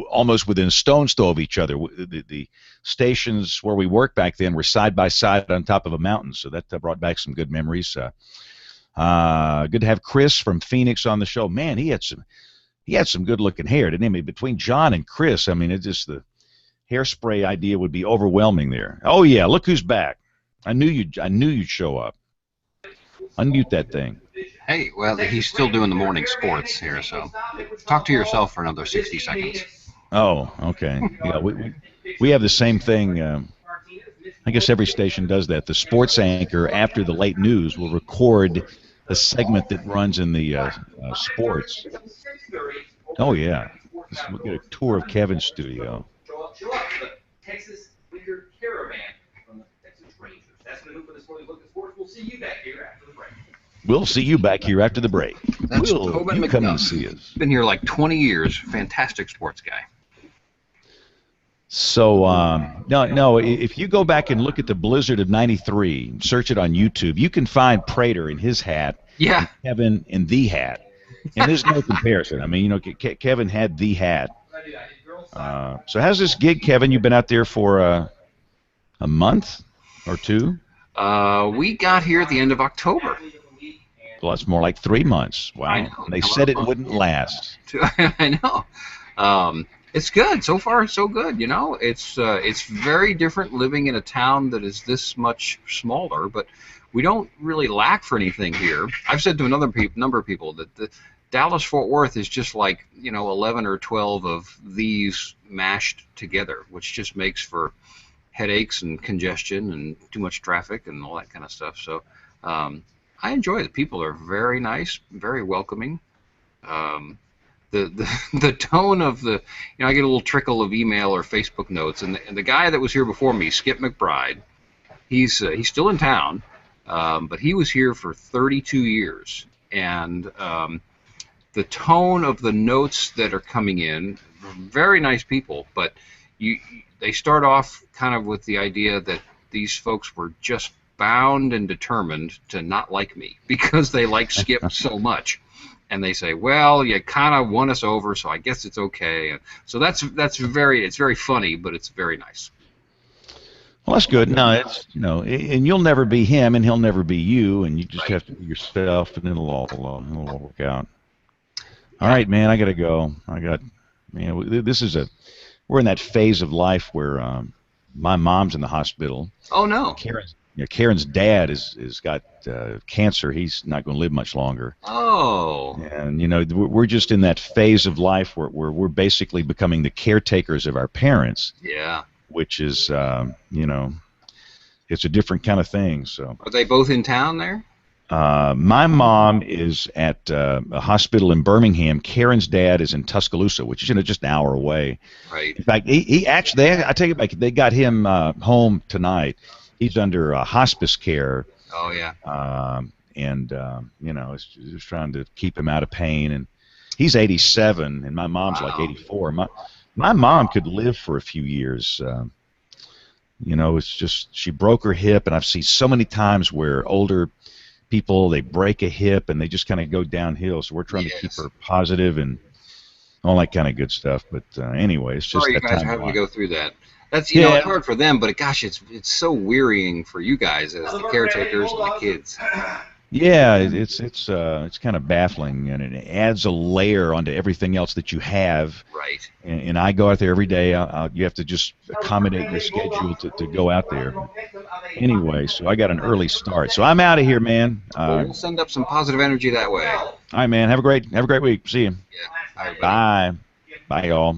Speaker 2: almost within a stone's throw of each other. The stations where we worked back then were side by side on top of a mountain, so that brought back some good memories. Good to have Chris from Phoenix on the show. Man, he had some good-looking hair, didn't he? I mean, between John and Chris, I mean, the hairspray idea would be overwhelming there. Oh yeah, look who's back! I knew you'd show up. Unmute that thing.
Speaker 7: Hey, well, he's still doing the morning sports here, so talk to yourself for another 60 seconds.
Speaker 2: Oh, okay. Yeah, we have the same thing. I guess every station does that. The sports anchor, after the late news, will record a segment that runs in the sports. Oh, yeah. We'll get a tour of Kevin's studio.
Speaker 20: Texas Winter Caravan from the Texas Rangers. That's going to do for this morning look at sports. We'll see you back here after the break.
Speaker 2: We'll see you back here after the break.
Speaker 7: That's
Speaker 2: Will
Speaker 7: Tobin
Speaker 2: you come
Speaker 7: McNutt.
Speaker 2: and see us?
Speaker 7: Been here like 20 years. Fantastic sports guy.
Speaker 2: So, no, if you go back and look at the blizzard of 93, search it on YouTube, you can find Prater in his hat,
Speaker 7: yeah,
Speaker 2: and Kevin in the hat. And there's no comparison. I mean, Kevin had the hat. So how's this gig, Kevin? You've been out there for a month or two?
Speaker 7: We got here at the end of October.
Speaker 2: Well, it's more like 3 months. Wow.
Speaker 7: I know.
Speaker 2: And they said it wouldn't last.
Speaker 7: I know. It's good. So far, so good. It's very different living in a town that is this much smaller, but we don't really lack for anything here. I've said to another number of people that the Dallas-Fort Worth is just like, 11 or 12 of these mashed together, which just makes for headaches and congestion and too much traffic and all that kind of stuff. So I enjoy it. People are very nice, very welcoming. The tone of the, I get a little trickle of email or Facebook notes, and the guy that was here before me, Skip McBride, he's still in town, but he was here for 32 years, and the tone of the notes that are coming in, very nice people, but they start off kind of with the idea that these folks were just bound and determined to not like me because they like Skip so much. And they say, well, you kind of won us over, so I guess it's okay. And so it's very funny, but it's very nice.
Speaker 2: Well, that's good. No, it's, and you'll never be him, and he'll never be you, and you just have to be yourself, and it'll all work out. All right, man, I got to go. We're in that phase of life where my mom's in the hospital.
Speaker 7: Oh, no.
Speaker 2: Karen's dad is got cancer. He's not going to live much longer.
Speaker 7: Oh.
Speaker 2: And, we're just in that phase of life where we're basically becoming the caretakers of our parents.
Speaker 7: Yeah.
Speaker 2: Which is, it's a different kind of thing. So.
Speaker 7: Are they both in town there?
Speaker 2: My mom is at a hospital in Birmingham. Karen's dad is in Tuscaloosa, which is just an hour away.
Speaker 7: Right.
Speaker 2: In fact, he actually, I take it back, they got him home tonight. He's under hospice care.
Speaker 7: Oh, yeah.
Speaker 2: It's just trying to keep him out of pain. And he's 87, and my mom's like 84. My mom could live for a few years. You know, it's just she broke her hip, and I've seen so many times where older people, they break a hip and they just kind of go downhill. So we're trying to keep her positive and all that kind of good stuff. But anyway, it's just
Speaker 7: Sorry you
Speaker 2: that
Speaker 7: guys
Speaker 2: time
Speaker 7: are
Speaker 2: of
Speaker 7: having to
Speaker 2: life.
Speaker 7: go through that. That's you know it's hard for them, but gosh, it's so wearying for you guys as the caretakers and the kids.
Speaker 2: Yeah, it's kind of baffling, and it adds a layer onto everything else that you have.
Speaker 7: Right.
Speaker 2: And I go out there every day. You have to just accommodate your schedule to go out there. Anyway, so I got an early start. So I'm out of here, man.
Speaker 7: We'll send up some positive energy that way.
Speaker 2: All right, man. Have a great week. See you.
Speaker 7: Yeah.
Speaker 2: Bye. Bye, y'all.